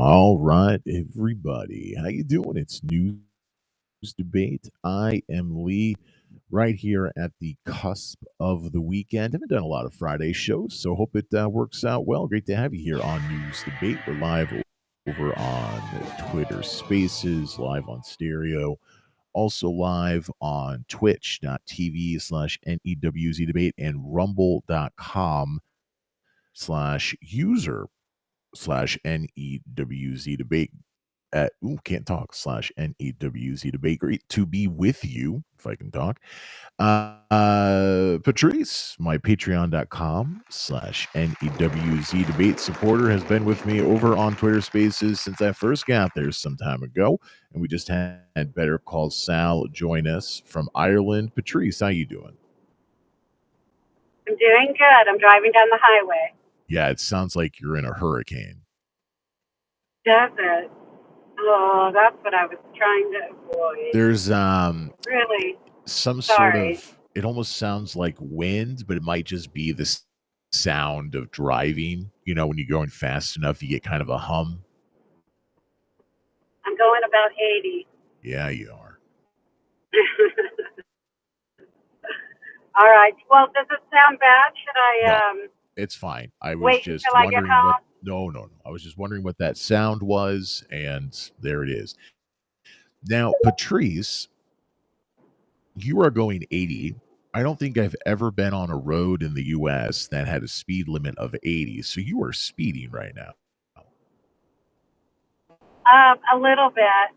All right, everybody. How you doing? It's News Debate. I am Lee, right here at the cusp of the weekend. Haven't done a lot of Friday shows, so hope it works out well. Great to have you here on News Debate. We're live over on Twitter Spaces, live on stereo, also live on twitch.tv/NEWZ debate and rumble.com/user/NEWZ debate at can't talk /NEWZ debate. Great to be with you, if I can talk. Patrice, my patreon.com/NEWZ debate supporter, has been with me over on Twitter Spaces since I first got there some time ago. And we just had Better Call Sal join us from Ireland. Patrice, how you doing? I'm doing good. I'm driving down the highway. Yeah, it sounds like you're in a hurricane. Does it? Oh, that's what I was trying to avoid. There's really some sorry. sort of, it almost sounds like wind, but it might just be the sound of driving. You know, when you're going fast enough, you get kind of a hum. I'm going about 80. Yeah, you are. All right. Well, does it sound bad? Should I No, it's fine. I was wait just until I get wondering home? no. I was just wondering what that sound was, and there it is. Now, Patrice, you are going 80. I don't think I've ever been on a road in the US that had a speed limit of 80. So you are speeding right now. A little bit.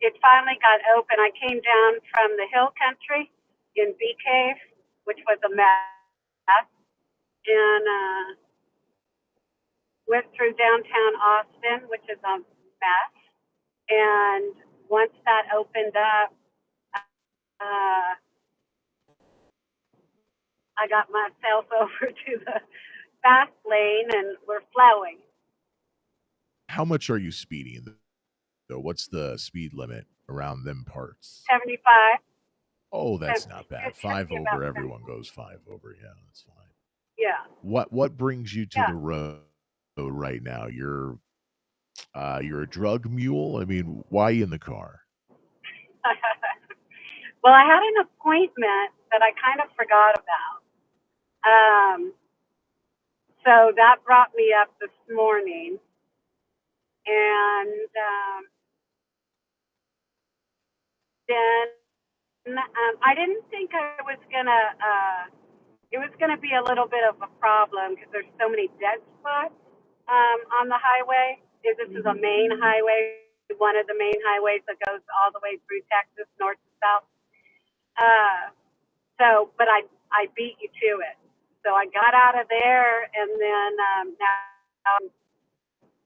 It finally got open. I came down from the hill country in Bee Cave, which was a mess, and went through downtown Austin, which is a mess. And once that opened up, I got myself over to the fast lane and we're flowing. How much are you speeding, though? What's the speed limit around them parts? 75. Oh, that's not bad. 5 over. Everyone goes 5 over. Yeah, that's fine. Yeah. What brings you to the road right now? You're a drug mule? I mean, why in the car? Well, I had an appointment that I kind of forgot about. So that brought me up this morning. And then I didn't think I was it was gonna be a little bit of a problem because there's so many dead spots on the highway. This is a main highway, one of the main highways that goes all the way through Texas, north to south. But I beat you to it. So I got out of there, and then now I'm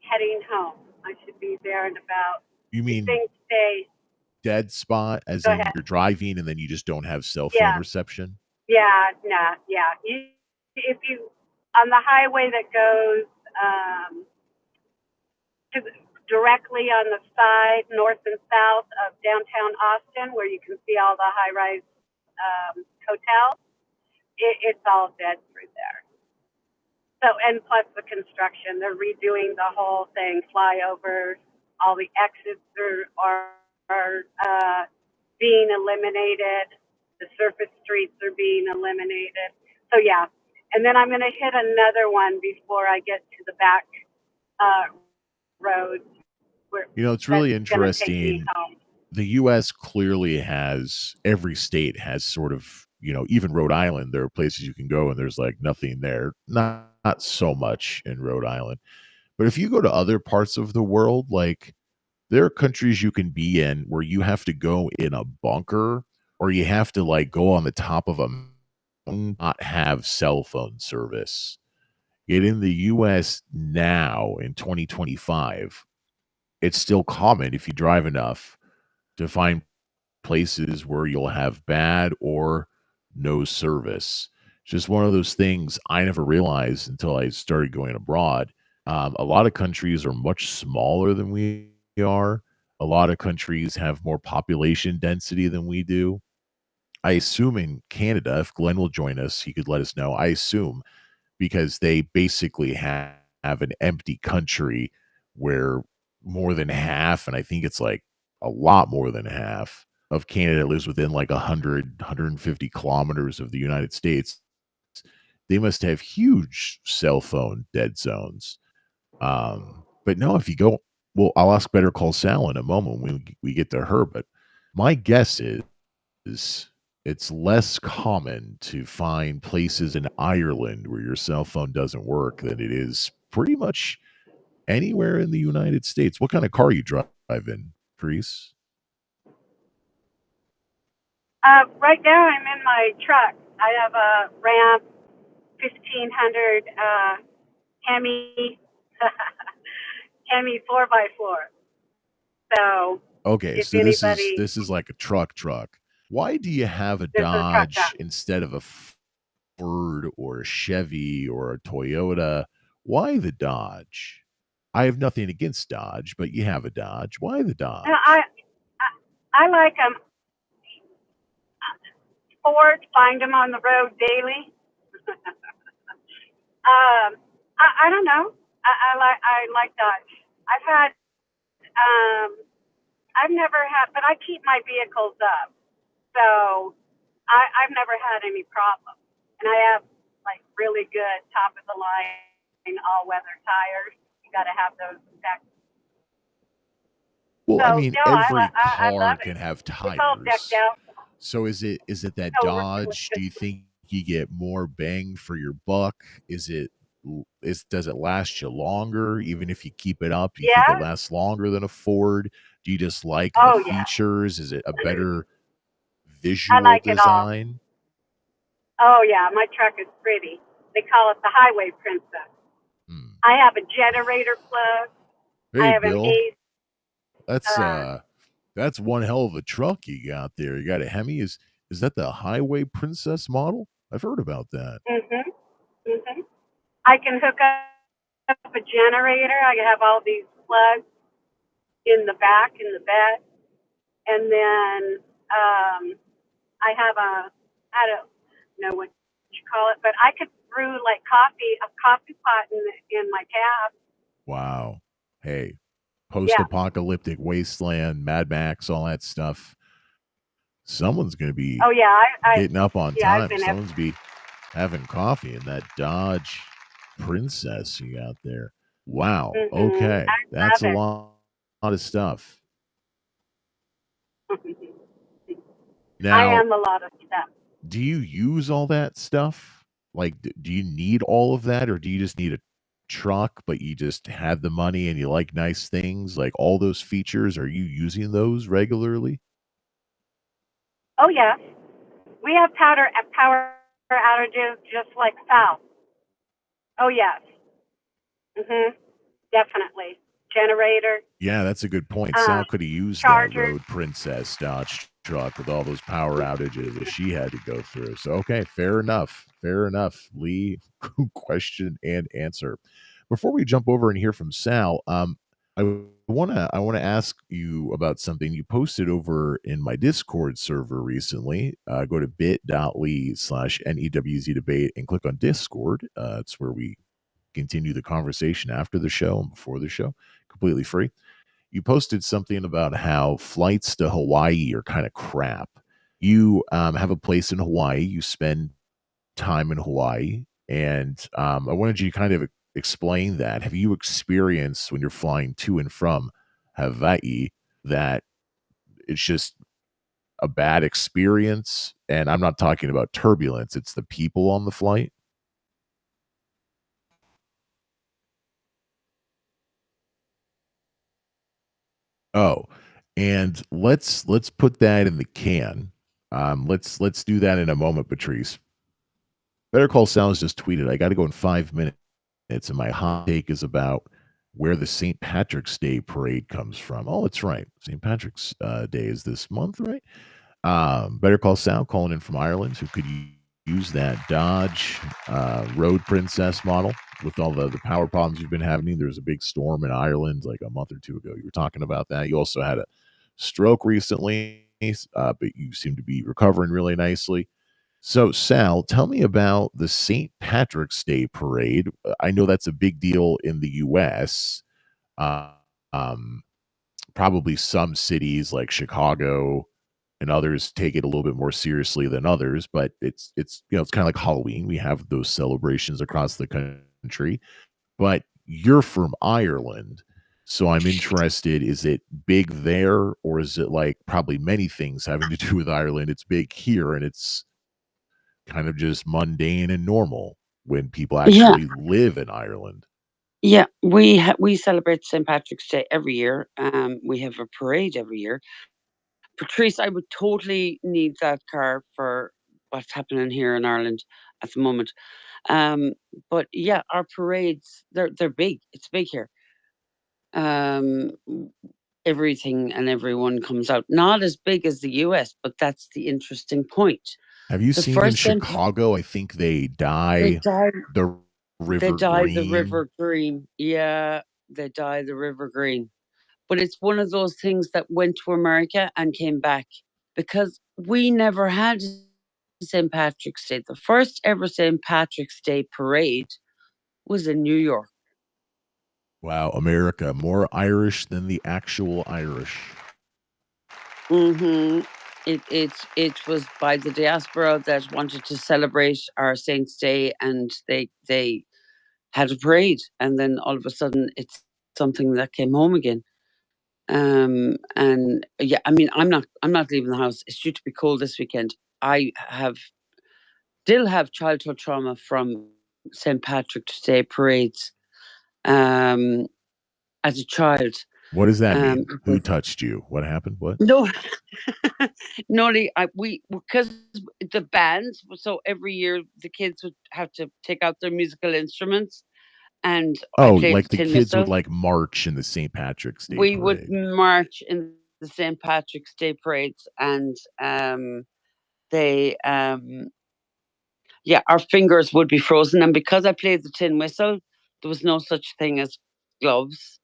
heading home. I should be there in about. You mean things stay dead spot, as in you're driving and then you just don't have cell phone reception? Yeah, no, yeah. If you on the highway that goes directly on the side, north and south of downtown Austin, where you can see all the high-rise hotels, it's all dead through there. So, and plus the construction, they're redoing the whole thing, flyovers, all the exits are being eliminated. The surface streets are being eliminated. So yeah, and then I'm going to hit another one before I get to the back roads. It's really interesting. The U.S. clearly has, every state has sort of, even Rhode Island, there are places you can go and there's like nothing there. Not so much in Rhode Island. But if you go to other parts of the world, like there are countries you can be in where you have to go in a bunker or you have to like go on the top of a mountain, not have cell phone service. Yet in the U.S. now in 2025, it's still common if you drive enough to find places where you'll have bad or no service. Just one of those things I never realized until I started going abroad. A lot of countries are much smaller than we are. A lot of countries have more population density than we do. I assume in Canada, if Glenn will join us, he could let us know. I assume because they basically have an empty country where more than half, and I think it's like a lot more than half of Canada lives within like 150 kilometers of the United States. They must have huge cell phone dead zones. But no, if you go, well, I'll ask Better Call Sal in a moment when we get to her. But my guess is it's less common to find places in Ireland where your cell phone doesn't work than it is pretty much anywhere in the United States. What kind of car you drive in, Patrice? Right now, I'm in my truck. I have a Ram 1500 Hemi Hemi 4x4. So Okay, if so this is anybody, this is like a truck. Why do you have a this is a truck Dodge stop. instead of a Ford or a Chevy or a Toyota? Why the Dodge? I have nothing against Dodge, but you have a Dodge. Why the No, Dodge? I like them. Ford, find them on the road daily. I don't know. I like Dodge. I've had I've never had, but I keep my vehicles up, so I've never had any problems. And I have like really good top of the line all weather tires. You got to have those in Texas. Well, I So mean, no, every I car love it. can have It's all decked tires. out. So is it that So really Dodge? Do good. you think you get more bang for your buck? Is it is does it last you longer even if you keep it up? Do you think it Yeah. lasts longer than a Ford? Do you just like the Oh yeah. features? Is it a better I visual like it all. design? Oh yeah, my truck is pretty. They call it the Highway Princess. Hmm. I have a generator plug. I Hey, have an Bill, ace. that's Uh, uh that's one hell of a truck you got there. You got a Hemi. Is that the Highway Princess model? I've heard about that. mhm. Mhm. I can hook up a generator. I have all these plugs in the back in the bed, and then I have I don't know what you call it, but I could brew like a coffee pot in my cab. Wow. Hey, Yeah. post-apocalyptic wasteland, Mad Max, all that stuff. Someone's going to be Oh yeah. getting up on Yeah. I've time. been. Someone's be having coffee in that Dodge Princess you got there. Wow. Mhm. Okay. I That's love a it. lot of stuff. I Now, am a lot of stuff. do you use all that stuff? Like, do you need all of that, or do you just need a truck, but you just have the money and you like nice things? Like all those features, are you using those regularly? Oh yeah. We have power outages just like South. Oh yes. Mhm. Definitely. Generator, Yeah, that's a good point. um, Sal could have used that chargers. Road Princess Dodge truck with all those power outages that she had to go through. So, okay, fair enough. Fair enough. Lee, question and answer. Before we jump over and hear from Sal, I wanna ask you about something you posted over in my Discord server recently. Go to bit.ly/NEWZ debate and click on Discord. It's where we continue the conversation after the show and before the show, completely free. You posted something about how flights to Hawaii are kind of crap. You have a place in Hawaii. You spend time in Hawaii, and I wanted you to kind of explain that. Have you experienced when you're flying to and from Hawaii that it's just a bad experience? And I'm not talking about turbulence; it's the people on the flight. Oh, and let's put that in the can. Let's do that in a moment, Patrice. Better Call Sal's just tweeted, I got to go in 5 minutes, and my hot take is about where the St. Patrick's Day parade comes from. Oh, it's right. St. Patrick's Day is this month, right? Better Call Sal calling in from Ireland, who could use that Dodge Road Princess model with all the power problems you've been having. There was a big storm in Ireland like a month or two ago. You were talking about that. You also had a stroke recently, but you seem to be recovering really nicely. So, Sal, tell me about the St. Patrick's Day parade. I know that's a big deal in the US. Uh, um, Probably some cities like Chicago and others take it a little bit more seriously than others, but it's it's kind of like Halloween. We have those celebrations across the country, but you're from Ireland. So I'm interested, is it big there, or is it like probably many things having to do with Ireland? It's big here and it's kind of just mundane and normal when people Yeah, actually live in Ireland. yeah. We celebrate St. Patrick's Day every year. We have a parade every year. Patrice, I would totally need that car for what's happening here in Ireland at the moment. Um, but yeah, our parades they're big. It's big here. Um, Everything and everyone comes out. Not as big as the US, but that's the interesting point. Have you The seen in first St. Chicago, I think they They dye dye the they river dye the green. river green. Yeah, they dye the river green. But it's one of those things that went to America and came back because we never had St. Patrick's Day. The first ever St. Patrick's Day parade was in New York. Wow, America, more Irish than the actual Irish. Hmm it was by the diaspora that wanted to celebrate our Saints' Day, and they had a parade, and then all of a sudden it's something that came home again. And yeah, I mean, I'm not leaving the house. It's due to be cold this weekend. I have still have childhood trauma from St. Patrick's Day parades. Um, as a child, What does that mean? Who because touched you? What happened? What? no, no, we because the bands. So every year the kids would have to take out their musical instruments, and I Oh, played the like the tin kids would whistle. like march in the St. Patrick's Day We would parade. march in the St. Patrick's Day parades, and they yeah, our fingers would be frozen, and because I played the tin whistle, there was no such thing as gloves.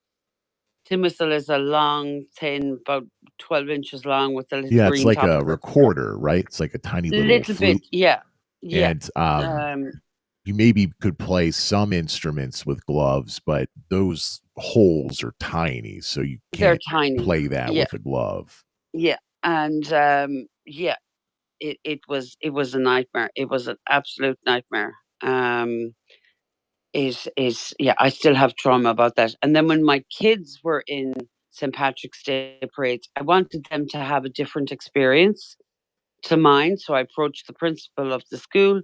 Tin whistle is a long, thin, about 12 inches long, with a little Yeah, it's green like top a of it. recorder, right? It's like a tiny little Little bit, flute. yeah, yeah. And Um, you maybe could play some instruments with gloves, but those holes are tiny, so you they're can't tiny. play that Yeah, with a glove. yeah, and yeah, it was a nightmare. It was an absolute nightmare. Is yeah, I still have trauma about that. And then when my kids were in St. Patrick's Day parades, I wanted them to have a different experience to mine. So I approached the principal of the school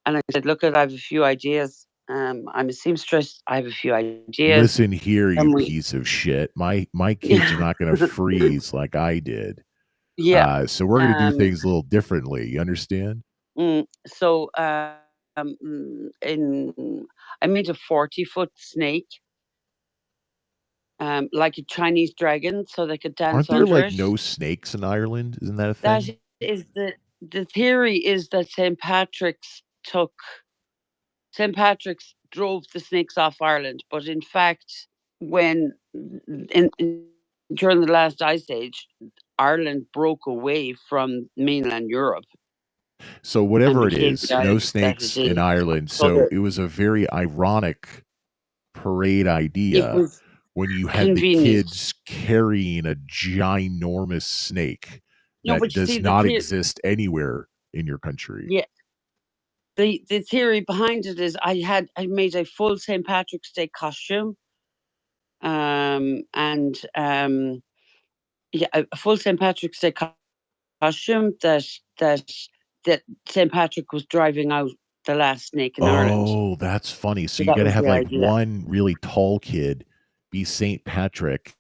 and I said, "Look, I have a few ideas. I'm a seamstress. I have a few ideas." Listen here, you And we, piece of shit. My kids are not gonna freeze like I did. yeah, So we're gonna do um, things a little differently. You understand? so in I made a 40-foot snake, like a Chinese dragon, so they could dance Aren't there under like it. no snakes in Ireland? Isn't that a That thing? is the theory is that St. Patrick's drove the snakes off Ireland, but in fact, when in during the last ice age, Ireland broke away from mainland Europe So and whatever it became is, the no island that it snakes in is. Ireland. So So it was a very ironic parade it idea was when you had the convenient. kids carrying a ginormous snake No, that but you does see not exist anywhere in your country. yeah, the theory behind it is I made a full St. Patrick's Day costume, and yeah, a full St. Patrick's Day costume that that St. Patrick was driving out the last snake in Ireland. Oh, that's funny. So So you that gotta was have the like idea. one really tall kid be Saint Patrick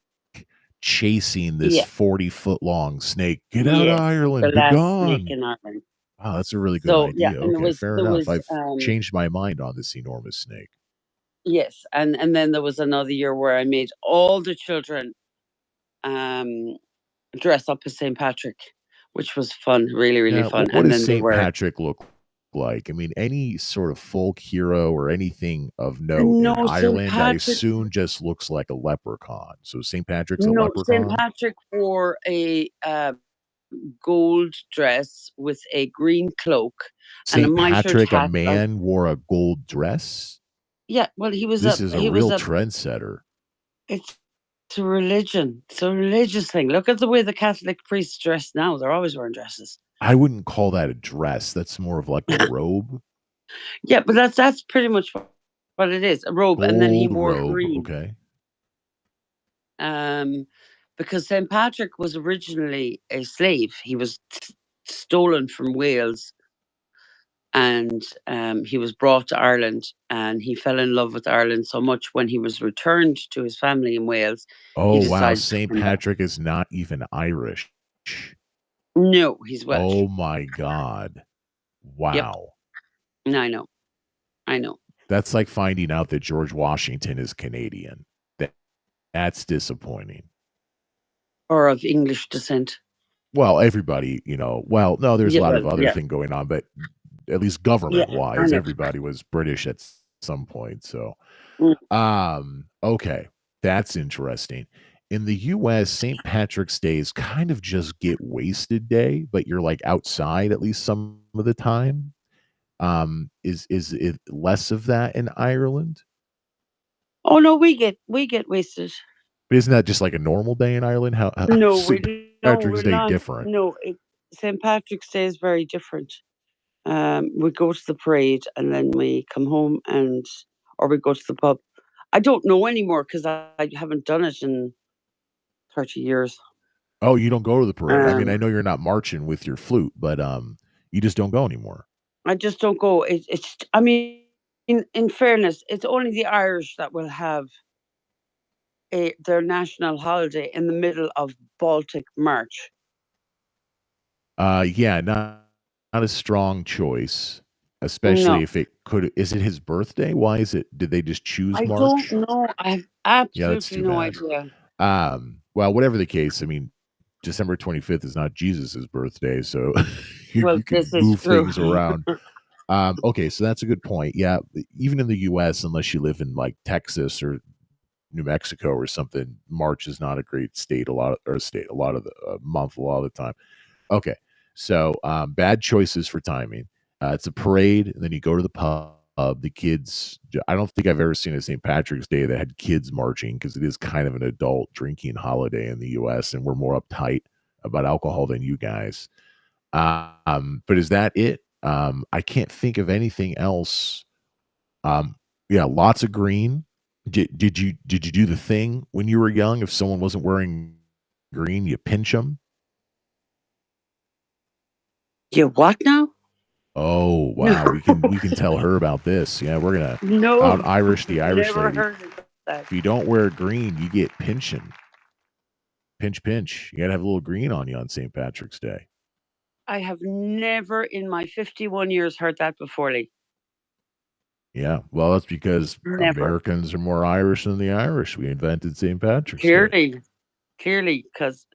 chasing this Yeah. 40-foot long snake. Get out of Yes. The Ireland, be last snake gone. in Ireland. Wow, that's a really good So yeah, idea. and Okay, fair there enough. was I've changed my mind on this enormous snake. yes, and then there was another year where I made all the children um dress up as St. Patrick, which was fun, really, really Now, fun. what And does then they Saint were Patrick look like? I mean, any sort of folk hero or anything of note in no St. Ireland, I Patrick assume just looks like a leprechaun. So Saint Patrick's a no St. leprechaun? Patrick wore a gold dress with a green cloak and a Saint mitred Patrick, a hat. man, wore a gold dress? Yeah, well, This is a he was real a trendsetter. it's It's a religion. It's a religious thing. Look at the way the Catholic priests dress now. They're always wearing dresses. I wouldn't call that a dress. That's more of like a robe. Yeah, but that's pretty much what it is. A robe, and then he Gold wore robe. green. Okay. Because St. Patrick was originally a slave. He was stolen from Wales, and he was brought to Ireland, and he fell in love with Ireland so much when he was returned to his family in Wales, he Oh, wow. decided to St. come back. Patrick is not even Irish. No, he's Welsh. Oh, my God. Wow. Yep. I know. That's like finding out that George Washington is Canadian. That's disappointing. Or of English descent. Well, everybody, no, there's a lot of other yeah. thing going on, but at least government-wise, everybody was British at some point, so. Okay, that's interesting. In the US, St. Patrick's Day is kind of just get wasted day, but you're, like, outside at least some of the time. Is it less of that in Ireland? Oh, no, we get wasted. But isn't that just like a normal day in Ireland? How No, St. Patrick's Day not. different? No, St. Patrick's Day is very different. We go to the parade and then we come home or we go to the pub. I don't know anymore because I haven't done it in 30 years. Oh, you don't go to the parade. I mean, I know you're not marching with your flute, but you just don't go anymore. I just don't go. It's. I mean, in fairness, it's only the Irish that will have their national holiday in the middle of Baltic March. Yeah, not a strong choice, especially if it could. Is it his birthday? Why is it? Did they just choose March? I don't know. I have absolutely no idea. Well, whatever the case, I mean, December 25th is not Jesus's birthday, so you can move things around. Okay, so that's a good point. Yeah, even in the U.S., unless you live in like Texas or New Mexico or something, March is not a great state. A lot of the month, a lot of the time. Okay, so bad choices for timing. It's a parade, and then you go to the pub. The kids. I don't think I've ever seen a St. Patrick's Day that had kids marching because it is kind of an adult drinking holiday in the U.S. and we're more uptight about alcohol than you guys. But is that it? I can't think of anything else. Yeah, lots of green. Did you do the thing when you were young? If someone wasn't wearing green, you pinch them. You what now? Oh wow, we can tell her about this. Yeah, we're gonna out Irish the Irish lady. Heard of that. If you don't wear green, you get pinching. Pinch. You gotta have a little green on you on St. Patrick's Day. I have never in my 51 years heard that before, Lee. Yeah, well, that's because Americans are more Irish than the Irish. We invented St. Patrick's Day. Clearly, because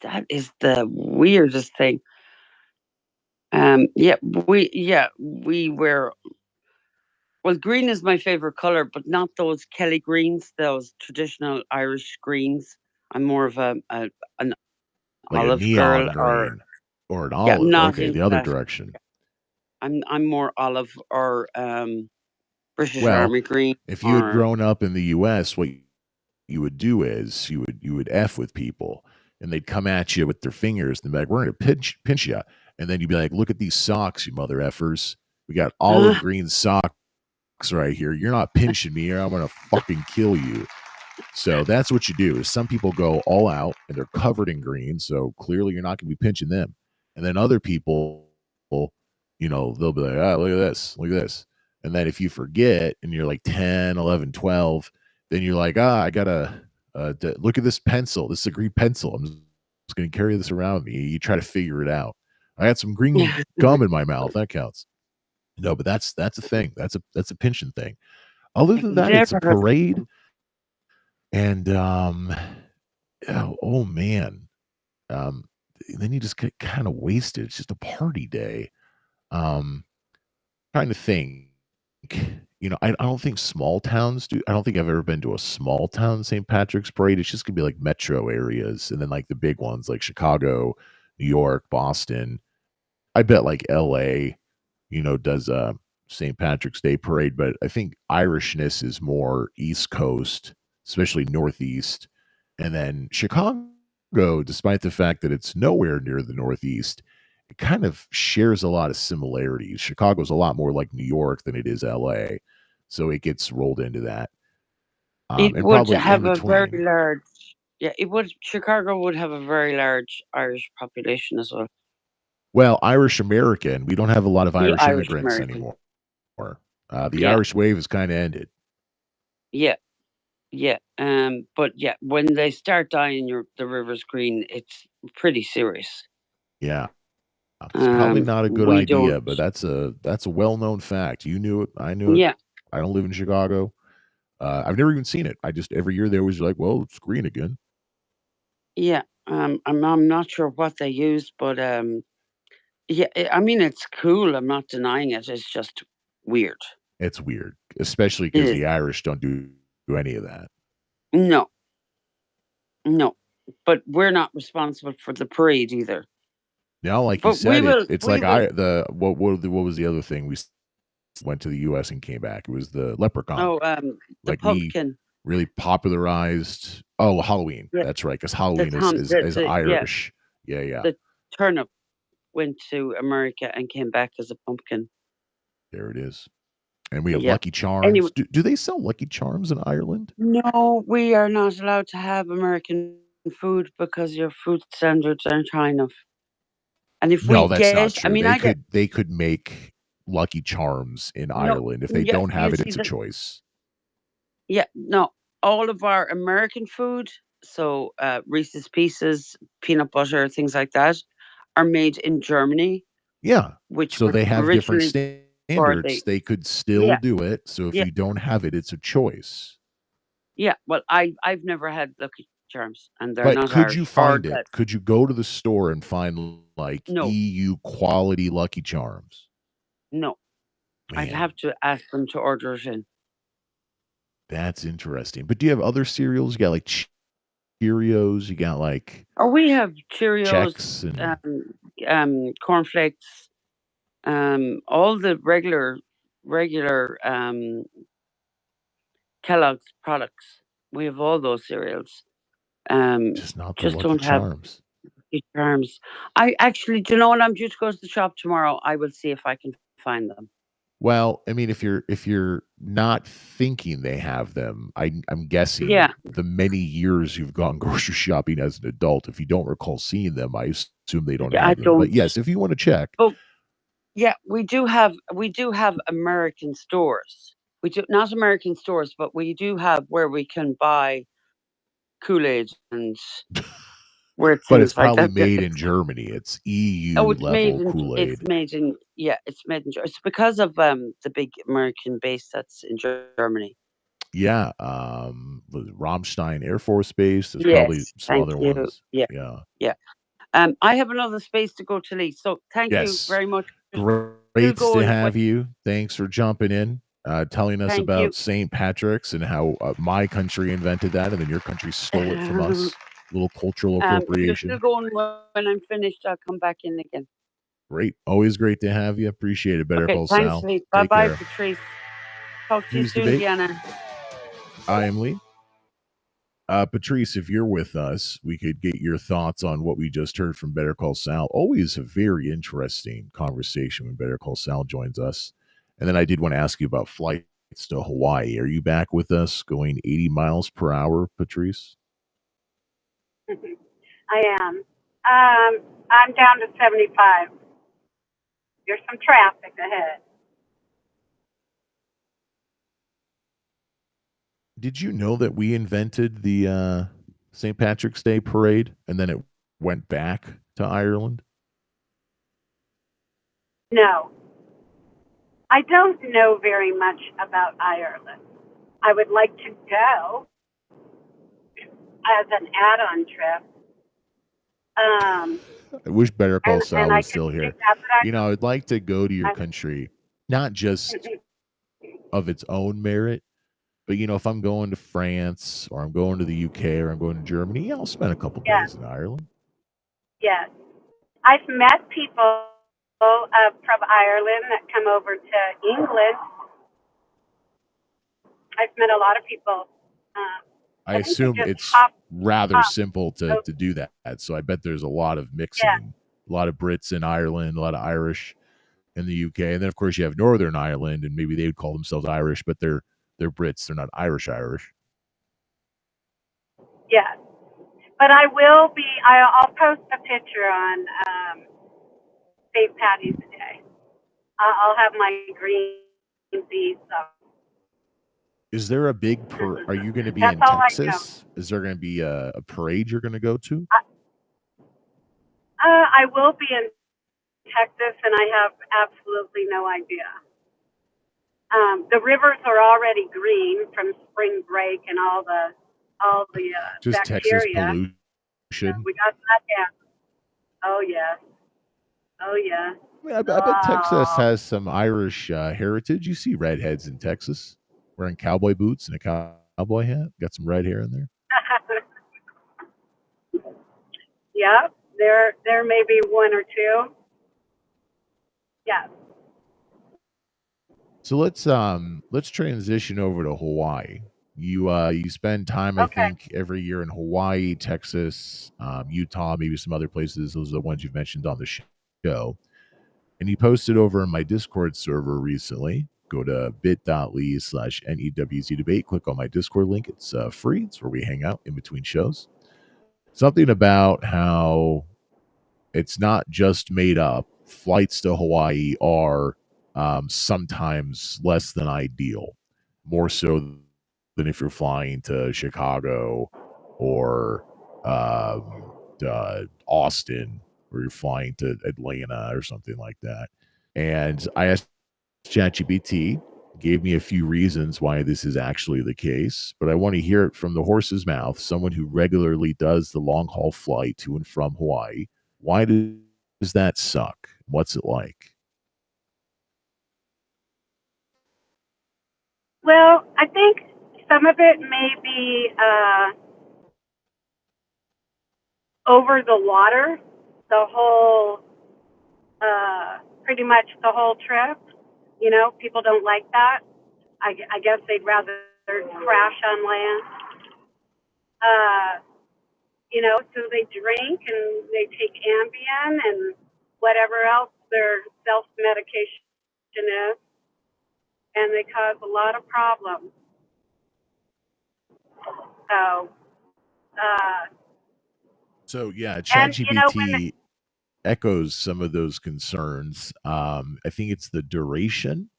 that is the weirdest thing. We wear. Well, green is my favorite color, but not those Kelly greens, those traditional Irish greens. I'm more of an like olive a neon girl green or an olive. Okay, the other direction. I'm more olive or British Army green. If you had grown up in the U.S., what you would do is you would F with people, and they'd come at you with their fingers and be like, "We're gonna pinch you," and then you'd be like, "Look at these socks, you mother effers. We got olive green socks right here. You're not pinching me, or I'm gonna fucking kill you." So that's what you do. Is some people go all out and they're covered in green, so clearly you're not gonna be pinching them, and then other people, they'll be like, "Ah, look at this." And then if you forget and you're like 10, 11, 12, then you're like, I got to look at this pencil. This is a green pencil. I'm just going to carry this around with me. You try to figure it out. I got some green gum in my mouth. That counts. No, but that's a thing. That's a pinching thing. Other than that, it's a parade. And, oh man. Then you just get kind of wasted. It's just a party day. Trying to think. I don't think small towns do. I don't think I've ever been to a small town St. Patrick's Parade. It's just gonna be like metro areas, and then like the big ones like Chicago, New York, Boston. I bet like L.A. does a St. Patrick's Day parade, but I think Irishness is more East Coast, especially Northeast, And then Chicago, despite the fact that it's nowhere near the Northeast, it kind of shares a lot of similarities. Chicago's a lot more like New York than it is LA. So it gets rolled into that. It And would probably in have a very between. large, yeah, it would, Chicago would have a very large Irish population as well. Well, Irish American, we don't have a lot of The Irish Irish immigrants American. anymore. The Yeah, Irish wave has kind of ended. yeah, yeah. But yeah, when they start dyeing the rivers green, it's pretty serious. Yeah. It's probably not a good We don't. idea, but that's a well-known fact. You knew it. I knew it. Yeah, I don't live in Chicago. I've never even seen it. I just every year they always like, well, it's green again. yeah. I'm not sure what they use, but yeah. I mean, it's cool. I'm not denying it. It's just weird. It's weird, especially It because is. the Irish don't do any of that. No, no. But we're not responsible for the parade either. Now, like you But we said, will. it's We like will. what was the other thing we went to the U.S. and came back? It was the leprechaun. Oh, the Like we pumpkin. really popularized. Oh, Halloween. Yeah, That's right, because the Halloween is tom. is Yeah, Irish. Yeah, yeah. the turnip went to America and came back as a pumpkin. There it is. And we have Yeah. Lucky Charms. Anyway, Do they sell Lucky Charms in Ireland? no, we are not allowed to have American food because your food standards aren't high enough. And if we No, that's not get, I true. mean, I get They could make Lucky Charms in no. Ireland. If they Yeah, don't you have it, see it's a that? choice. Yeah, no. All of our American food, so Reese's Pieces, peanut butter, things like that, are made in Germany, Yeah. which So was they have different originally for standards. the. They could still Yeah, do it. So if yeah, you don't have it, it's a choice. yeah. Well, I've never had Lucky Charms, and they're But not could you Irish or find it? that. Could you go to the store and find like No, EU quality Lucky Charms? no. I'd Man, have to ask them to order it in. that's interesting. But do you have other cereals? You got like Cheerios, you got like Or we have Cheerios, Chex and cornflakes, all the regular Kellogg's products. We have all those cereals. just not the Just Lucky don't have Charms. Lucky Charms. I actually, do you know what? I'm due to go to the shop tomorrow. I will see if I can find them. Well, I mean, if you're not thinking they have them, I'm guessing Yeah, the many years you've gone grocery shopping as an adult, if you don't recall seeing them, I assume they don't yeah, I have them. But don't. yes, if you want to check, But yeah, we do have American stores. We do not American stores, but we do have where we can buy Kool-Aid and weird but it's things like probably that. made in Germany. It's Oh, EU it's made level in. It's Kool-Aid. made in. Yeah, it's made in. It's because of the big American base that's in Germany. Yeah, was it Ramstein Air Force Base. There's probably Yes, some thank other you. ones. Yeah, Yeah. yeah. I have another space to go to, Lee. So thank you Yes. very much. Great Go to and have you. Thanks for jumping in, telling us thank you. about St. Patrick's and how my country invented that and then your country stole it from us. Little cultural If you're still appropriation. going when I'm finished, I'll come back in again. Great. Always great to have you. Appreciate it. Better Okay, Call thanks, Sal. Lee. Bye Take bye, care. Patrice. Talk to you News soon, debate. Deanna. I am Lee. Patrice, if you're with us, we could get your thoughts on what we just heard from Better Call Sal. Always a very interesting conversation when Better Call Sal joins us. And then I did want to ask you about flights to Hawaii. Are you back with us going 80 miles per hour, Patrice? I am. I'm down to 75. There's some traffic ahead. Did you know that we invented the St. Patrick's Day parade and then it went back to Ireland? No, I don't know very much about Ireland. I would like to go as an add-on trip. I wish Better Call And Sal I was could still do here. that, but You know, I'd like to go to your I country, not just of its own merit, but you know, if I'm going to France or I'm going to the UK or I'm going to Germany, yeah, I'll spend a couple yeah, days in Ireland. yes. I've met people from Ireland that come over to England. I've met a lot of people I I think it assume just it's hops. rather Hops. simple to Oh, do that. So I bet there's a lot of yeah, mixing, a lot of Brits in Ireland, a lot of Irish in the UK, and then of course you have Northern Ireland, and maybe they would call themselves Irish, but they're Brits. They're not Irish Irish. yeah. But I will be. I'll post a picture on St. Patty's Day. I'll have my green beads. Is there a big are you going to be That's in all I know. Texas? Is there going to be a parade you're going to go to? I will be in Texas, and I have absolutely no idea. The rivers are already green from spring break and all the Just Texas bacteria. pollution. We got that down. Oh yeah. Oh yeah. I mean, I bet Texas Oh. has some Irish heritage. You see redheads in Texas wearing cowboy boots and a cowboy hat. Got some red hair in there. Yeah. There may be one or two. Yeah. So let's transition over to Hawaii. You spend time, I Okay. think, every year in Hawaii, Texas, Utah, maybe some other places. Those are the ones you've mentioned on the show. And you posted over in my Discord server recently. Go to bit.ly/NEWZ debate. Click on my Discord link. It's free. It's where we hang out in between shows. Something about how it's not just made up. Flights to Hawaii are sometimes less than ideal, more so than if you're flying to Chicago or Austin, or you're flying to Atlanta or something like that. And I asked ChatGPT, gave me a few reasons why this is actually the case, but I want to hear it from the horse's mouth, someone who regularly does the long haul flight to and from Hawaii. Why does that suck? What's it like? Well, I think some of it may be over the water, the whole, pretty much the whole trip. People don't like that. I guess they'd rather crash on land. Uh, so they drink and they take Ambien and whatever else their self medication is, and they cause a lot of problems. So, uh, So yeah, and ChatGPT echoes some of those concerns. I think it's the duration,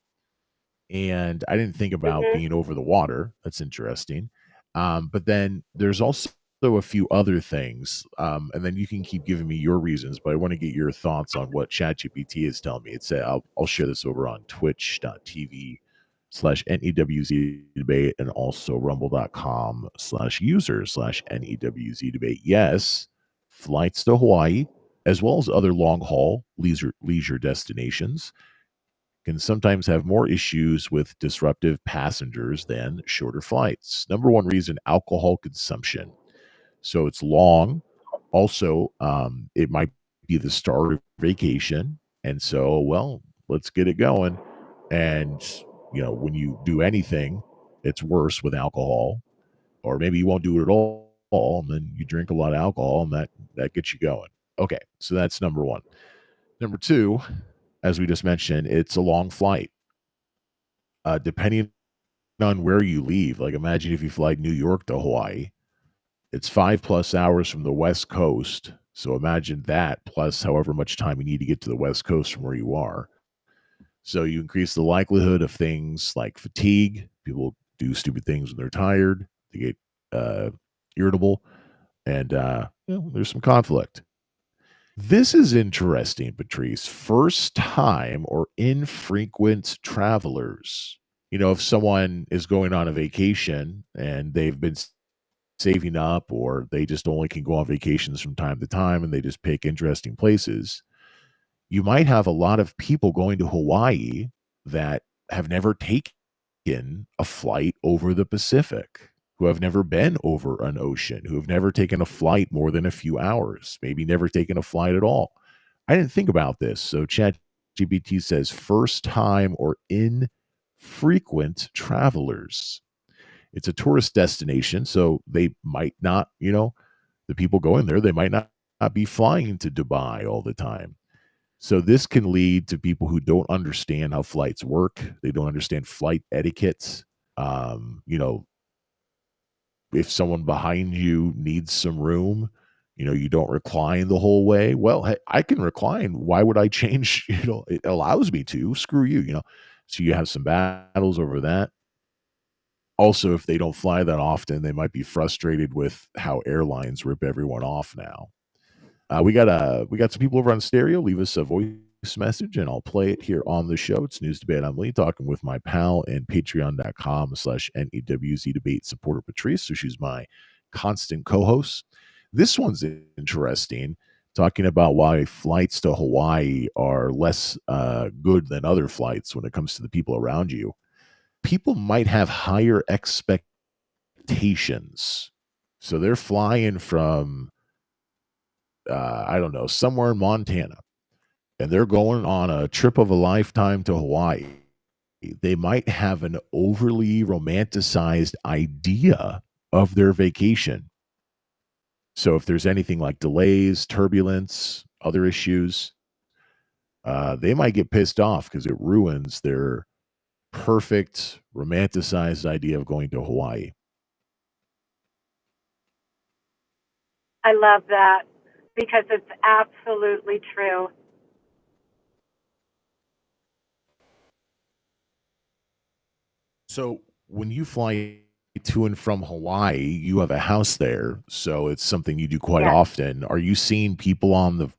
and I didn't think about mhm. being over the water. That's interesting. But then there's also a few other things, and then you can keep giving me your reasons. But I want to get your thoughts on what ChatGPT is telling me. I'll share this over on twitch.tv/NEWZ debate and also rumble.com/user/NEWZ debate. Yes, flights to Hawaii, as well as other long haul leisure destinations, can sometimes have more issues with disruptive passengers than shorter flights. Number one reason: alcohol consumption. So it's long. Also, it might be the start of vacation. And so, well, let's get it going. And, when you do anything, it's worse with alcohol, or maybe you won't do it at all. And then you drink a lot of alcohol, and that gets you going. Okay. So that's number one. Number two, as we just mentioned, it's a long flight. Depending on where you leave, like imagine if you fly New York to Hawaii, it's 5+ hours from the West Coast. So imagine that plus however much time you need to get to the West Coast from where you are. So you increase the likelihood of things like fatigue. People do stupid things when they're tired. They get irritable, and there's some conflict. This is interesting, Patrice. First time or infrequent travelers. If someone is going on a vacation and they've been saving up, or they just only can go on vacations from time to time and they just pick interesting places, you might have a lot of people going to Hawaii that have never taken a flight over the Pacific, who have never been over an ocean, who have never taken a flight more than a few hours, maybe never taken a flight at all. I didn't think about this. So ChatGPT says first time or infrequent travelers. It's a tourist destination, so they might not, the people going there, they might not be flying to Dubai all the time. So this can lead to people who don't understand how flights work. They don't understand flight etiquette. You know, if someone behind you needs some room, you don't recline the whole way. Well, hey, I can recline. Why would I change? It allows me to. Screw you. So you have some battles over that. Also, if they don't fly that often, they might be frustrated with how airlines rip everyone off now. We got some people over on stereo. Leave us a voice message and I'll play it here on the show. It's News Debate. I'm Lee, talking with my pal and patreon.com/NEWZ debate supporter Patrice. So she's my constant co-host. This one's interesting, talking about why flights to Hawaii are less good than other flights when it comes to the people around you. People might have higher expectations. So they're flying from I don't know, somewhere in Montana, and they're going on a trip of a lifetime to Hawaii. They might have an overly romanticized idea of their vacation. So if there's anything like delays, turbulence, other issues, they might get pissed off because it ruins their perfect romanticized idea of going to Hawaii. I love that because it's absolutely true. So when you fly to and from Hawaii, you have a house there, so it's something you do quite Yes. often. Are you seeing people on the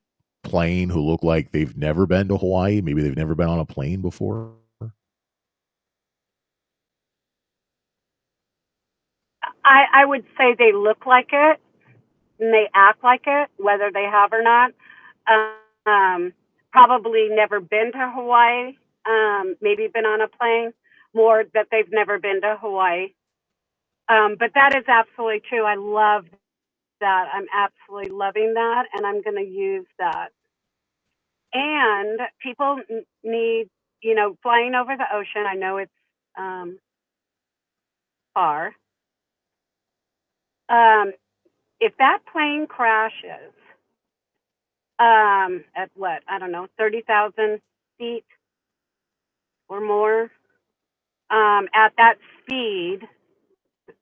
plane who look like they've never been to Hawaii? Maybe they've never been on a plane before? I would say they look like it and they act like it, whether they have or not. Probably never been to Hawaii, maybe been on a plane, more that they've never been to Hawaii. But that is absolutely true. I love that. I'm absolutely loving that, and I'm going to use that. And people need, flying over the ocean. I know it's far. If that plane crashes at what, I don't know, 30,000 feet or more, at that speed,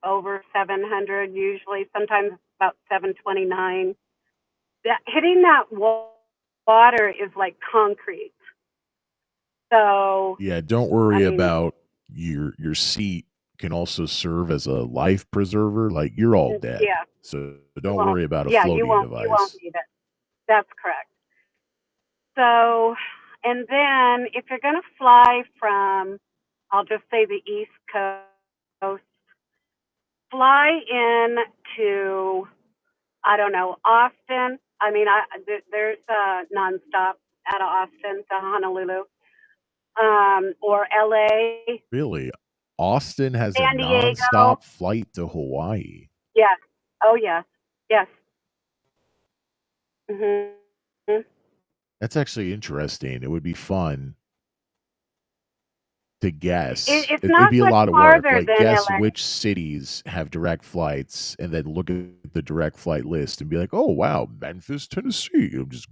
over 700 usually, sometimes about 729, hitting that water is like concrete. So Yeah, don't worry about your seat can also serve as a life preserver. Like, you're all dead. Yeah. So don't worry about a floating device. You won't need it. That's correct. So, and then if you're going to fly from, I'll just say the East Coast, fly in to, I don't know, Austin. I mean, there's a nonstop out of Austin to Honolulu, or LA. Really? Austin has San a Diego. nonstop flight to Hawaii. Yes. Oh, yes. Yes. Mm-hmm. That's actually interesting. It would be fun to guess. It's It'd not be a much lot of work. farther Like, than guess LA. which cities have direct flights, and then look at the direct flight list and be like, "Oh wow, Memphis, Tennessee, just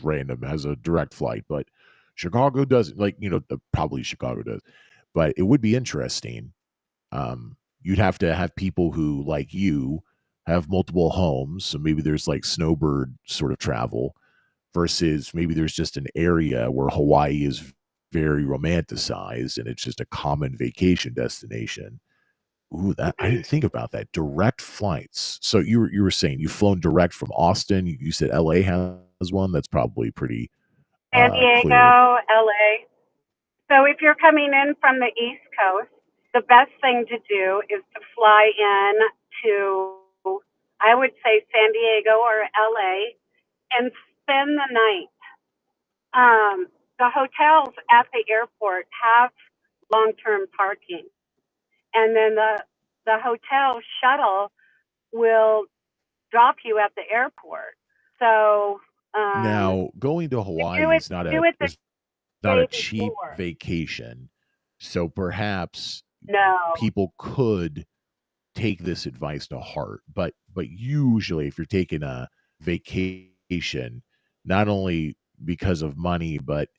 random has a direct flight, but Chicago doesn't." Like, probably Chicago does, but it would be interesting. You'd have to have people who, like you, have multiple homes, so maybe there's like snowbird sort of travel, versus maybe there's just an area where Hawaii is very romanticized and it's just a common vacation destination. Ooh, that I didn't think about that. Direct flights. So you were saying you've flown direct from Austin. You said LA has one. That's probably pretty San Diego, clear. LA. So if you're coming in from the East Coast, the best thing to do is to fly in to, I would say, San Diego or LA and spend the night. The hotels at the airport have long-term parking, and then the hotel shuttle will drop you at the airport. So now, going to Hawaii is not a cheap vacation. So perhaps No. people could take this advice to heart, but usually if you're taking a vacation, not only because of money, but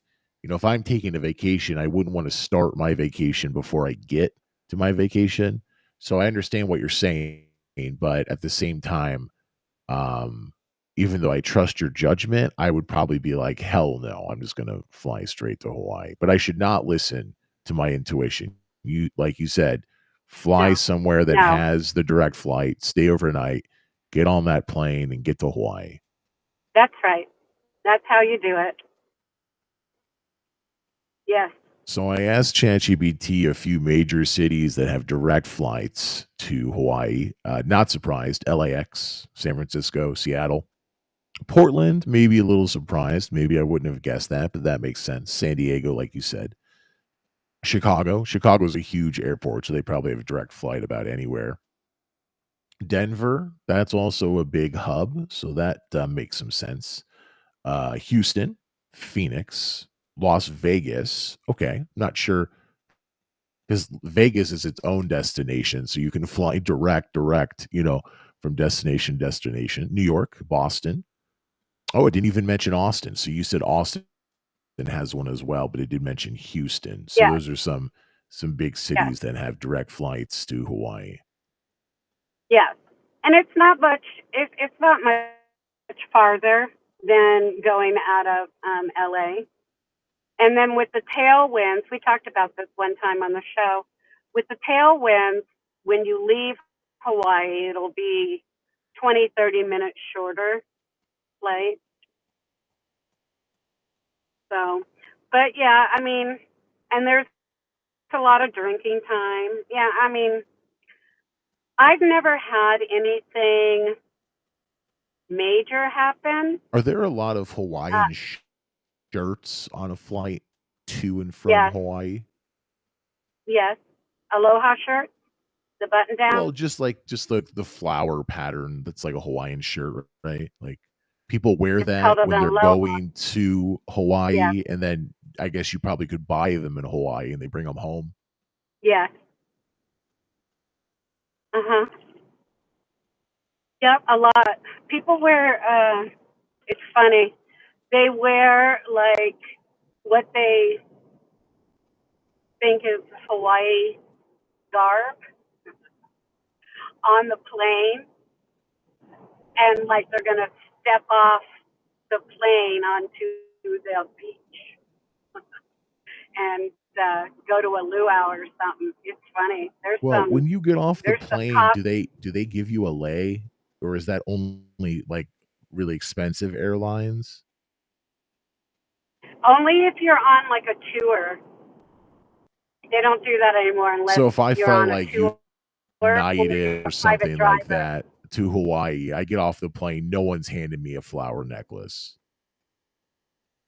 if I'm taking a vacation, I wouldn't want to start my vacation before I get to my vacation. So I understand what you're saying, but at the same time, um, even though I trust your judgment, I would probably be like, hell no, I'm just gonna fly straight to Hawaii. But I should not listen to my intuition. You like you said, fly No, somewhere that no, has the direct flight, stay overnight, get on that plane and get to Hawaii. that's right. That's how you do it. Yes. So I asked ChatGPT a few major cities that have direct flights to Hawaii. Not surprised, LAX, San Francisco, Seattle. Portland, maybe a little surprised. Maybe I wouldn't have guessed that, but that makes sense. San Diego, like you said. Chicago. Chicago's a huge airport, so they probably have a direct flight about anywhere. Denver, that's also a big hub, so that makes some sense. Houston, Phoenix, Las Vegas. Okay, not sure because Vegas is its own destination, so you can fly direct, from destination to destination. New York, Boston. Oh, it didn't even mention Austin. So you said Austin has one as well, but it did mention Houston. So Yes. those are some big Yes. cities that have direct flights to Hawaii. Yes. And it's not much. It's not much farther than going out of LA. And then with the tailwinds, we talked about this one time on the show. With the tailwinds, when you leave Hawaii, it'll be 20, 30 minutes shorter flight. So, but yeah, I mean, and there's a lot of drinking time. Yeah, I mean, I've never had anything major happen. Are there a lot of Uh, Hawaiian shirts on a flight to and from yes, Hawaii? yes. Aloha shirt, the button down. Well, just the flower pattern that's like a Hawaiian shirt, right? Like people wear It's that called an when they're aloha. going to Yes, Hawaii, and then I guess you probably could buy them in Hawaii and they bring them home. yes. Uh huh. Yep, a lot. People wear. It's funny. They wear like what they think is Hawaii garb on the plane, and like they're gonna step off the plane onto the beach and go to a luau or something. It's funny. Well, when you get off the There's some plane, cost do they give you a lei, or is that only like really expensive airlines? only if you're on like a tour. They don't do that anymore unless So if I you're fly on a like tour or you're United or a private something like driver. that to Hawaii, I get off the plane, no one's handing me a flower necklace.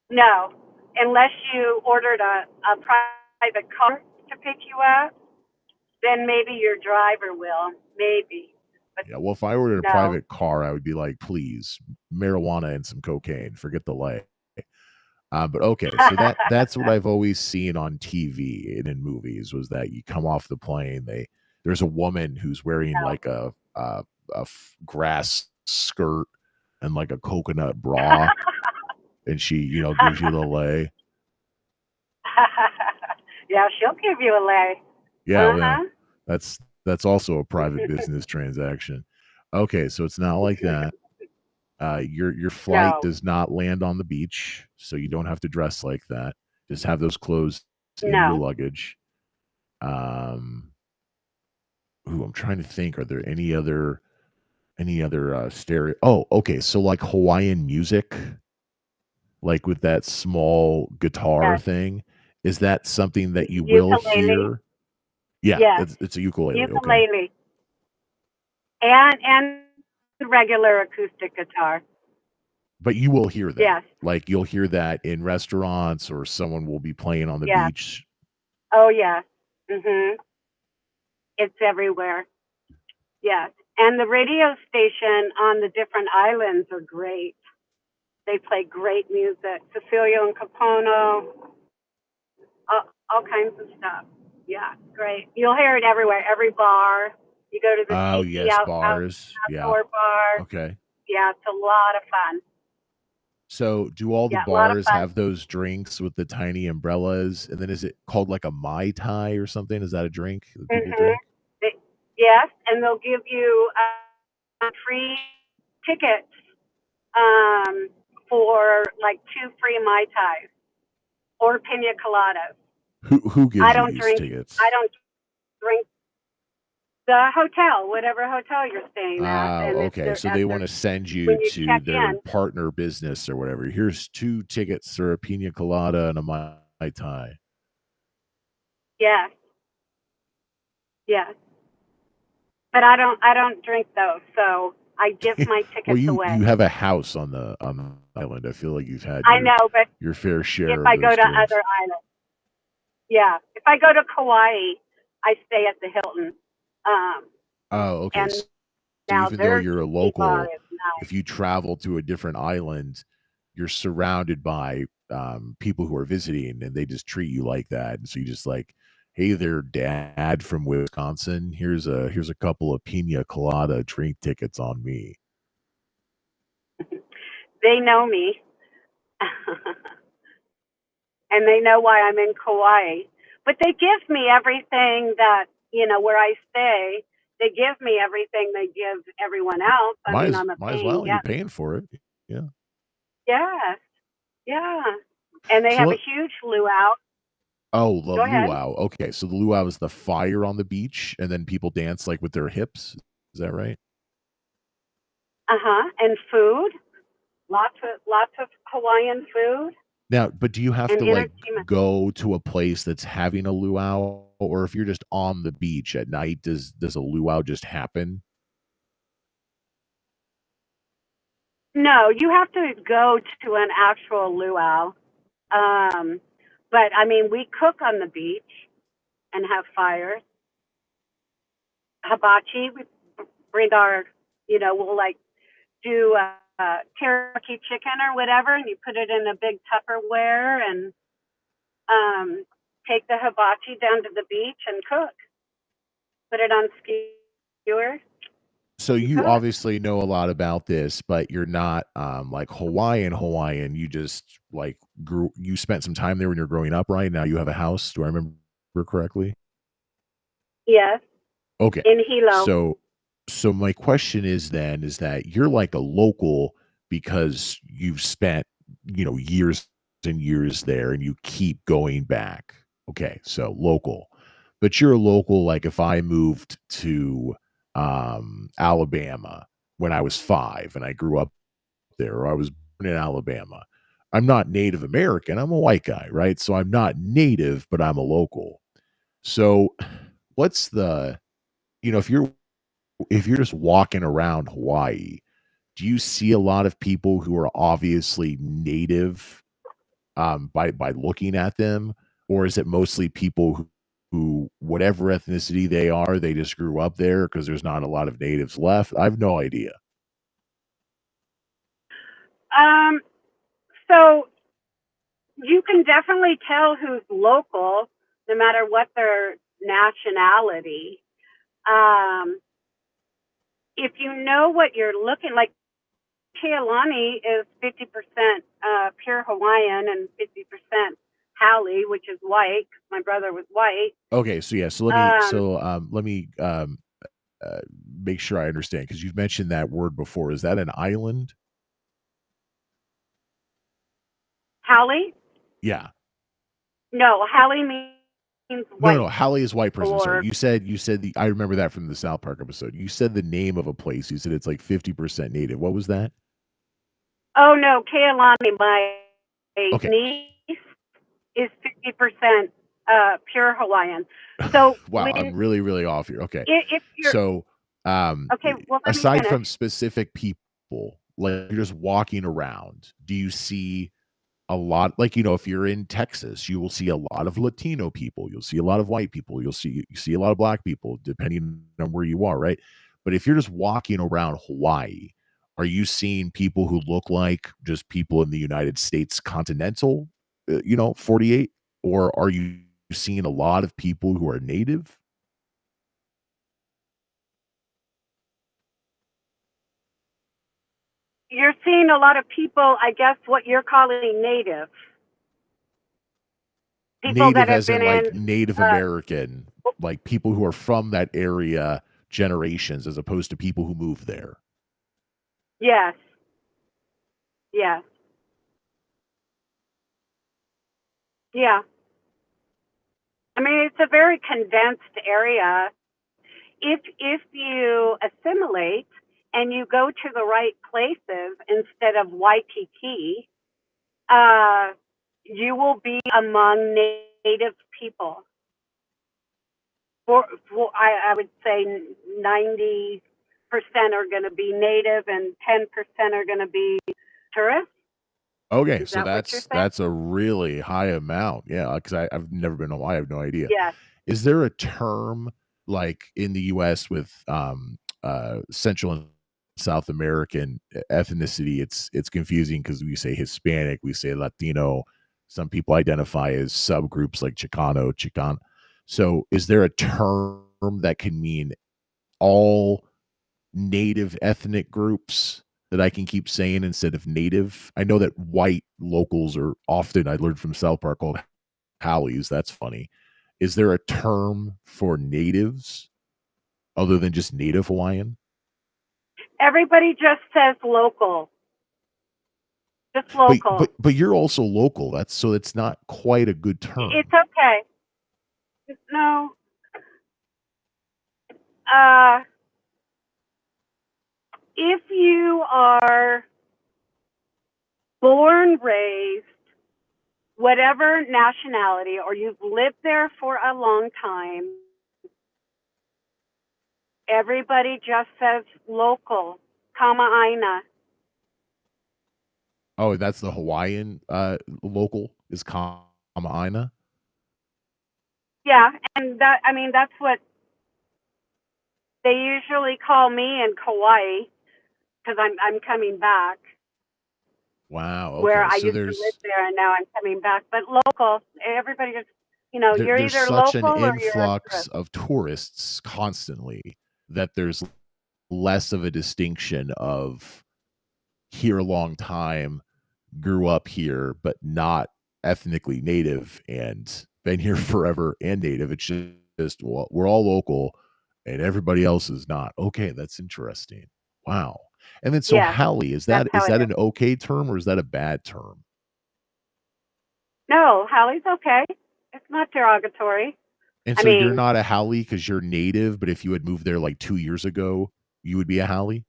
No, unless you ordered a private car to pick you up, then maybe your driver will. Maybe. But Yeah, well, if I ordered a no, private car, I would be like, please, marijuana and some cocaine. Forget the lei. But okay, so that's what I've always seen on TV and in movies was that you come off the plane, there's a woman who's wearing no. like a grass skirt and like a coconut bra, and she gives you the lei. Yeah, she'll give you a lei. Yeah, yeah, Uh-huh. that's also a private business transaction. Okay, so it's not like that. Your flight No, does not land on the beach, so you don't have to dress like that. Just have those clothes in your no. luggage. Um, I'm trying to think. Are there any other stereo? Oh, okay. So like Hawaiian music, like with that small guitar Yes. thing, is that something that you will Ukulele. hear? Yeah, Yes. it's a ukulele. Okay, Ukulele. And regular acoustic guitar. but you will hear that. Yes. Like you'll hear that in restaurants, or someone will be playing on the Yes. beach. Oh yeah. Mhm. It's everywhere. Yes. And the radio station on the different islands are great. They play great music. Cecilia and Capono, all kinds of stuff. Yeah, great. You'll hear it everywhere, every bar. You go to the Oh, tiki yes, bars. Yeah. outdoor bar. Okay. Yeah, it's a lot of fun. So, do all the Yeah, a lot of bars fun. have those drinks with the tiny umbrellas? And then is it called like a Mai Tai or something? Is that a drink that people Mhm. drink? Yes, and they'll give you free tickets um, for like 2 free Mai Tais or pina coladas. Who I gives you don't these drink. I tickets? don't drink the hotel, whatever hotel you're staying at, and it's Okay. their So at they their wanna send you when you to check their in. partner business or whatever. Here's 2 tickets for a pina colada and a Mai Tai. Yes, yes, but I don't drink those, so I give my Well, tickets you away. have a house on the island. I feel like you've had I know, but your fair if share of I go those to drinks. other islands, yeah, if I go to Kauai, I stay at the Hilton, um, Oh, okay. and So now even though their you're a tiki bar local, is nice. if you travel to a different island, you're surrounded by people who are visiting and they just treat you like that. And so you just like, hey there, dad from Wisconsin. Here's a couple of pina colada drink tickets on me. They know me, and they know why I'm in Kauai. But they give me everything that, where I stay, they give me everything they give everyone else. I mean, I'm a Might as paying well. You're guest. paying for it. Yeah. Yes, yeah. And they So have a let, huge luau. oh, the Go ahead. luau. Okay, so the luau is the fire on the beach, and then people dance like with their hips. Is that right? Uh-huh. And food. Lots of Hawaiian food Now, but do you have and to, like, entertainment. go to a place that's having a luau, or if you're just on the beach at night, does a luau just happen? No, you have to go to an actual luau. Um, but I mean, we cook on the beach and have fires. Hibachi, we bring our, we'll like do teriyaki chicken or whatever, and you put it in a big Tupperware and um, take the hibachi down to the beach and cook. Put it on skewer So and you cook. obviously know a lot about this, but you're not, like, Hawaiian. You just, like, you spent some time there when you're growing up, right? Now you have a house. Do I remember correctly? Yes, Okay. in Hilo. So my question is then is that you're like a local because you've spent, years and years there and you keep going back. Okay, so local. But you're a local like if I moved to Alabama when I was 5 and I grew up there or I was born in Alabama. I'm not Native American. I'm a white guy, right? So I'm not native, but I'm a local. So what's the if you're just walking around Hawaii, do you see a lot of people who are obviously native, by looking at them? Or is it mostly people who whatever ethnicity they are, they just grew up there because there's not a lot of natives left? I have no idea. Um, so you can definitely tell who's local, no matter what their nationality. Um, if you know what you're looking like, Kealani is 50% pure Hawaiian and 50% Haole, which is white. 'Cause my brother was white. Okay, so yeah, Um, let me, uh, make sure I understand because 'cause you've mentioned that word before. Is that an island? Haole? Yeah. No, Haole means No, white Halle is white person, sorry. or You said I remember that from the South Park episode. You said the name of a place. You said it's like 50% native. What was that? oh no, Kealani, my Okay. niece is 50% pure Hawaiian. So Wow, I'm really, really off here. Okay. if you're So, okay, well let me aside finish. from specific people, like you're just walking around, do you see a lot like, if you're in Texas, you will see a lot of Latino people, you'll see a lot of white people, you see a lot of black people depending on where you are, right? But if you're just walking around Hawaii, are you seeing people who look like just people in the United States continental, 48? Or are you seeing a lot of people who are native? you're seeing a lot of people, I guess, what you're calling native people that Native have as in been like in. Native Uh, American, like people who are from that area generations as opposed to people who move there. yes, yes, yeah. I mean, it's a very condensed area. If you assimilate and you go to the right places instead of Waikiki, uh, you will be among native people. I would say 90% are going to be native and 10% are going to be tourists. Okay, Is so that what you're saying? that's a really high amount. Yeah, because I've never been to Hawaii. I have no idea. Yes. Is there a term like in the US with Central and South American ethnicity? It's confusing because we say Hispanic, we say Latino. Some people identify as subgroups like Chicano, Chican. So is there a term that can mean all native ethnic groups that I can keep saying instead of native? I know that white locals are often, I learned from South Park, called Hallies. That's funny. Is there a term for natives other than just native Hawaiian? Everybody just says local, just But local. you're also local. That's so it's not quite a good It's term. okay. No, uh, if you are born, raised, whatever nationality, or you've lived there for a long time, everybody just says local, Kama'aina. Oh, that's the Hawaiian local is Kama'aina. Yeah, and that, I mean, that's what they usually call me in Kauai because I'm coming back. Wow. Where Okay. I So used to live there and now I'm coming back. But local, everybody just, you're there's either such an local or you're a influx tourist. of tourists constantly that there's less of a distinction of here a long time, grew up here, but not ethnically native and been here forever and native. It's just well, we're all local and everybody else is not. Okay, that's interesting. Wow. And then so Yes, Hallie, that's is how it that is. an okay term or is that a bad term? No, Hallie's okay. It's not derogatory. And I so you're mean, not a Hallie because you're native, but if you had moved there like 2 years ago, you would be a Hallie?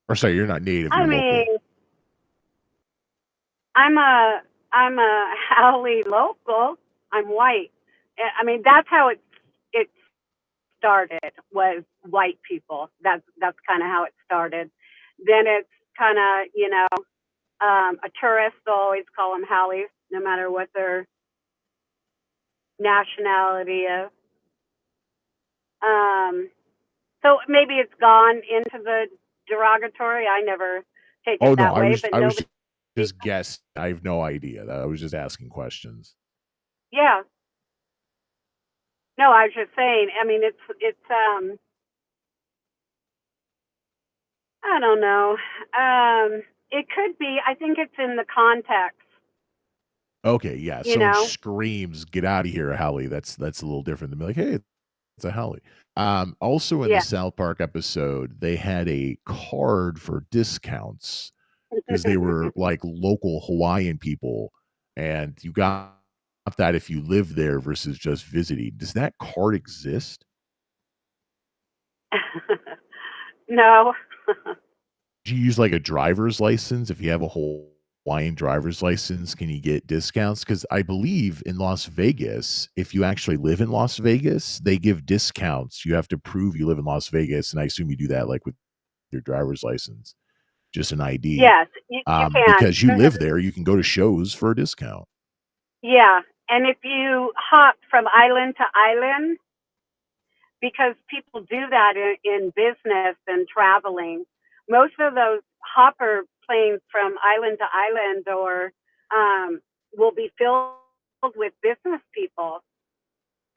Or sorry, you're not native, I you're local. mean, I'm a I'm a Hallie local. I'm white. I mean, that's how it started, was white people. That's kind of how it started. Then it's kind of, a tourist. They'll always call them Hallies, no matter what their nationality is. Um, so maybe it's gone into the derogatory. I never take it Oh no, that way, but I was nobody. just guessing. I have no idea. I was just asking questions. Yeah, no, I was just saying. I mean, it's. I don't know. It could be. I think it's in the context. Okay, yeah. You Someone know. screams, "Get out of here, Hallie." That's a little different than be like, "Hey, it's a Hallie." Also in the Yeah. South Park episode, they had a card for discounts because they were like local Hawaiian people, and you got that if you live there versus just visiting. Does that card exist? No. Do you use like a driver's license? If you have a Hawaiian driver's license, can you get discounts? Because I believe in Las Vegas, if you actually live in Las Vegas, they give discounts. You have to prove you live in Las Vegas, and I assume you do that like with your driver's license, just an ID. Yes, you can. Because you live there, you can go to shows for a discount. Yeah, and if you hop from island to island, because people do that in business and traveling, most of those hopper planes from island to island or will be filled with business people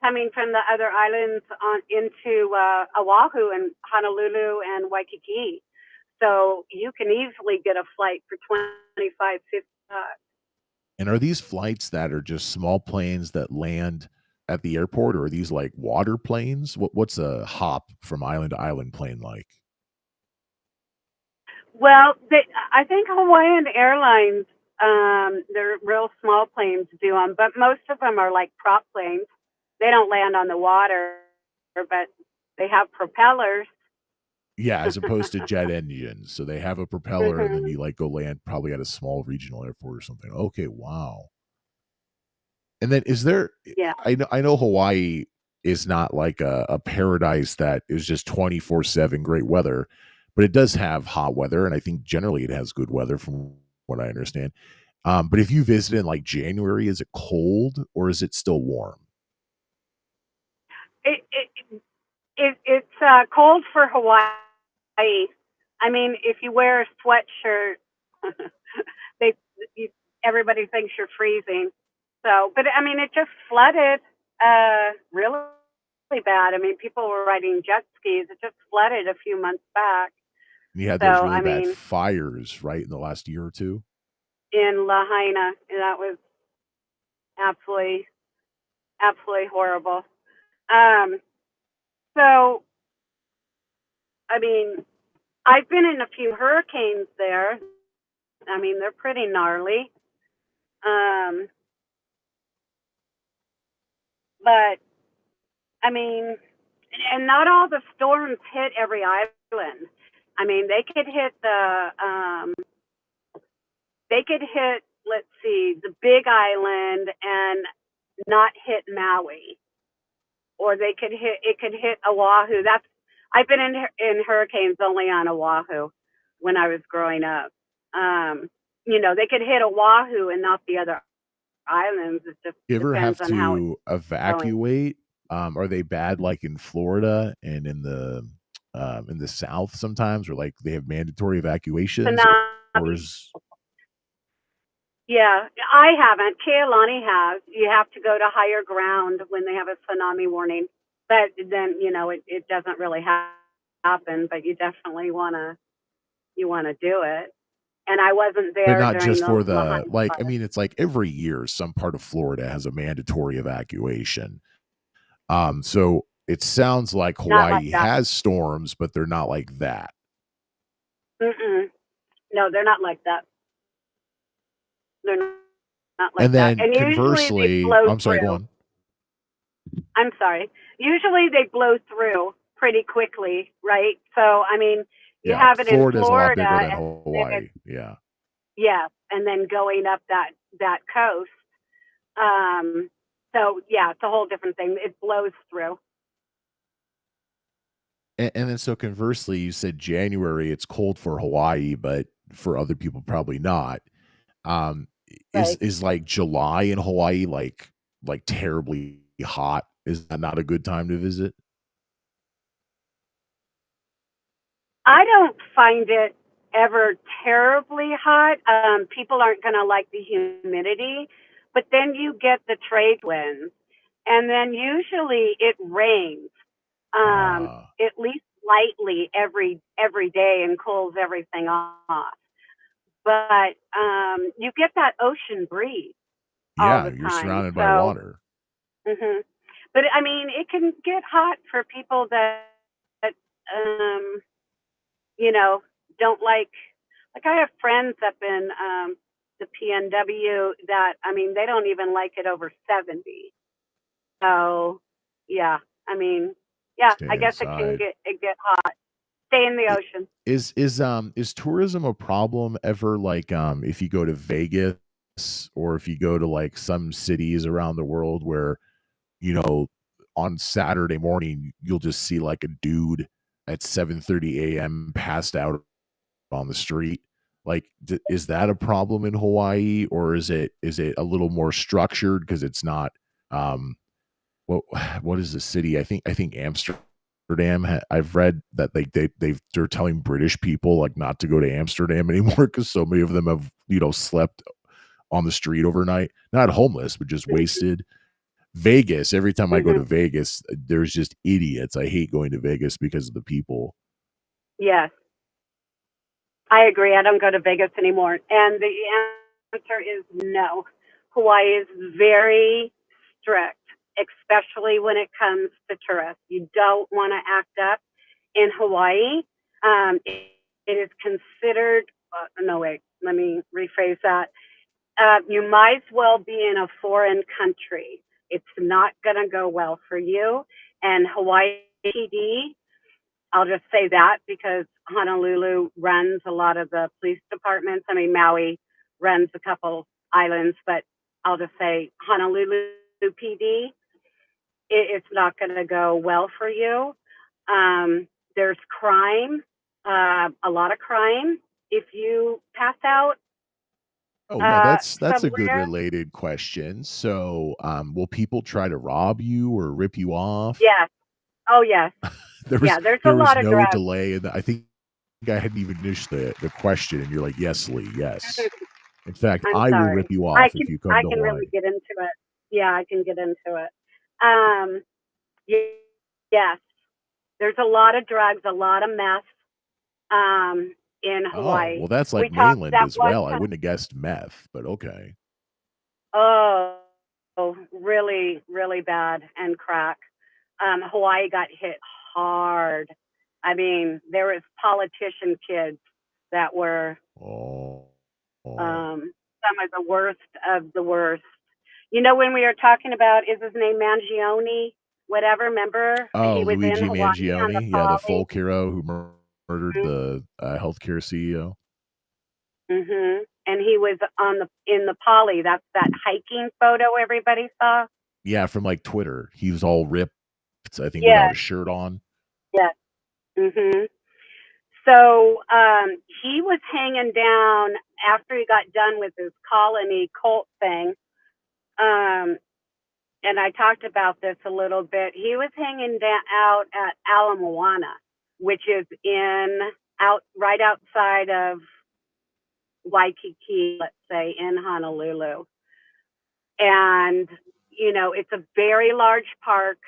coming from the other islands on into Oahu and Honolulu and Waikiki. So you can easily get a flight for 25, 50 bucks. And are these flights that are just small planes that land at the airport, or are these like water planes? What's a hop from island to island plane like? Well, I think Hawaiian Airlines, they're real small planes do them, but most of them are like prop planes. They don't land on the water, but they have propellers. Yeah, as opposed to jet engines. So they have a propeller and then Hmm. you like go land probably at a small regional airport or something. Okay, wow. And then is there Yeah. I know Hawaii is not like a paradise that is just 24/7 great weather, but it does have hot weather, and I think generally it has good weather from what I understand. But if you visit in like January, is it cold or is it still warm? It, it, it's cold for Hawaii. I mean, if you wear a sweatshirt, they you, everybody thinks you're freezing. So, but I mean, it just flooded really bad. I mean, people were riding jet skis. It just flooded a few months back. And you had So, those really I bad mean, fires, right, in the last year or two? in Lahaina, that was absolutely, absolutely horrible. Um, so, I mean, I've been in a few hurricanes there. I mean, they're pretty gnarly. Um, but I mean, and not all the storms hit every island. I mean, they could hit, let's see, the Big Island and not hit Maui, or it could hit Oahu. I've been in hurricanes only on Oahu when I was growing up. Um, they could hit Oahu and not the other islands. It just You ever depends have on how it's to going. evacuate? Are they bad like in Florida and in the South sometimes, or like they have mandatory evacuations, or Tsunami. is Yeah, I haven't. Kealani has. You have to go to higher ground when they have a tsunami warning. But then, it doesn't really happen, but you want to do it. And I wasn't but there not during just the for the Lahaina like, I fire. mean, it's like every year some part of Florida has a mandatory evacuation. So it sounds like Not like Hawaii that. has storms, but they're not like that. Mm-mm. No, they're not like that. They're not like And that. then And usually they conversely, blow I'm sorry, go through. on. I'm sorry. Usually they blow through pretty quickly, right? So, I mean, you Yeah, have it in Florida is a lot Florida, bigger than and then Hawaii. Yeah. yeah, and then going up that coast. So yeah, it's a whole different thing. It blows through. And then so conversely, you said January, it's cold for Hawaii, but for other people, probably not. Um, Right. is like July in Hawaii like terribly hot? Is that not a good time to visit? I don't find it ever terribly hot. People aren't going to like the humidity, but then you get the trade winds, and then usually it rains, Uh, at least lightly every day and cools everything off. But you get that ocean breeze all yeah, the you're time. surrounded by So, water. hmm but I mean, it can get hot for people that um, you know don't like I have friends up in the PNW that I mean they don't even like it over 70. So yeah, I mean yeah, Stay I guess inside. it get hot. Stay in the I- ocean. is tourism a problem ever? Like, if you go to Vegas or if you go to like some cities around the world where you know, on Saturday morning, you'll just see like a dude at 7:30 a.m. passed out on the street. Like, is that a problem in Hawaii, or is it a little more structured because it's not? Um, what what is the city? I think Amsterdam. I've read that they're telling British people like not to go to Amsterdam anymore because so many of them have slept on the street overnight, not homeless, but just wasted. Vegas, every time I go Hmm. to Vegas, there's just idiots. I hate going to Vegas because of the people. Yes. I agree. I don't go to Vegas anymore. And the answer is no. Hawaii is very strict, especially when it comes to tourists. You don't want to act up in Hawaii. It is considered, no, wait, let me rephrase that. You might as well be in a foreign country. It's not going to go well for you. And Hawaii PD, I'll just say that because Honolulu runs a lot of the police departments. I mean, Maui runs a couple islands, but I'll just say Honolulu PD, it's not going to go well for you. There's crime, a lot of crime. If you pass out Oh, now that's a good somewhere, related question. So, will people try to rob you or rip you off? yes. Oh, yes. There Yeah, was there's a there was lot of no drugs. delay, and I think I hadn't even finished the question, and you're like, "Yes, Lee, yes." In fact, I'm I will rip sorry. you I off can if you come I to can really Hawaii. get into it. Yeah, I can get into it. Um, yes, there's a lot of drugs, a lot of meth in Oh, Hawaii. well, that's We like talked mainland that as one well. I time. wouldn't have guessed meth, but okay. Oh, really, really bad, and crack. Hawaii got hit hard. I mean, there was politician kids that were Oh. Oh. some of the worst of the worst. You know, when we were talking about, is his name Mangione? Whatever, remember? He Oh, was in Luigi Hawaii on the Mangione? Yeah, the poly. folk hero who murdered the, healthcare CEO? Mm-hmm. And he was on in the poly. That's that hiking photo everybody saw. Yeah, from, like, Twitter. He was all ripped, I think, without a Yes, shirt on. yes. Mm-hmm. So he was hanging down after he got done with his colony cult thing. Um, and I talked about this a little bit. He was hanging down out at Ala Moana, which is right outside of Waikiki, let's say, in Honolulu. And, you know, it's a very large park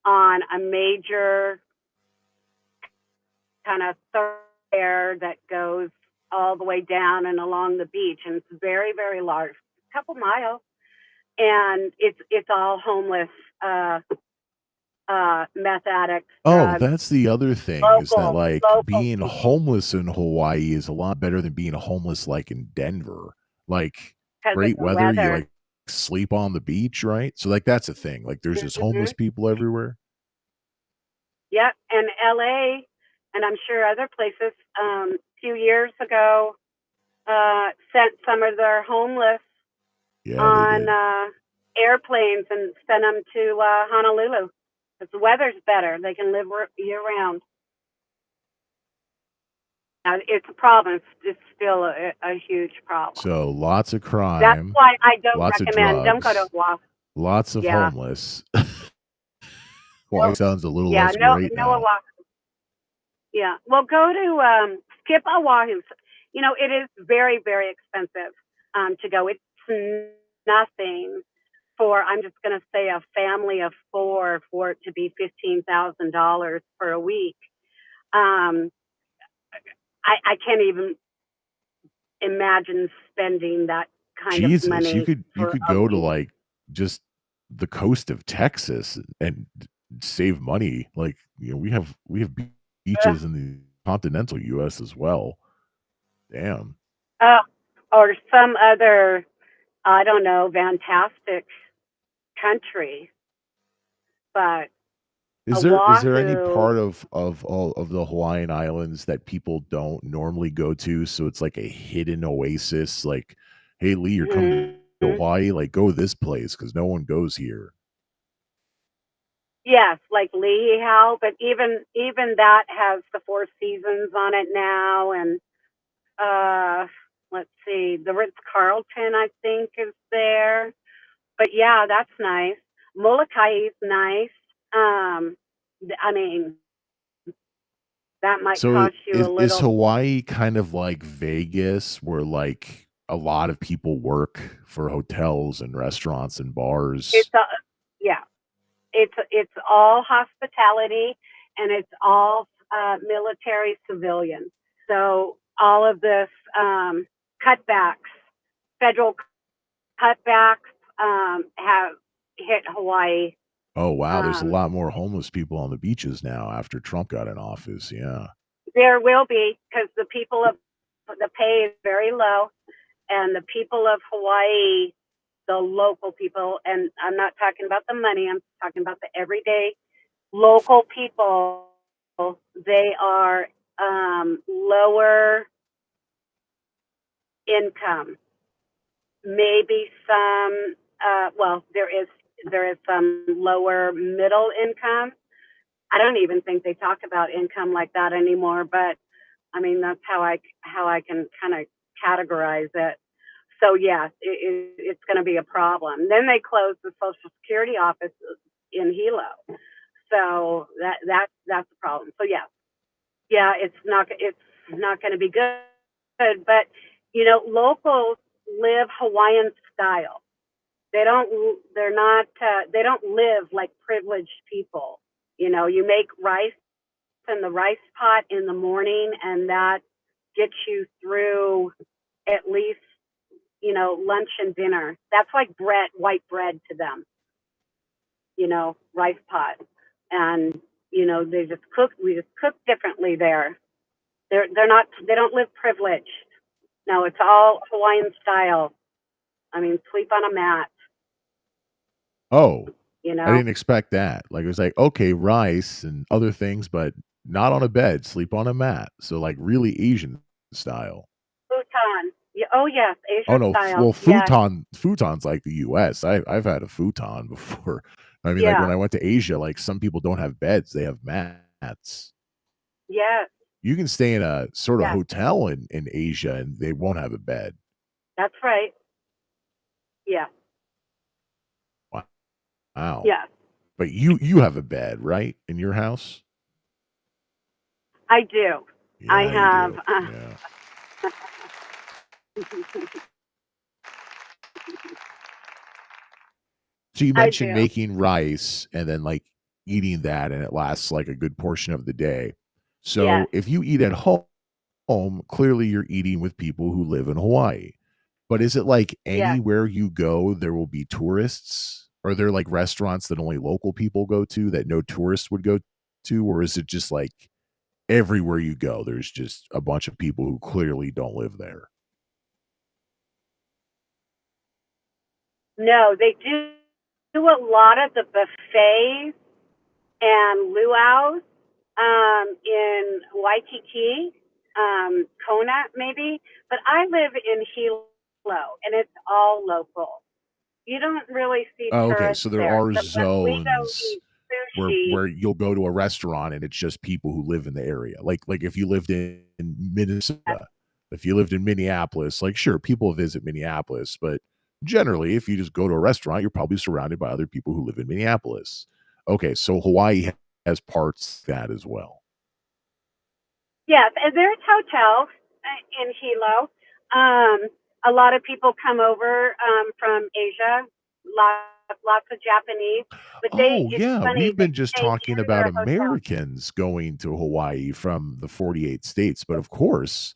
on a major kind of thoroughfare that goes all the way down and along the beach. And it's very, very large, a couple miles. And it's all homeless, meth addicts, Oh, drugs, that's the other thing is that, like, local being people, homeless in Hawaii is a lot better than being homeless, like, in Denver. Like, because of great the weather, you, weather. like, sleep on the beach, right? So, like, that's a thing. Like, there's just Hmm. homeless people everywhere. Yep. And LA, and I'm sure other places, a few years ago, sent some of their homeless Yeah, they on did. airplanes and sent them to Honolulu because the weather's better. They can live year round. It's a problem. It's still a huge problem. So, lots of That's crime, why I don't lots of recommend. Don't go to drugs, Oahu. lots of Yeah. homeless. No. Hawaii sounds a little Yeah. less No. great No now. Oahu. Yeah. Well, go to skip Oahu. You know, it is very, very expensive to go. It's nothing for, I'm just going to say, a family of four for it to be $15,000 for a week. Um, I can't even imagine spending that kind of Jesus, money you for could a go to, week. like, just the coast of Texas and save money. Like, we have Ugh. beaches in the continental US as well. Damn. Uh, or some other, I don't know, fantastic country, but Is there any Oahu. part of all of the Hawaiian Islands that people don't normally go to, so it's like a hidden oasis, like, "Hey, Lee, you're coming to Mhm. Hawaii? Like, go to this place because no one goes here." Yes, like Lehigh, but even that has the Four Seasons on it now, and uh, let's see, the Ritz Carlton I think is there. But yeah, that's nice. Molokai is nice. I mean, that might So cost you a is little. Hawaii kind of like Vegas where, like, a lot of people work for hotels and restaurants and bars? It's a Yeah, it's all hospitality, and it's all military civilian. So all of this cutbacks, federal cutbacks have hit Hawaii. Oh, wow, there's a Um, lot more homeless people on the beaches now after Trump got in office, yeah. there will be, because the pay is very low, and the people of Hawaii, the local people, and I'm not talking about the money, I'm talking about the everyday local people, they are lower income. Maybe some, well, there is some lower middle income. I don't even think they talk about income like that anymore, but I mean, that's how I can kind of categorize it. So yes, it's going to be a problem. Then they closed the Social Security offices in Hilo, so that's a problem. So yeah, it's not going to be good. But locals live Hawaiian style. They don't live like privileged people. You make rice in the rice pot in the morning, and that gets you through at least lunch and dinner. That's like bread, white bread to them. Rice pot, and they just cook. We just cook differently there. They're not. They don't live privileged. No, it's all Hawaiian style. I mean, sleep on a mat. Oh, You I know, didn't expect that. Like, it was like, okay, rice and other things, but not on a bed, sleep on a mat. So, like, really Asian style. futon. Yeah, oh yes, Oh, Asian no, style. well, Yes, futon's like the US. I've had a futon before. I mean, like, when yeah, I went to Asia, like, some people don't have beds, they have mats. yes, You can stay in a sort of yes. hotel in Asia, and they won't have a bed. That's right. Yeah, Wow. yes, But you have a bed, right, in your house? I do. I Yeah, you have. do. Yeah. So you I mentioned do. making rice and then, like, eating that, and it lasts, like, a good portion of the day. Yes, So if you eat at home, clearly you're eating with people who live in Hawaii. But is it like yes. anywhere you go, there will be tourists? Are there, like, restaurants that only local people go to that no tourists would go to? Or is it just, like, everywhere you go, there's just a bunch of people who clearly don't live there? No, they do a lot of the buffets and luau's in Waikiki, Kona maybe, but I live in Hilo, and it's all local. You don't really see Oh, okay, tourists so there there. are But when we go zones eat where sushi, you'll go to a restaurant and it's just people who live in the area. Like if you lived in Minnesota, if you lived in Minneapolis, like sure, people visit Minneapolis, but generally if you just go to a restaurant, you're probably surrounded by other people who live in Minneapolis. Okay, so Hawaii has parts of that as well. yes, and there's hotels in Hilo. A lot of people come over from Asia, lots of Japanese, but Oh, it's yeah, funny, we've they been just stay talking in about their hotel. Americans going to Hawaii from the 48 states, but of course,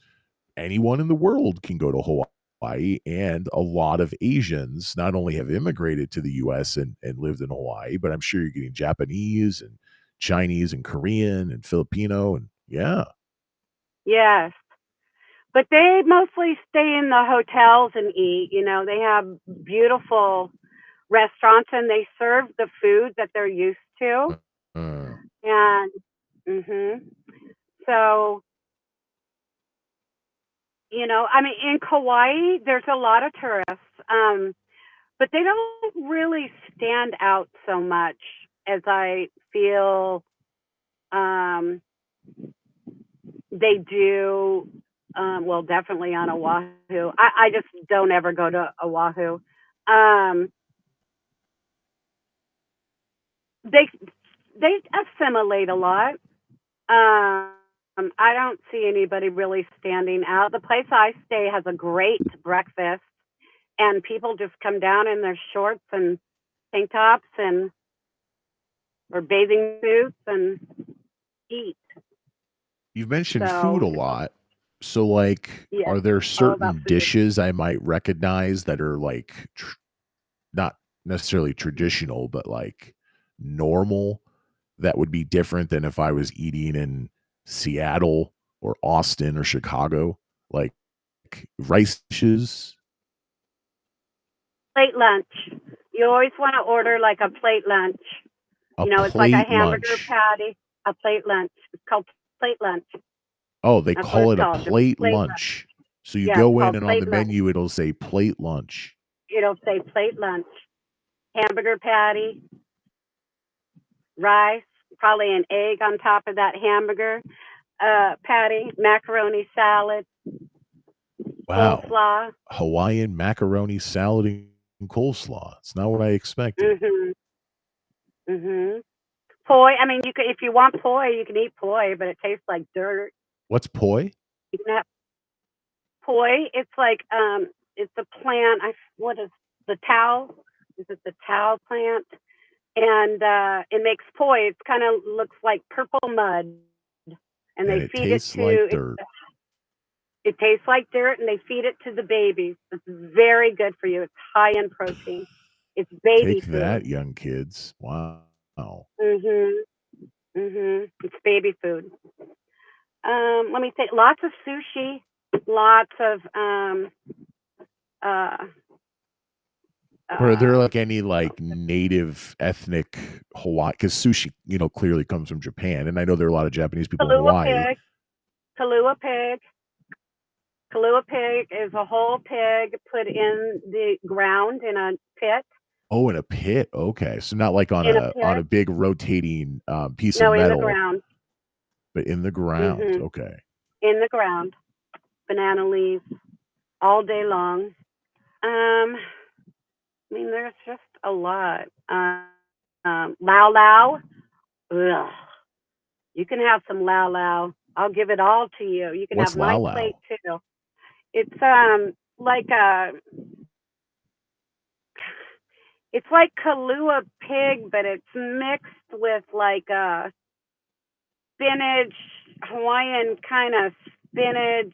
anyone in the world can go to Hawaii, and a lot of Asians not only have immigrated to the US and lived in Hawaii, but I'm sure you're getting Japanese and Chinese and Korean and Filipino and yeah. Yes. But they mostly stay in the hotels and eat. They have beautiful restaurants, and they serve the food that they're used to. Uh, And mhm. So, I mean, in Kauai, there's a lot of tourists, but they don't really stand out so much as I feel um, they do. Well, definitely on Oahu. I just don't ever go to Oahu. Um, they they assimilate a lot. I don't see anybody really standing out. The place I stay has a great breakfast, and people just come down in their shorts and tank tops and or bathing suits and eat. you've mentioned food So a lot. So, like, Yes, are there all about certain food. dishes I might recognize that are, like, not necessarily traditional, but, like, normal that would be different than if I was eating in Seattle or Austin or Chicago? Like, rice dishes? Plate lunch. You always want to order like a plate lunch. A It's like a plate hamburger lunch. patty, a plate lunch. It's called plate lunch. Oh, they That's what call it's it a called, just plate plate lunch. lunch. So you Yeah, it's go in called and on the plate lunch. menu, it'll say plate lunch. It'll say plate lunch. Hamburger patty, rice, probably an egg on top of that hamburger patty, macaroni salad, Wow. coleslaw. Hawaiian macaroni salad and coleslaw. It's not what I expected. Mhm. Mhm. Poi. I mean, you can if you want poi, you can eat poi, but it tastes like dirt. What's poi? You can have poi. It's a plant. What is the towel? Is it the towel plant? And it makes poi. It kind of looks like purple mud, and And they it feed it tastes like to it. dirt. It tastes like dirt, and they feed it to the babies. It's very good for you. It's high in protein. It's baby Take food. that, young kids. Wow. Mhm. Mhm. It's baby food. Let me think. Lots of sushi. Lots of uh Are there, uh like, any, like, native ethnic Hawaii? Because sushi, clearly comes from Japan, and I know there are a lot of Japanese people in Kahlua Hawaii. pig. Kahlua pig. Kahlua pig is a whole pig put in the ground in a pit. Oh, in a pit? Okay. So not like on In a a pit. big rotating, piece of No, in the metal, ground. but in the ground. Mhm. Okay. In the ground. Banana leaves all day long. I mean, there's just a lot. Lao Lao. Ugh. You can have some Lao Lao. I'll give it all to you. You can have What's my Lao plate Lao? too. It's like it's like Kahlua pig, but it's mixed with like spinach, Hawaiian kind of spinach.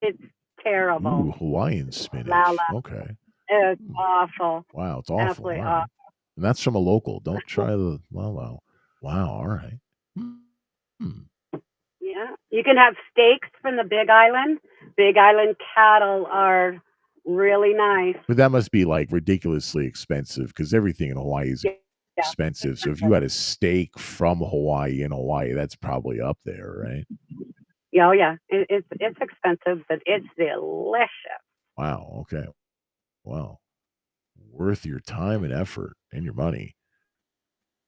It's terrible. Ooh, Hawaiian Lao spinach. Lao. Okay. It's Hmm. awful. Wow, it's awful. Absolutely Alright. awful. And that's from a local. Don't try the Lao Lao. Wow, alright. Hmm. Yeah. You can have steaks from the Big Island. Big Island cattle are really nice. But that must be, like, ridiculously expensive because everything in Hawaii is Yeah. expensive. So if you had a steak from Hawaii in Hawaii, that's probably up there, right? Yeah, oh yeah. It's expensive, but it's delicious. Wow, okay. Wow. Worth your time and effort and your money.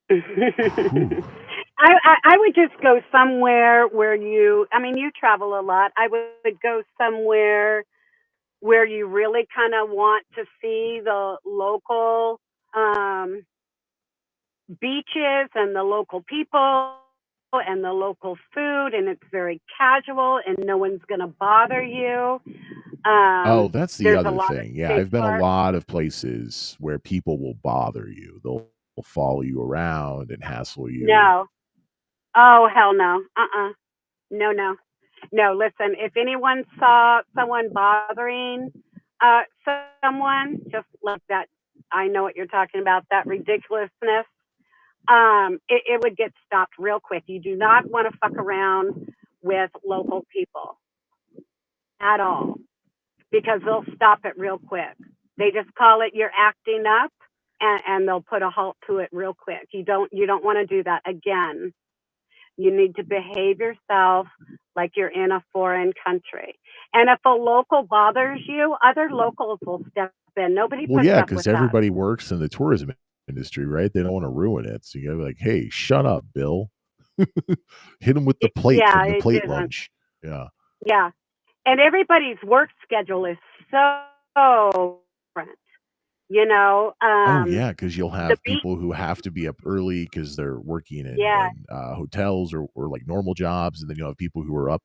Whew. I would just go somewhere where I mean, you travel a lot. I would go somewhere where you really kind of want to see the local um, beaches and the local people and the local food, and it's very casual, and no one's going to bother you. Oh, that's the There's a other lot of thing. Yeah, state I've been a parks. lot of places where people will bother you. They'll follow you around and hassle you. No. Oh, hell no. No, no. No, listen, if anyone saw someone bothering uh, someone, just like that, I know what you're talking about, that ridiculousness, it would get stopped real quick. You do not want to fuck around with local people at all because they'll stop it real quick. They just call it you're acting up, and they'll put a halt to it real quick. You don't want to do that again. You need to behave yourself like you're in a foreign country. And if a local bothers you, other locals will step in. Nobody Well, puts yeah, up because with us. everybody works in the tourism industry, right? They don't want to ruin it. So you gotta be like, hey, shut up, Bill. Hit him with the plate Yeah, from the it plate isn't. lunch. Yeah. Yeah. And everybody's work schedule is so different. You know, Oh, yeah, because 'cause you'll the have beach, people who have to be up early because 'cause they're working in yeah, hotels or, like, normal jobs, and then you'll have people who are up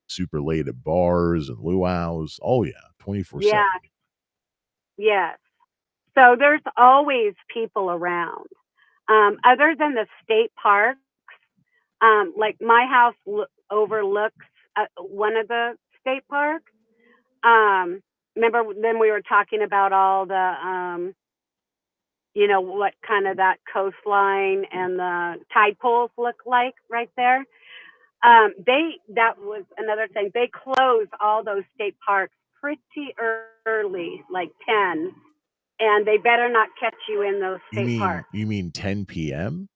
super late at bars and luau's. Oh, yeah, yeah, 24/7. yes. So there's always people around. Other than the state park, like my house overlooks one of the state parks. Remember then we were talking about all the what kind of that coastline and the tide pools look like right there. That was another thing. They close all those state parks pretty early, like 10, and they better not catch you in those state parks. You mean 10 p.m.?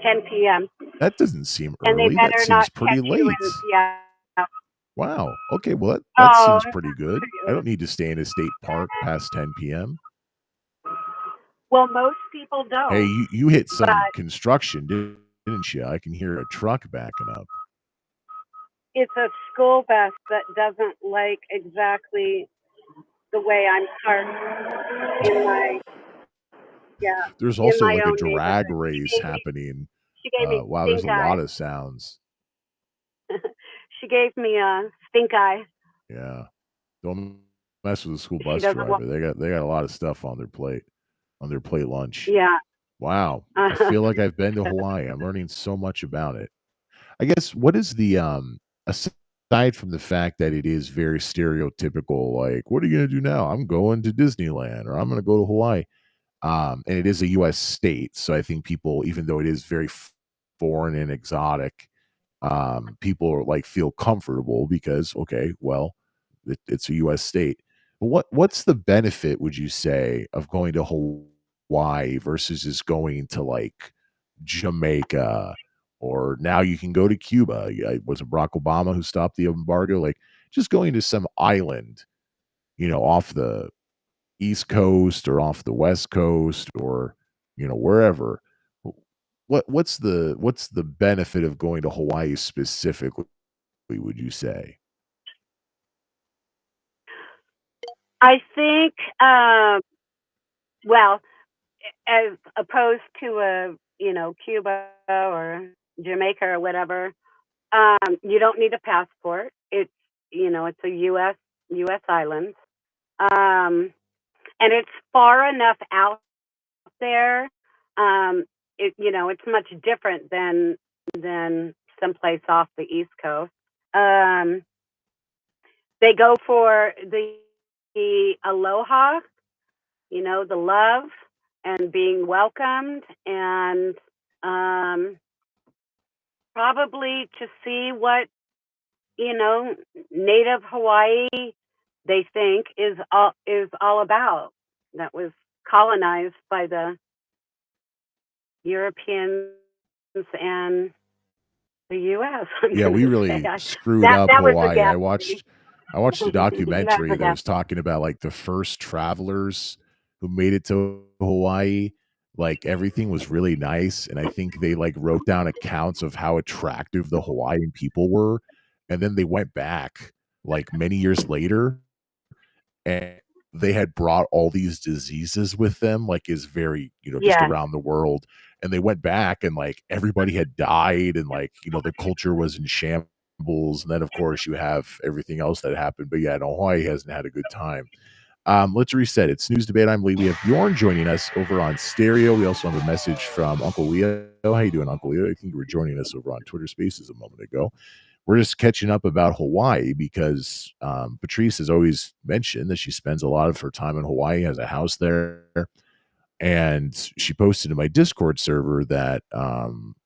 10 p.m. That doesn't seem And they early. That better seems not pretty catch you late. in, yeah. Wow. Okay, well that Oh, seems pretty good. I don't need to stay in a state park past 10 p.m. well, most people Hey, don't, you hit some but construction, didn't you? I can hear a truck backing up. it's a school bus that doesn't like exactly the way I'm parked in my There's in also my like a own drag neighborhood. race happening. She gave me Wow, there's stink a lot eye. of sounds. She gave me a stink eye. Yeah. Don't mess with a school She bus doesn't want. driver. They got a lot of stuff on their plate lunch. Yeah. Wow. I feel like I've been to Hawaii. I'm learning so much about it. I guess what is the aside from the fact that it is very stereotypical, like, what are you gonna do now? I'm going to Disneyland or I'm gonna go to Hawaii. And it is a US state. So I think people, even though it is very foreign and exotic, people are like feel comfortable because okay, well, it's a US state. But what's the benefit, would you say, of going to Hawaii versus just going to like Jamaica, or now you can go to Cuba? Was it Barack Obama who stopped the embargo? Like just going to some island, off the East Coast or off the West Coast or wherever. What's the benefit of going to Hawaii specifically, would you say? I think, well, as opposed to Cuba or Jamaica or whatever, you don't need a passport. It's a U.S. island, and it's far enough out there. It's much different than someplace off the East Coast. Um, they go for the aloha, the love and being welcomed, and probably to see what native Hawaii they think is all about. That was colonized by the Europeans and the U.S. Yeah, we really screwed up that was a Hawaii. gap. I watched a documentary That's a that was gap. talking about like the first travelers who made it to Hawaii. Like everything was really nice, and I think they like wrote down accounts of how attractive the Hawaiian people were, and then they went back like many years later, and they had brought all these diseases with them, like is very, just Yeah, around the world. And they went back and like everybody had died and like, the culture was in shambles. And then of course you have everything else that happened. But yeah, no, Hawaii hasn't had a good time. Let's reset it. Snooze Debate. I'm Lee. We have Bjorn joining us over on stereo. We also have a message from Uncle Leo. How you doing, Uncle Leo? I think you were joining us over on Twitter Spaces a moment ago. We're just catching up about Hawaii because Patrice has always mentioned that she spends a lot of her time in Hawaii, has a house there. And she posted in my Discord server that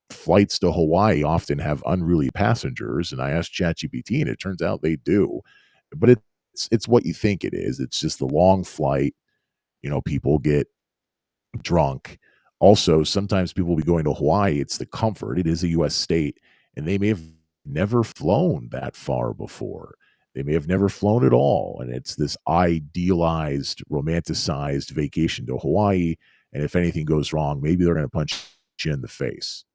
flights to Hawaii often have unruly passengers. And I asked ChatGPT, and it turns out they do. But it's what you think it is. It's just the long flight. People get drunk. Also, sometimes people will be going to Hawaii. It's the comfort. It is a U.S. state, and they may have never flown that far before. They may have never flown at all, and it's this idealized, romanticized vacation to Hawaii. And if anything goes wrong, maybe they're going to punch you in the face.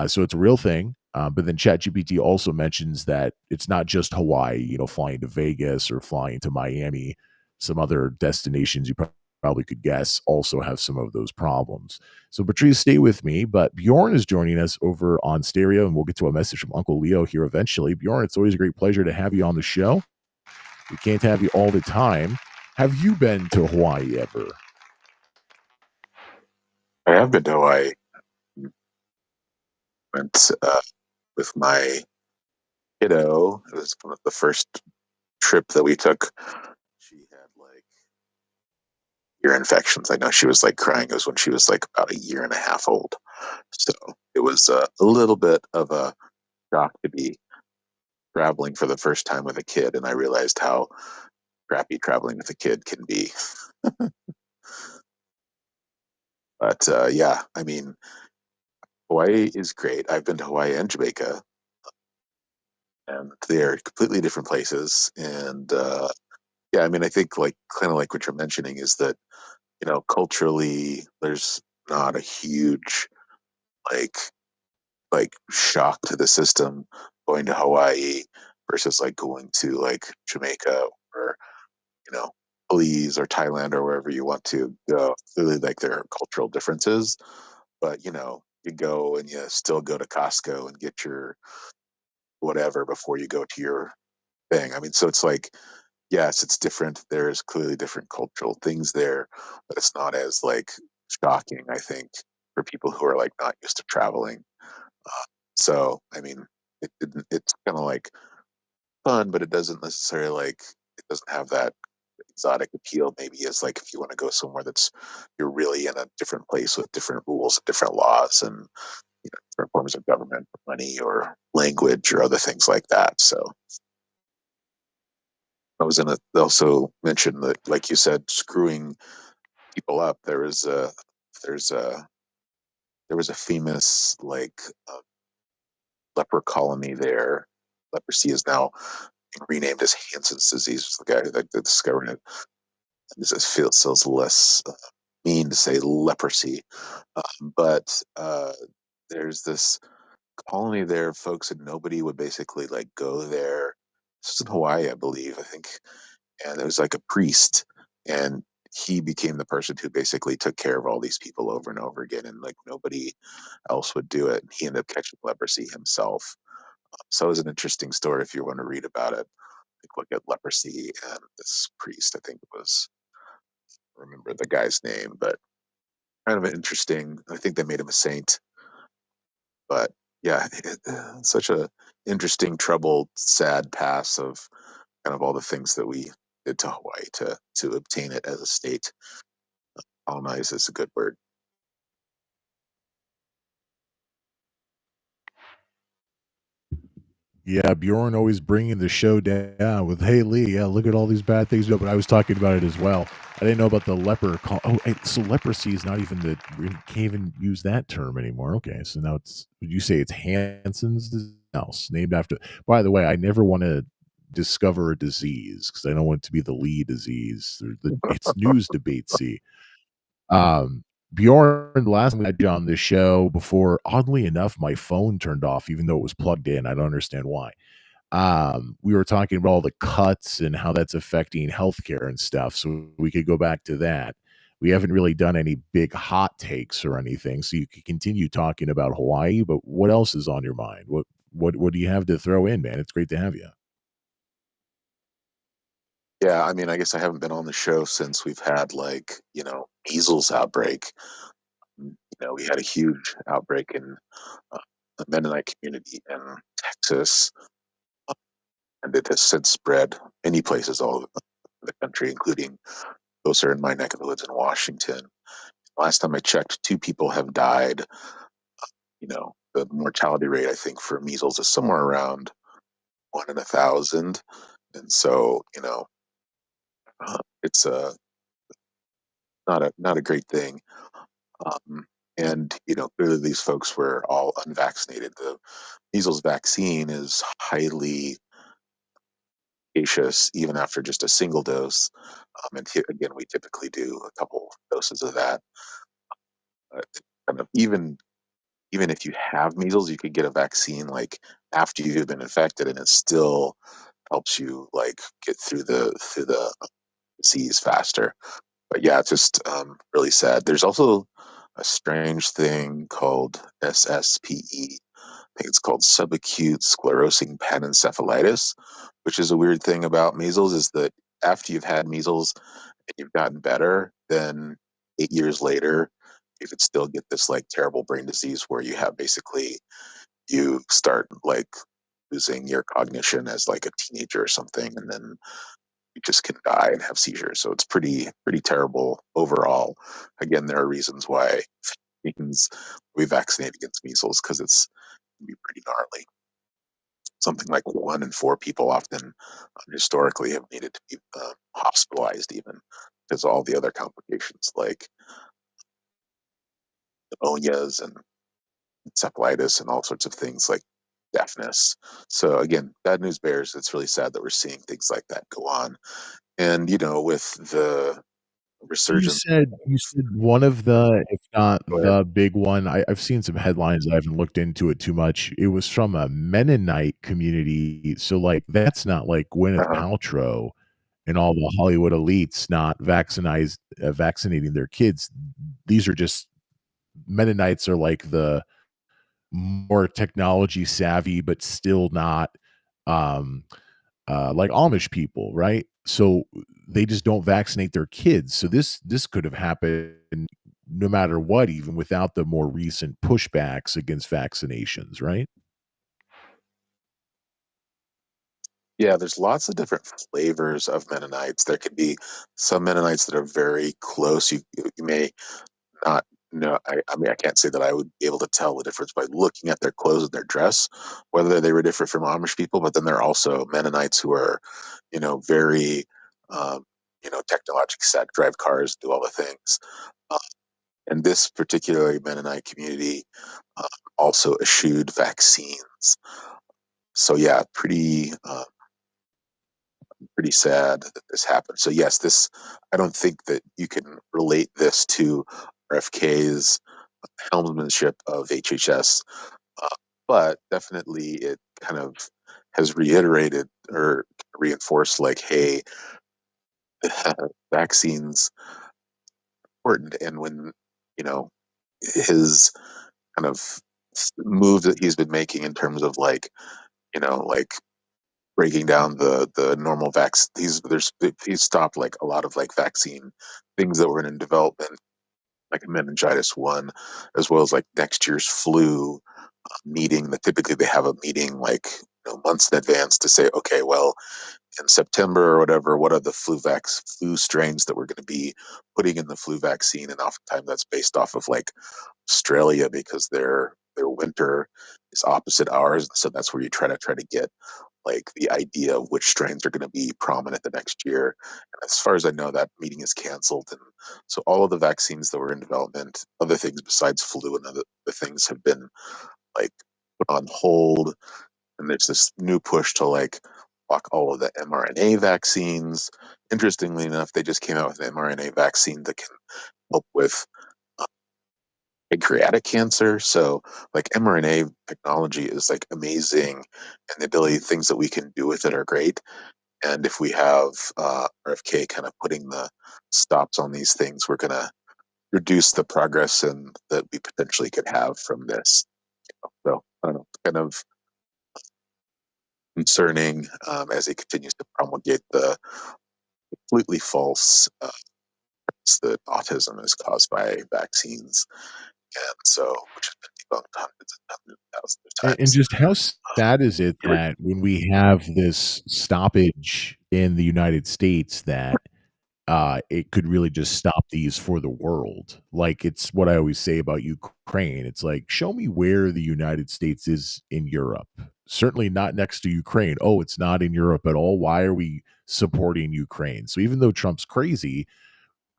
So it's a real thing. But then ChatGPT also mentions that it's not just Hawaii, flying to Vegas or flying to Miami. Some other destinations you probably could guess also have some of those problems. So Patrice, stay with me. But Bjorn is joining us over on stereo, and we'll get to a message from Uncle Leo here eventually. Bjorn, it's always a great pleasure to have you on the show. We can't have you all the time. Have you been to Hawaii ever? I have been to Hawaii. Went with my kiddo, it was kind of the first trip that we took. She had like ear infections. I know she was like crying. It was when she was like about a year and a half old. So it was a little bit of a shock to be traveling for the first time with a kid, and I realized how crappy traveling with a kid can be. But yeah, I mean, Hawaii is great. I've been to Hawaii and Jamaica, and they're completely different places. And yeah, I mean, I think like kind of like what you're mentioning is that culturally, there's not a huge like shock to the system going to Hawaii versus like going to like Jamaica or you know Belize or Thailand or wherever you want to go. Clearly, like there are cultural differences, but you go and you still go to Costco and get your whatever before you go to your thing. I mean, so it's like yes, it's different. There's clearly different cultural things there, but it's not as like shocking, I think, for people who are like not used to traveling. So, I mean, it's kind of like fun, but it doesn't necessarily like it doesn't have that exotic appeal. Maybe as like if you want to go somewhere that's you're really in a different place with different rules, different laws, and different forms of government, money, or language, or other things like that. So I was in a. They also mentioned that, like you said, screwing people up. There's a there was a famous like leper colony there. Leprosy is now renamed as Hansen's disease. The guy that discovered it. It feels less mean to say leprosy, but there's this colony there, folks, and nobody would basically like go there. This is in Hawaii, I believe. I think, and it was like a priest, and he became the person who basically took care of all these people over and over again, and like nobody else would do it. He ended up catching leprosy himself. So it was an interesting story if you want to read about it. Like look at leprosy and this priest. I think it was I don't remember the guy's name, but kind of an interesting. I think they made him a saint, but yeah, such a interesting, troubled, sad past of kind of all the things that we did to Hawaii to obtain it as a state. Colonize is a good word. Yeah, Bjorn always bringing the show down with, "Hey, Lee, yeah, look at all these bad things." No, but I was talking about it as well. I didn't know about the leper. Oh, so leprosy is not even we can't even use that term anymore. Okay, so now would you say it's Hansen's disease? Else named after? By the way, I never want to discover a disease because I don't want it to be the Lee disease. It's news debate. See, Bjorn, last time we had you on this show before, oddly enough, my phone turned off even though it was plugged in. I don't understand why. We were talking about all the cuts and how that's affecting healthcare and stuff. So we could go back to that. We haven't really done any big hot takes or anything. So you could continue talking about Hawaii, but what else is on your mind? What do you have to throw in, man? It's great to have you. Yeah, I mean, I guess I haven't been on the show since we've had like measles outbreak. We had a huge outbreak in uh, the Mennonite community in Texas, and it has since spread many places all over the country, including closer in my neck of the woods in Washington. Last time I checked, 2 people have died. The mortality rate I think for measles is somewhere around 1 in 1,000, and so it's not a great thing. And clearly these folks were all unvaccinated. The measles vaccine is highly efficacious even after just a single dose. And again, we typically do a couple doses of that. Kind of even if you have measles, you could get a vaccine like after you've been infected, and it still helps you like get through the disease faster. But yeah, it's just really sad. There's also a strange thing called SSPE. I think it's called subacute sclerosing panencephalitis, which is a weird thing about measles is that after you've had measles and you've gotten better, then 8 years later, you could still get this like terrible brain disease where you have basically you start like losing your cognition as like a teenager or something, and then you just can die and have seizures. So it's pretty terrible overall. Again, there are reasons why we vaccinate against measles because it's can be pretty gnarly. Something like 1 in 4 people often historically have needed to be hospitalized, even because all the other complications like pneumonias and encephalitis and all sorts of things like deafness. So again, bad news bears. It's really sad that we're seeing things like that go on. And with the resurgence. You said one of the, if not Go ahead. the big one. I've seen some headlines. I haven't looked into it too much. It was from a Mennonite community. So like that's not like Gwyneth Uh-huh. Paltrow and all the Hollywood elites not vaccinating their kids. These are just Mennonites are like the more technology savvy, but still not um like Amish people, right? So they just don't vaccinate their kids. So this could have happened no matter what, even without the more recent pushbacks against vaccinations, right? Yeah, there's lots of different flavors of Mennonites. There could be some Mennonites that are very close. You may not know. I mean, I can't say that I would be able to tell the difference by looking at their clothes and their dress, whether they were different from Amish people. But then there are also Mennonites who are, very, technologically set, drive cars, do all the things. Uh, and this particular Mennonite community uh, also eschewed vaccines. So yeah, pretty sad that this happened. So yes, this I don't think that you can relate this to RFK's helmsmanship of HHS, uh, but definitely it kind of has reiterated or reinforced, like, hey, vaccines important. And when his kind of move that he's been making in terms of like breaking down the normal vaccine. He's stopped like a lot of like vaccine things that were in development, like meningitis one, as well as like next year's flu meeting. That typically they have a meeting like months in advance to say, okay, well, in September or whatever, what are the flu strains that we're going to be putting in the flu vaccine? And oftentimes that's based off of like Australia because their winter is opposite ours, and so that's where you try to get like the idea of which strains are going to be prominent the next year. And as far as I know, that meeting is canceled. And so all of the vaccines that were in development, other things besides flu and other things have been like put on hold. And there's this new push to like block all of the mRNA vaccines. Interestingly enough, they just came out with an mRNA vaccine that can help with uh, pancreatic cancer. So like mRNA technology is like amazing, and the ability things that we can do with it are great. And if we have RFK kind of putting the stops on these things, we're going to reduce the progress and that we potentially could have from this. So I don't know, kind of concerning as he continues to promulgate the completely false that autism is caused by vaccines, and so which has been debunked hundreds and hundreds of thousands of And times. just how sad is it that when we have this stoppage in the United States that it could really just stop these for the world. Like it's what I always say about Ukraine. It's like, show me where the United States is in Europe. Certainly not next to Ukraine. Oh, it's not in Europe at all. Why are we supporting Ukraine? So even though Trump's crazy,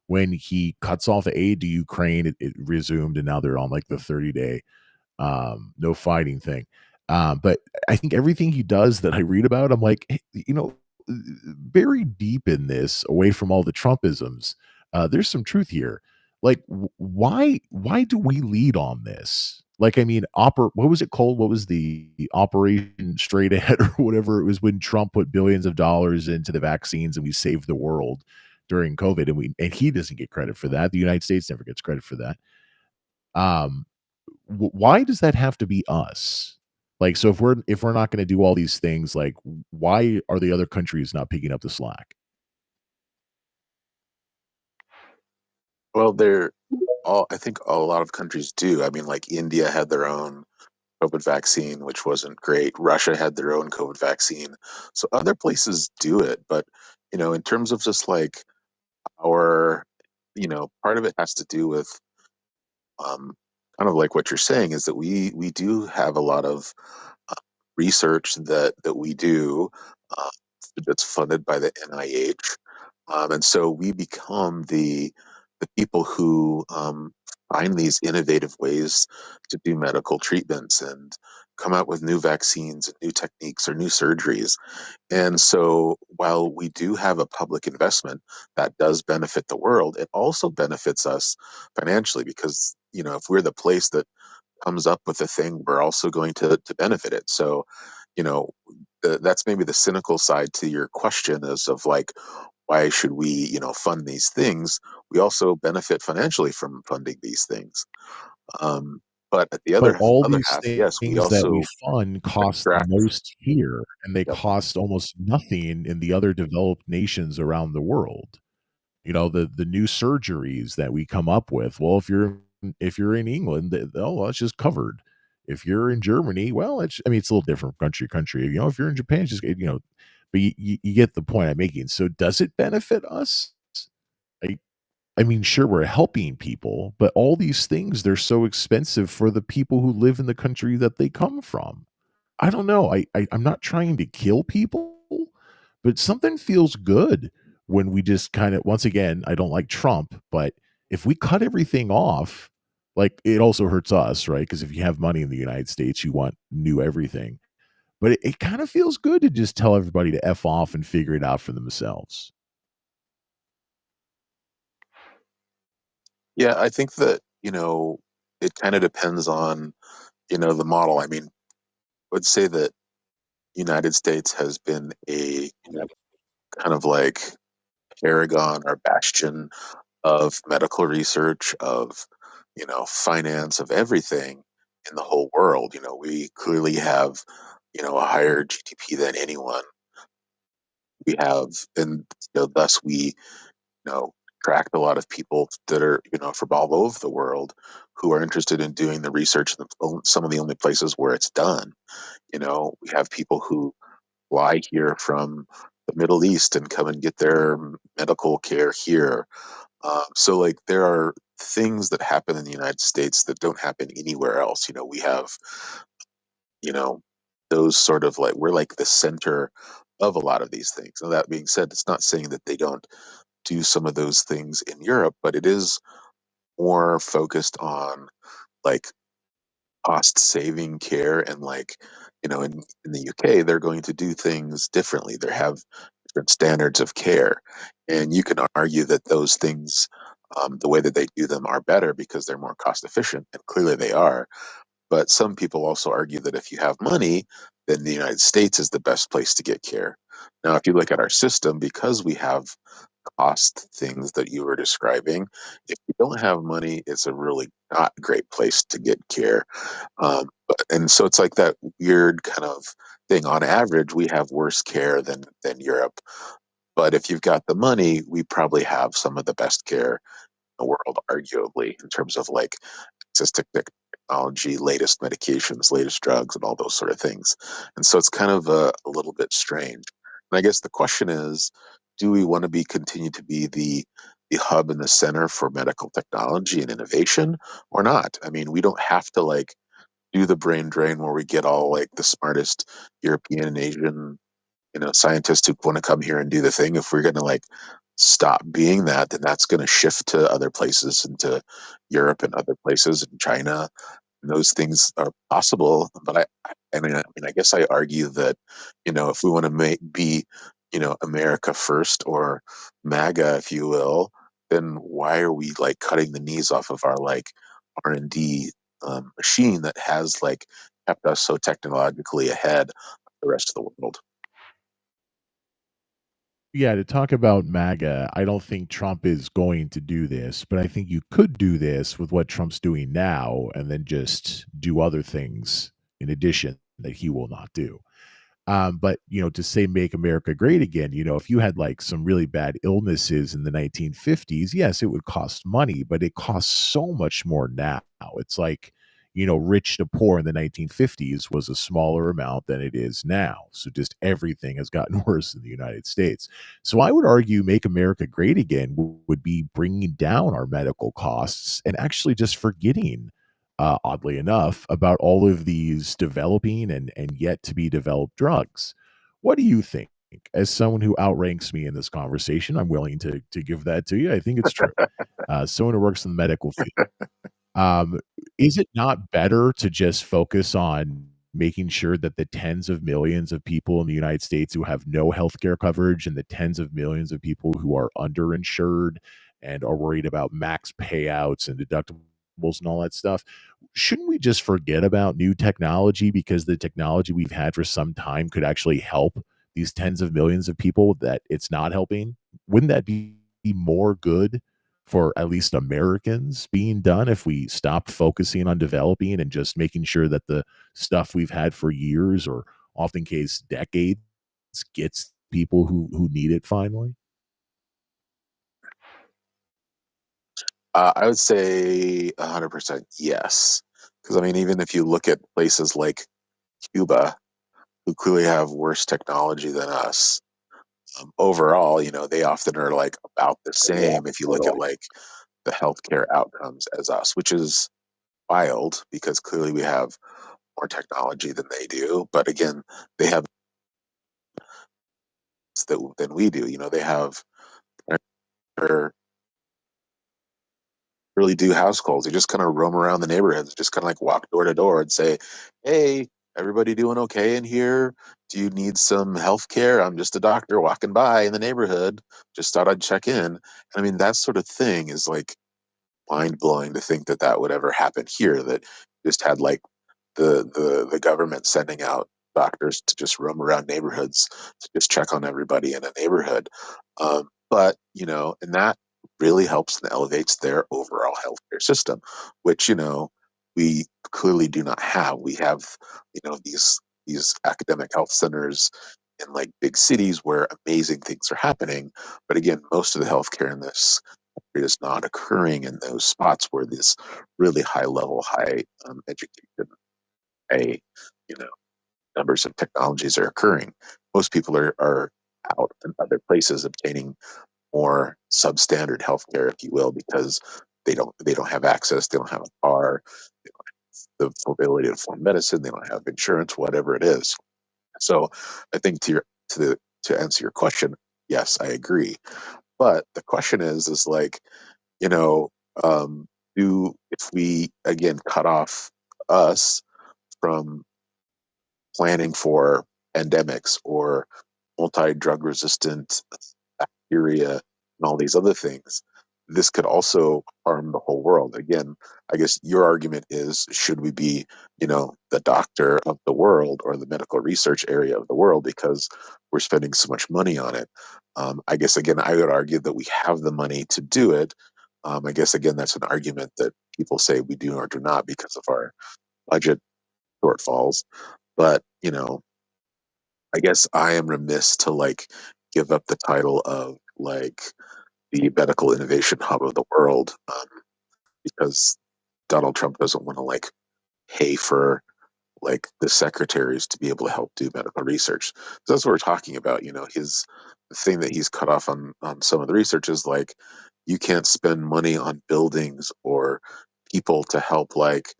when he cuts off aid to Ukraine, it resumed, and now they're on like the 30-day no fighting thing. But I think everything he does that I read about, I'm like, hey, buried deep in this, away from all the Trumpisms, there's some truth here. Like, why do we lead on this? Like, I mean, what was it called? What was the Operation Straight Ahead or whatever it was when Trump put billions of dollars into the vaccines and we saved the world during COVID, and he doesn't get credit for that. The United States never gets credit for that. Um, why does that have to be us? Like, so if we're not going to do all these things, like, why are the other countries not picking up the slack? Well, I think a lot of countries do. I mean, like India had their own COVID vaccine, which wasn't great. Russia had their own COVID vaccine. So other places do it. But, in terms of just like our, part of it has to do with um, kind of like what you're saying is that we do have a lot of uh, research that we do uh, that's funded by the NIH, and so we become the people who find these innovative ways to do medical treatments and come out with new vaccines and new techniques or new surgeries. And so while we do have a public investment that does benefit the world, it also benefits us financially because, if we're the place that comes up with a thing, we're also going to benefit it. So, you know, that's maybe the cynical side to your question is of like, why should we, fund these things? We also benefit financially from funding these things. Um, but at the But other all other these half, yes, we things that we also fund cost the extract. most here, and they Yep. cost almost nothing in the other developed nations around the world. The new surgeries that we come up with. Well, if you're in England, well, it's just covered. If you're in Germany, well, it's a little different country to country. If you're in Japan, it's just but you get the point I'm making. So does it benefit us? I sure, we're helping people, but all these things, they're so expensive for the people who live in the country that they come from. I don't know. I'm not trying to kill people, but something feels good when we just kind of, once again, I don't like Trump, but if we cut everything off, like it also hurts us, right? Because if you have money in the United States, you want new everything. But it kind of feels good to just tell everybody to F off and figure it out for themselves. Yeah, I think that, it kind of depends on, the model. I mean, I would say that United States has been a kind of like paragon or bastion of medical research, of, finance, of everything in the whole world. We clearly have, a higher GDP than anyone. We have, and thus we, know, attract a lot of people that are, from all over the world who are interested in doing the research in some of the only places where it's done. We have people who fly here from the Middle East and come and get their medical care here. So, like, there are things that happen in the United States that don't happen anywhere else. We have, you know, those sort of like, we're like the center of a lot of these things. Now, that being said, it's not saying that they don't do some of those things in Europe, but it is more focused on like cost saving care and like, in the UK, they're going to do things differently. They have different standards of care. And you can argue that those things, the way that they do them are better because they're more cost efficient. And clearly they are. But some people also argue that if you have money, then the United States is the best place to get care. Now, if you look at our system, because we have cost things that you were describing, if you don't have money, it's a really not great place to get care. And so it's like that weird kind of thing. On average, we have worse care than Europe. But if you've got the money, we probably have some of the best care in the world, arguably, in terms of like assistive technology, latest medications, latest drugs, and all those sort of things. And so it's kind of a little bit strange. And I guess the question is, do we want to continue to be the hub and the center for medical technology and innovation or not? I mean, we don't have to like do the brain drain where we get all like the smartest European and Asian, scientists who want to come here and do the thing. If we're going to like stop being that, then that's going to shift to other places, into Europe and other places in China. And those things are possible. But I guess I argue that, if we want to be, America first, or MAGA, if you will, then why are we like cutting the knees off of our like R&D machine that has like kept us so technologically ahead of the rest of the world? Yeah, to talk about MAGA, I don't think Trump is going to do this, but I think you could do this with what Trump's doing now and then just do other things in addition that he will not do. But to say make America great again, if you had like some really bad illnesses in the 1950s, yes, it would cost money, but it costs so much more now. It's like, rich to poor in the 1950s was a smaller amount than it is now. So just everything has gotten worse in the United States. So I would argue Make America Great Again would be bringing down our medical costs and actually just forgetting, oddly enough, about all of these developing and yet to be developed drugs. What do you think? As someone who outranks me in this conversation, I'm willing to give that to you. I think it's true. Someone who works in the medical field, um, is it not better to just focus on making sure that the tens of millions of people in the United States who have no healthcare coverage and the tens of millions of people who are underinsured and are worried about max payouts and deductibles and all that stuff, shouldn't we just forget about new technology because the technology we've had for some time could actually help these tens of millions of people that it's not helping? Wouldn't that be more good for at least Americans being done if we stopped focusing on developing and just making sure that the stuff we've had for years or often case decades gets people who need it finally? I would say 100% yes. Because I mean, even if you look at places like Cuba, who clearly have worse technology than us, overall, they often are like about the same if you look at like the healthcare outcomes as us, which is wild because clearly we have more technology than they do. But again, they have than we do. They have their really do house calls. They just kind of roam around the neighborhoods, just kind of like walk door to door and say, "Hey, everybody doing okay in here? Do you need some health care? I'm just a doctor walking by in the neighborhood. Just thought I'd check in." And I mean, that sort of thing is like mind blowing to think that that would ever happen here. That just had like the government sending out doctors to just roam around neighborhoods to just check on everybody in a neighborhood. But and that really helps and elevates their overall healthcare system, which we clearly do not have. We have these academic health centers in like big cities where amazing things are happening, but again, most of the healthcare in this country is not occurring in those spots where this really high level, high education, high you know numbers of technologies are occurring. Most people are out in other places obtaining more substandard healthcare, if you will, because they don't have access, they don't have a car, they don't have the ability to afford medicine, they don't have insurance, whatever it is. So I think to answer your question, yes, I agree. But the question is like, you know, do if we again cut off us from planning for pandemics or multi-drug resistant bacteria and all these other things, this could also harm the whole world. Again, I guess your argument is, should we be, the doctor of the world or the medical research area of the world because we're spending so much money on it? I guess, again, I would argue that we have the money to do it. I guess, again, that's an argument that people say we do or do not because of our budget shortfalls. But, I guess I am remiss to like give up the title of like the medical innovation hub of the world, because Donald Trump doesn't want to like pay for like the secretaries to be able to help do medical research. So that's what we're talking about. His the thing that he's cut off on some of the research is like you can't spend money on buildings or people to help like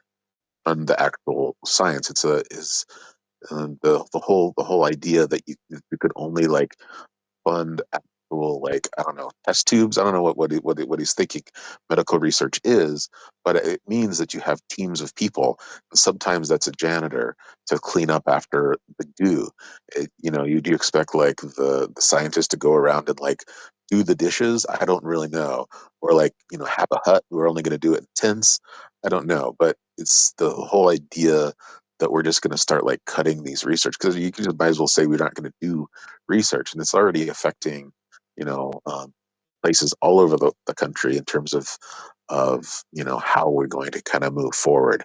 fund the actual science. The whole idea that you could only like fund actual like I don't know test tubes. I don't know what he's thinking medical research is, but it means that you have teams of people. Sometimes that's a janitor to clean up after the goo. You do expect like the scientist to go around and like do the dishes. I don't really know, or like have a hut. We're only going to do it in tents. I don't know, but it's the whole idea that we're just going to start like cutting these research because you can just might as well say we're not going to do research, and it's already affecting you know um, places all over the country in terms of how we're going to kind of move forward.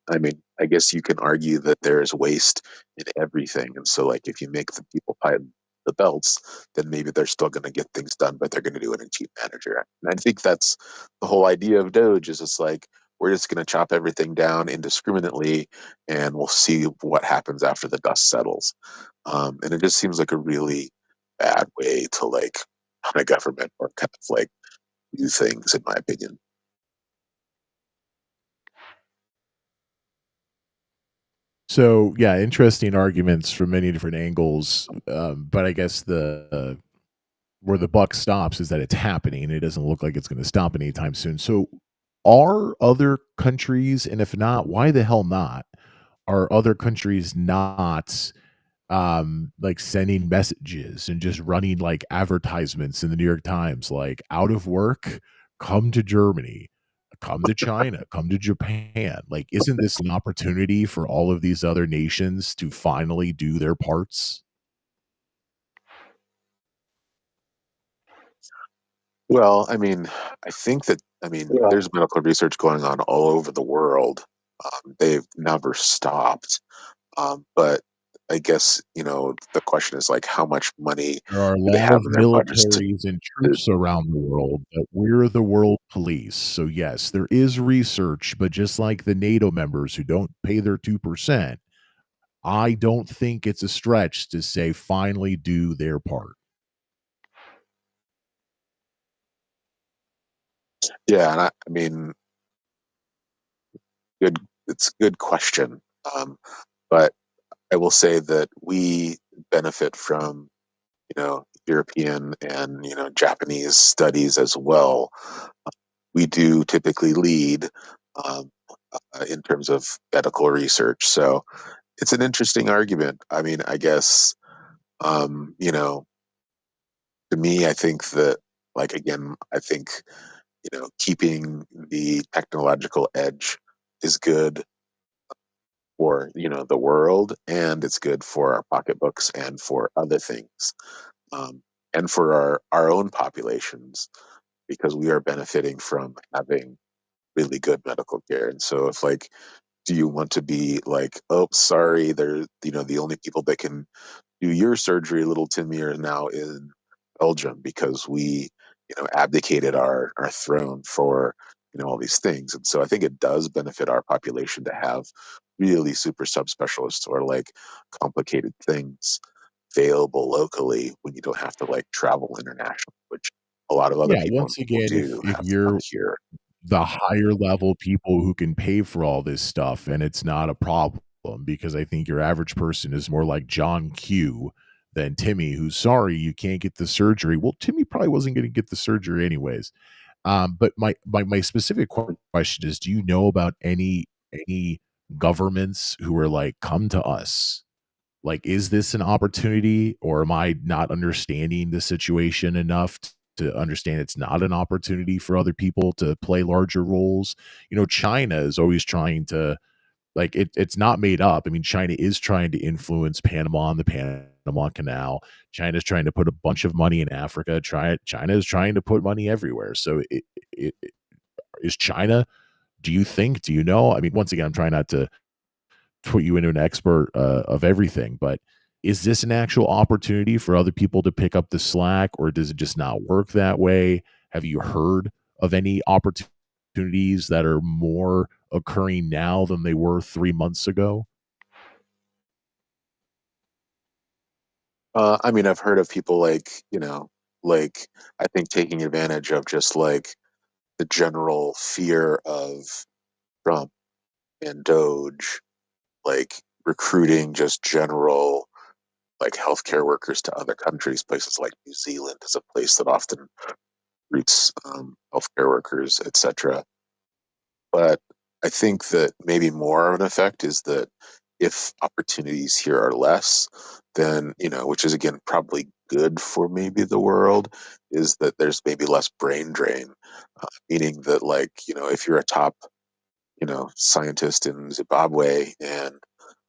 I mean, I guess you can argue that there is waste in everything, and so like if you make the people tighten the belts, then maybe they're still going to get things done, but they're going to do it in cheap manager. And I think that's the whole idea of Doge is it's like we're just going to chop everything down indiscriminately, and we'll see what happens after the dust settles. And it just seems like a really bad way to like run a government or kind of like do things, in my opinion. So yeah, interesting arguments from many different angles. But I guess where the buck stops is that it's happening. It doesn't look like it's going to stop anytime soon. So are other countries, and if not, why the hell not? Are other countries not like sending messages and just running like advertisements in the New York Times, like out of work, come to Germany, come to China, come to Japan? Like, isn't this an opportunity for all of these other nations to finally do their parts? Well, I mean, I think that, I mean, there's medical research going on all over the world. They've never stopped. But I guess, the question is like how much money There are a do they lot have of in their budgets militaries and to troops around the world, but we're the world police. So yes, there is research, but just like the NATO members who don't pay their 2%, I don't think it's a stretch to say finally do their part. yeah, and I mean, good, it's a good question. Um, but I will say that we benefit from, European and, Japanese studies as well. We do typically lead um, in terms of medical research. So it's an interesting argument. I mean, I guess, um, you know, to me, I think that, like, again, I think, keeping the technological edge is good for, the world, and it's good for our pocketbooks and for other things, um, and for our own populations, because we are benefiting from having really good medical care. And so if like, do you want to be like, oh, sorry, they're, the only people that can do your surgery, little Timmy, are now in Belgium because we, abdicated our throne for, all these things. And so I think it does benefit our population to have really super subspecialists or like complicated things available locally when you don't have to like travel internationally, which a lot of other Yeah, people once will again, do if have to come you're here. the higher level people who can pay for all this stuff, and it's not a problem, because I think your average person is more like John Q than Timmy, who's sorry you can't get the surgery. Well, Timmy probably wasn't going to get the surgery anyways. But my specific question is, do you know about any governments who are like, come to us? Like, is this an opportunity, or am I not understanding the situation enough to understand it's not an opportunity for other people to play larger roles? China is always trying to, like, it's not made up. I mean, China is trying to influence Panama and the Panama Canal. China's trying to put a bunch of money in Africa. China is trying to put money everywhere. So is China, do you think, do you know? I mean, once again, I'm trying not to put you into an expert of everything, but is this an actual opportunity for other people to pick up the slack, or does it just not work that way? Have you heard of any opportunities that are more occurring now than they were 3 months ago? I mean, I've heard of people like, like I think taking advantage of just like the general fear of Trump and Doge, like recruiting just general like healthcare workers to other countries. Places like New Zealand is a place that often recruits healthcare workers, etc. But I think that maybe more of an effect is that if opportunities here are less, then, which is again probably good for maybe the world, is that there's maybe less brain drain, meaning that, like, if you're a top, scientist in Zimbabwe and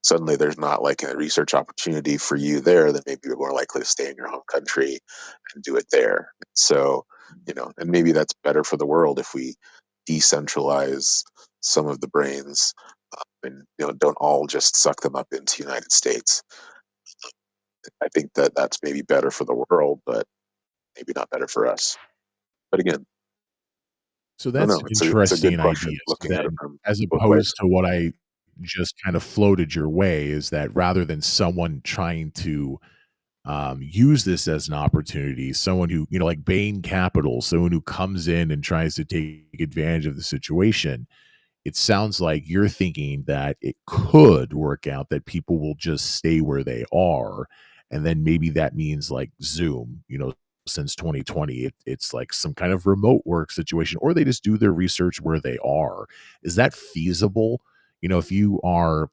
suddenly there's not like a research opportunity for you there, then maybe you're more likely to stay in your home country and do it there. So, and maybe that's better for the world if we decentralize some of the brains, and don't all just suck them up into United States. I think that that's maybe better for the world, but maybe not better for us. But again, So No, that's no, an it's a good interesting question. idea. So Looking at it then, from as both ways. opposed to what I just kind of floated your way, is that rather than someone trying to use this as an opportunity, someone who, like Bain Capital, someone who comes in and tries to take advantage of the situation, it sounds like you're thinking that it could work out that people will just stay where they are. And then maybe that means like Zoom, since 2020, it's like some kind of remote work situation, or they just do their research where they are. Is that feasible? If you are,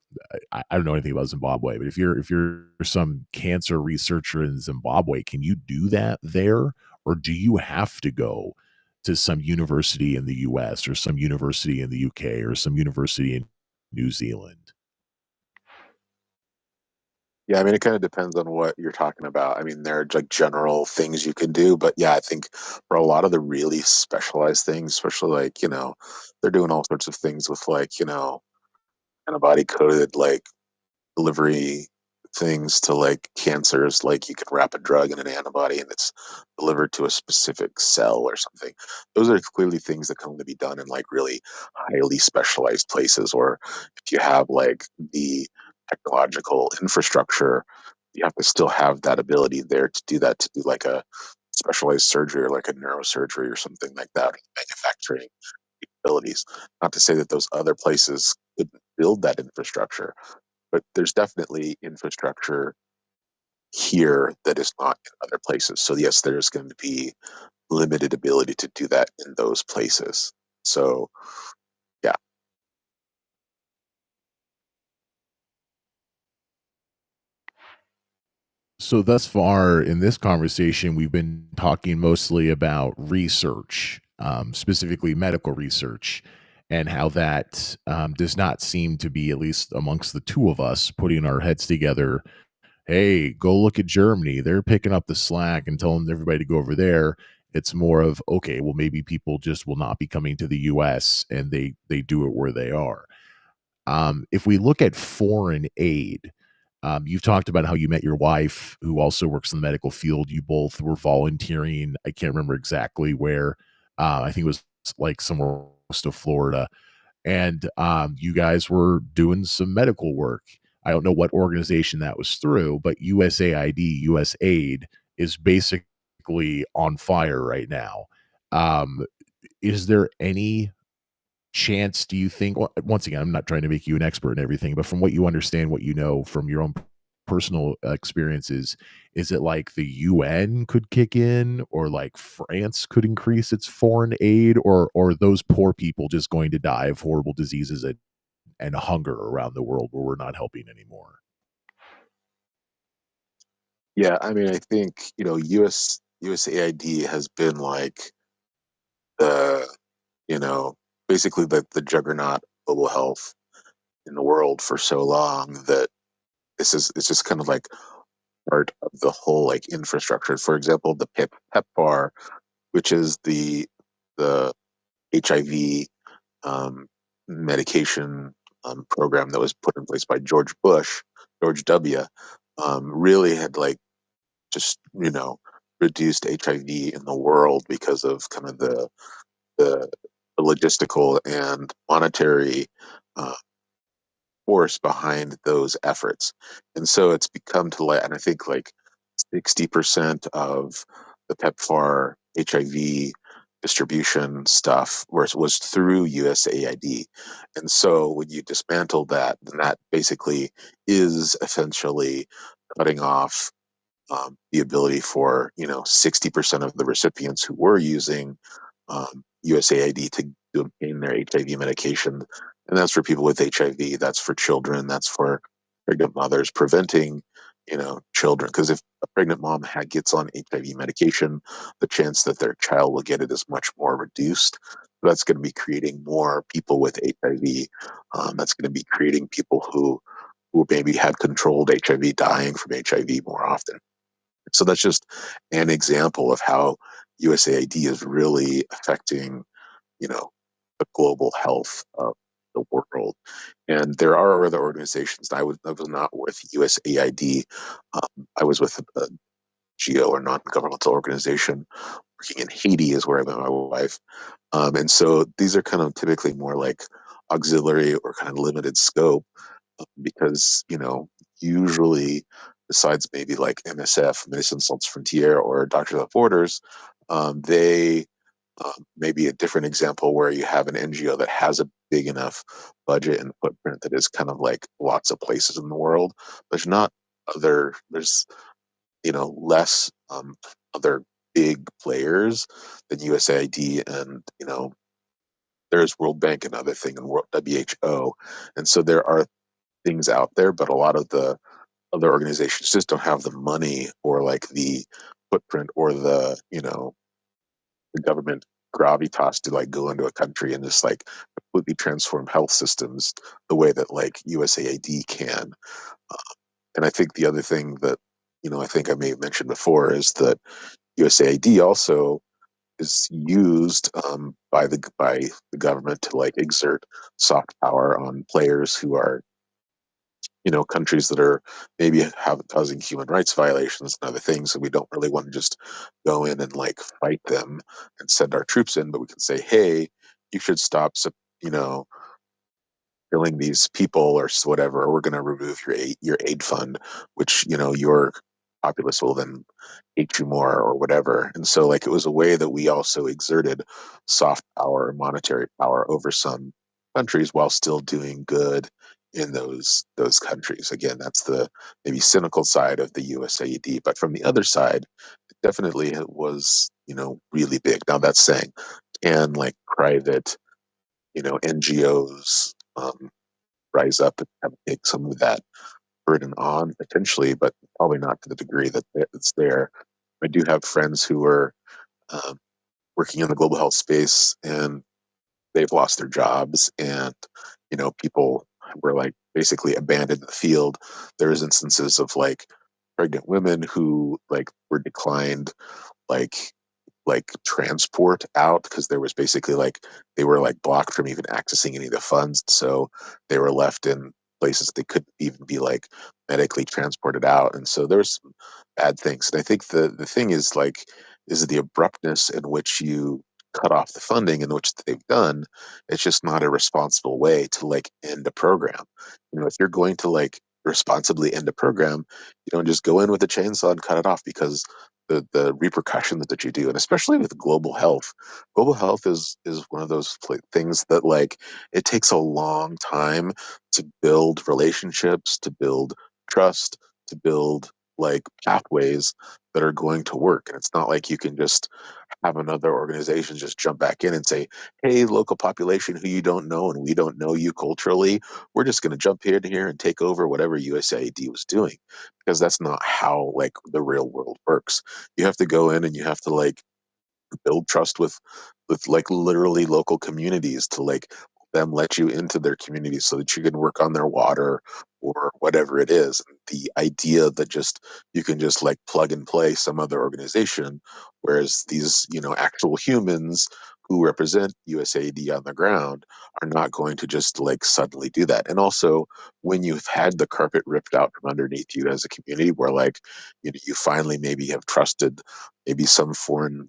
I don't know anything about Zimbabwe, but if you're some cancer researcher in Zimbabwe, can you do that there? Or do you have to go to some university in the US or some university in the UK or some university in New Zealand? Yeah, I mean, it kind of depends on what you're talking about. I mean, there are like general things you can do, but yeah, I think for a lot of the really specialized things, especially like, they're doing all sorts of things with like, antibody coded like delivery things to like cancers, like you can wrap a drug in an antibody and it's delivered to a specific cell or something. Those are clearly things that can only be done in like really highly specialized places, or if you have like the technological infrastructure, you have to still have that ability there to do that, to do like a specialized surgery or like a neurosurgery or something like that, manufacturing abilities. Not to say that those other places could build that infrastructure, but there's definitely infrastructure here that is not in other places. So yes, there's going to be limited ability to do that in those places. So yeah. So thus far in this conversation, we've been talking mostly about research, specifically medical research, and how that does not seem to be, at least amongst the two of us, putting our heads together. Hey, go look at Germany. They're picking up the slack and telling everybody to go over there. It's more of, okay, well, maybe people just will not be coming to the US and they do it where they are. If we look at foreign aid, you've talked about how you met your wife, who also works in the medical field. You both were volunteering. I can't remember exactly where. I think it was like somewhere close to Florida, and you guys were doing some medical work. I don't know what organization that was through, but USAID, USAID, is basically on fire right now. Um, is there any chance, do you think, once again, I'm not trying to make you an expert in everything, but from what you understand, what you know from your own personal experiences, is it like the UN could kick in, or like France could increase its foreign aid, or those poor people just going to die of horrible diseases and hunger around the world where we're not helping anymore? Yeah, I mean, I think, USAID has been like the, you know, basically the juggernaut of global health in the world for so long that it's just kind of like part of the whole like infrastructure. For example, the PEPFAR, which is the HIV um, medication program that was put in place by George Bush, George W. Really had like just reduced HIV in the world because of kind of the, the logistical and monetary uh, force behind those efforts. And so it's become to like, and I think like 60% of the PEPFAR HIV distribution stuff was through USAID. And so when you dismantle that, then that basically is essentially cutting off the ability for 60% of the recipients who were using USAID to obtain their HIV medication, and that's for people with HIV. That's for children. That's for pregnant mothers. Preventing children, because if a pregnant mom gets on HIV medication, the chance that their child will get it is much more reduced. That's going to be creating more people with HIV. That's going to be creating people who maybe had controlled HIV dying from HIV more often. So that's just an example of how USAID is really affecting, the global health of the world. And there are other organizations. I was not with USAID. I was with NGO or non-governmental organization working in Haiti is where I met my wife. And so these are kind of typically more like auxiliary or kind of limited scope because, usually besides maybe like MSF, Médecins Sans Frontières, or Doctors Without Borders, they maybe a different example where you have an NGO that has a big enough budget and footprint that is kind of like lots of places in the world. There's less other big players than USAID, and there's World Bank and other thing, and WHO, and so there are things out there, but a lot of the other organizations just don't have the money or like the footprint or the government gravitas to like go into a country and just like completely transform health systems the way that like USAID can. And I think the other thing that I think I may have mentioned before is that USAID also is used by the government to like exert soft power on players who are countries that are maybe causing human rights violations and other things, and we don't really want to just go in and like fight them and send our troops in, but we can say, hey, you should stop, you know, killing these people or whatever, or we're going to remove your aid fund, which your populace will then hate you more or whatever. And so like it was a way that we also exerted soft power, monetary power over some countries while still doing good in those countries. Again, that's the maybe cynical side of the USAID, but from the other side, it definitely was really big. Now that's saying, can like private NGOs rise up and kind of take some of that burden on potentially, but probably not to the degree that it's there. I do have friends who are um, working in the global health space, and they've lost their jobs, and people were like basically abandoned in the field. There's instances of like pregnant women who like were declined like transport out because there was basically like they were like blocked from even accessing any of the funds, so they were left in places they couldn't even be like medically transported out, and so there's some bad things. And I think the thing is the abruptness in which you cut off the funding in which they've done. It's just not a responsible way to like end a program. If you're going to like responsibly end a program, you don't just go in with a chainsaw and cut it off, because the repercussions that you do, and especially with global health is one of those things that like it takes a long time to build relationships, to build trust, to build like pathways that are going to work. And it's not like you can just have another organization just jump back in and say, hey, local population who you don't know and we don't know you culturally, we're just going to jump here to here and take over whatever USAID was doing, because that's not how like the real world works. You have to go in and you have to like build trust with like literally local communities to like them let you into their communities so that you can work on their water or whatever it is. The idea that just you can just like plug and play some other organization, whereas these actual humans who represent USAID on the ground are not going to just like suddenly do that. And also, when you've had the carpet ripped out from underneath you as a community, where like you finally maybe have trusted maybe some foreign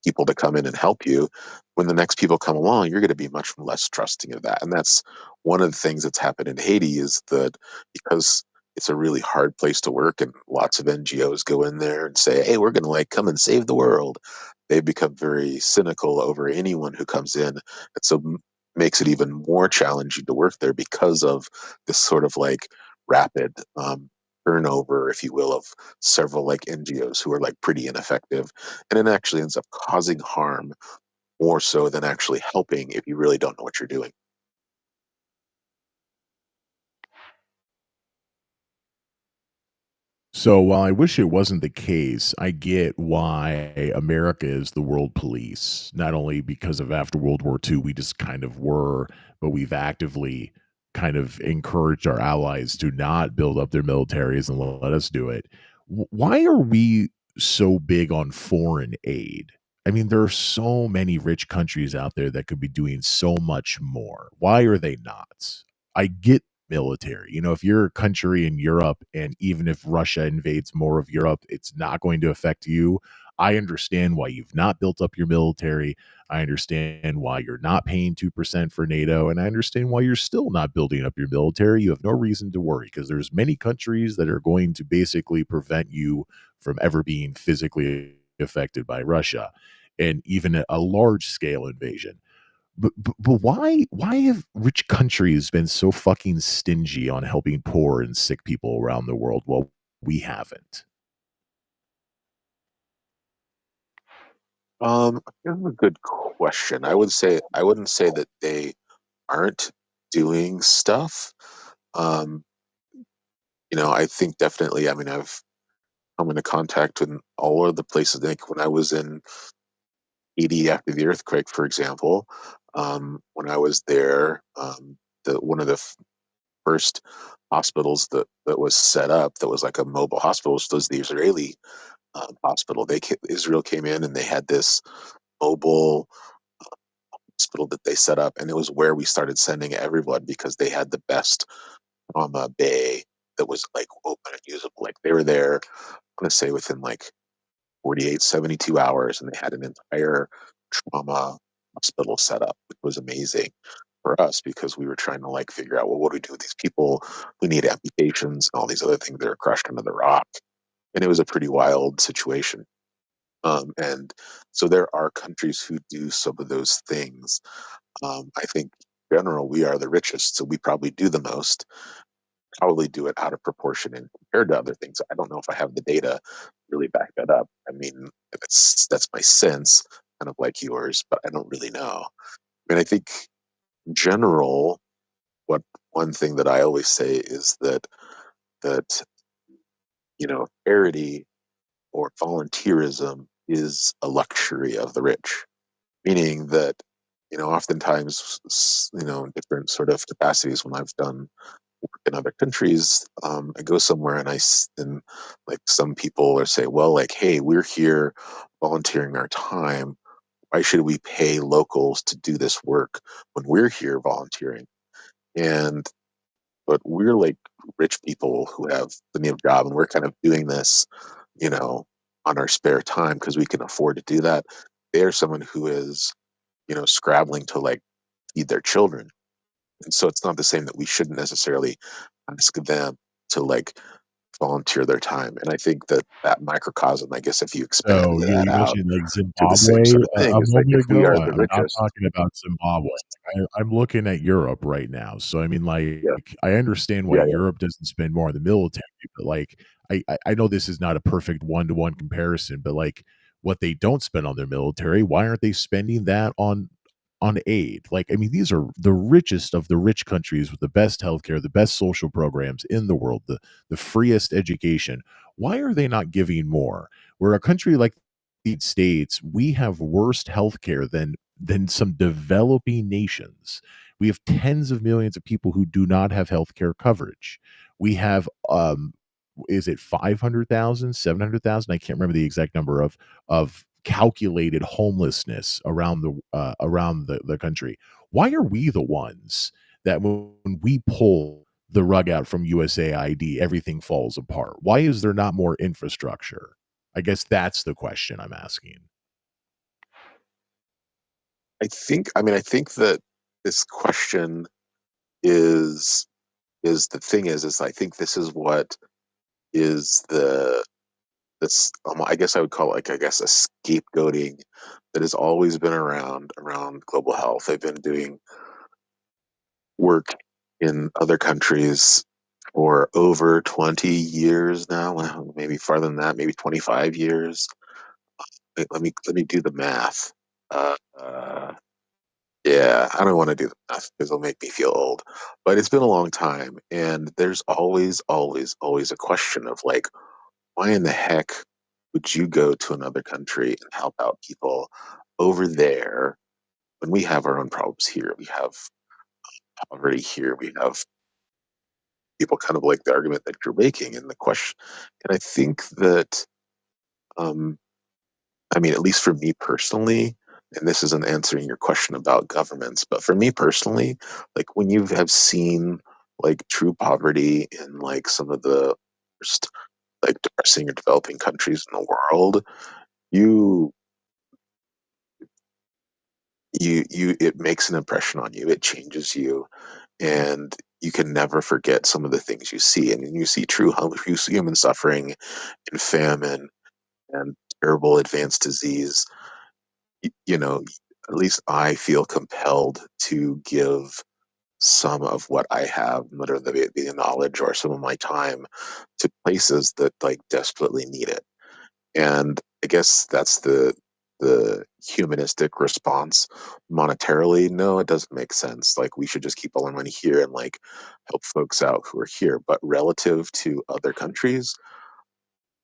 people to come in and help you, when the next people come along, you're going to be much less trusting of that. And that's one of the things that's happened in Haiti, is that because it's a really hard place to work and lots of NGOs go in there and say, hey, we're going to like come and save the world, they've become very cynical over anyone who comes in. And so makes it even more challenging to work there because of this sort of like rapid turnover, if you will, of several like NGOs who are like pretty ineffective, and it actually ends up causing harm more so than actually helping if you really don't know what you're doing. So while I wish it wasn't the case, I get why America is the world police. Not only because of after World War II, we just kind of were, but we've actively kind of encouraged our allies to not build up their militaries and let us do it. Why are we so big on foreign aid? I mean, there are so many rich countries out there that could be doing so much more. Why are they not? I get military. You know, if you're a country in Europe and even if Russia invades more of Europe, it's not going to affect you. I understand why you've not built up your military. I understand why you're not paying 2% for NATO, and I understand why you're still not building up your military. You have no reason to worry because there's many countries that are going to basically prevent you from ever being physically affected by Russia and even a large scale invasion. But why have rich countries been so fucking stingy on helping poor and sick people around the world while we haven't? That's a good question. I wouldn't say that they aren't doing stuff. Um, I think definitely. I mean, I've come into contact with all of the places. Like when I was in Haiti after the earthquake, for example, when I was there, one of the first hospitals that was set up that was like a mobile hospital was the Israeli hospital. Israel came in and they had this mobile hospital that they set up, and it was where we started sending everyone because they had the best trauma bay that was like open and usable. Like they were there, I'm gonna say within like 48, 72 hours, and they had an entire trauma hospital set up, which was amazing for us because we were trying to like figure out, well, what do we do with these people who need amputations and all these other things that are crushed under the rock? And it was a pretty wild situation. And so there are countries who do some of those things. I think in general, we are the richest, so we probably do the most, probably do it out of proportion and compared to other things. I don't know if I have the data to really back that up. I mean, that's my sense, kind of like yours, but I don't really know. I mean, I think in general, what one thing that I always say is that charity or volunteerism is a luxury of the rich, meaning that oftentimes in different sort of capacities when I've done work in other countries, I go somewhere and like some people are say, well, like, hey, we're here volunteering our time. Why should we pay locals to do this work when we're here volunteering? And but we're like rich people who have plenty of job, and we're kind of doing this, you know, on our spare time because we can afford to do that. They're someone who is, scrabbling to like feed their children. And so it's not the same that we shouldn't necessarily ask them to like volunteer their time. And I think that microcosm, I guess, if you expand So that you out mentioned like to the same Zimbabwe sort of thing, a is like moment if we ago. are the I'm not richest, talking about Zimbabwe. I'm looking at Europe right now. So I mean, yeah, like, I understand why yeah, yeah. Europe doesn't spend more on the military, but like, I know this is not a perfect one-to-one comparison, but like, what they don't spend on their military, why aren't they spending that on aid? Like, I mean, these are the richest of the rich countries with the best healthcare, the best social programs in the world, the freest education. Why are they not giving more? We're a country like the United States, we have worse healthcare than some developing nations. We have tens of millions of people who do not have healthcare coverage. We have is it 500,000, 700,000? I can't remember the exact number of calculated homelessness around the country. Why are we the ones that when we pull the rug out from USAID, everything falls apart? Why is there not more infrastructure? I guess that's the question I'm asking. I think that this question is the thing is I think this is what is this I guess I would call it like, I guess, a scapegoating that has always been around global health. They've been doing work in other countries for over 20 years now, well, maybe farther than that, maybe 25 years. Let me do the math. Uh, uh, yeah, I don't want to do the math because it'll make me feel old. But it's been a long time, and there's always, always, always a question of like, why in the heck would you go to another country and help out people over there when we have our own problems here? We have poverty here. We have people kind of like the argument that you're making and the question. And I think that, um, I mean, at least for me personally, and this isn't answering your question about governments, but for me personally, like when you have seen like true poverty in like some of the worst, like depressing or developing countries in the world, you it makes an impression on you. It changes you, and you can never forget some of the things you see. And you see you see human suffering and famine and terrible advanced disease. You know, at least I feel compelled to give some of what I have, whether it be the knowledge or some of my time, to places that like desperately need it. And I guess that's the humanistic response. Monetarily, no, it doesn't make sense. Like we should just keep all our money here and like help folks out who are here. But relative to other countries,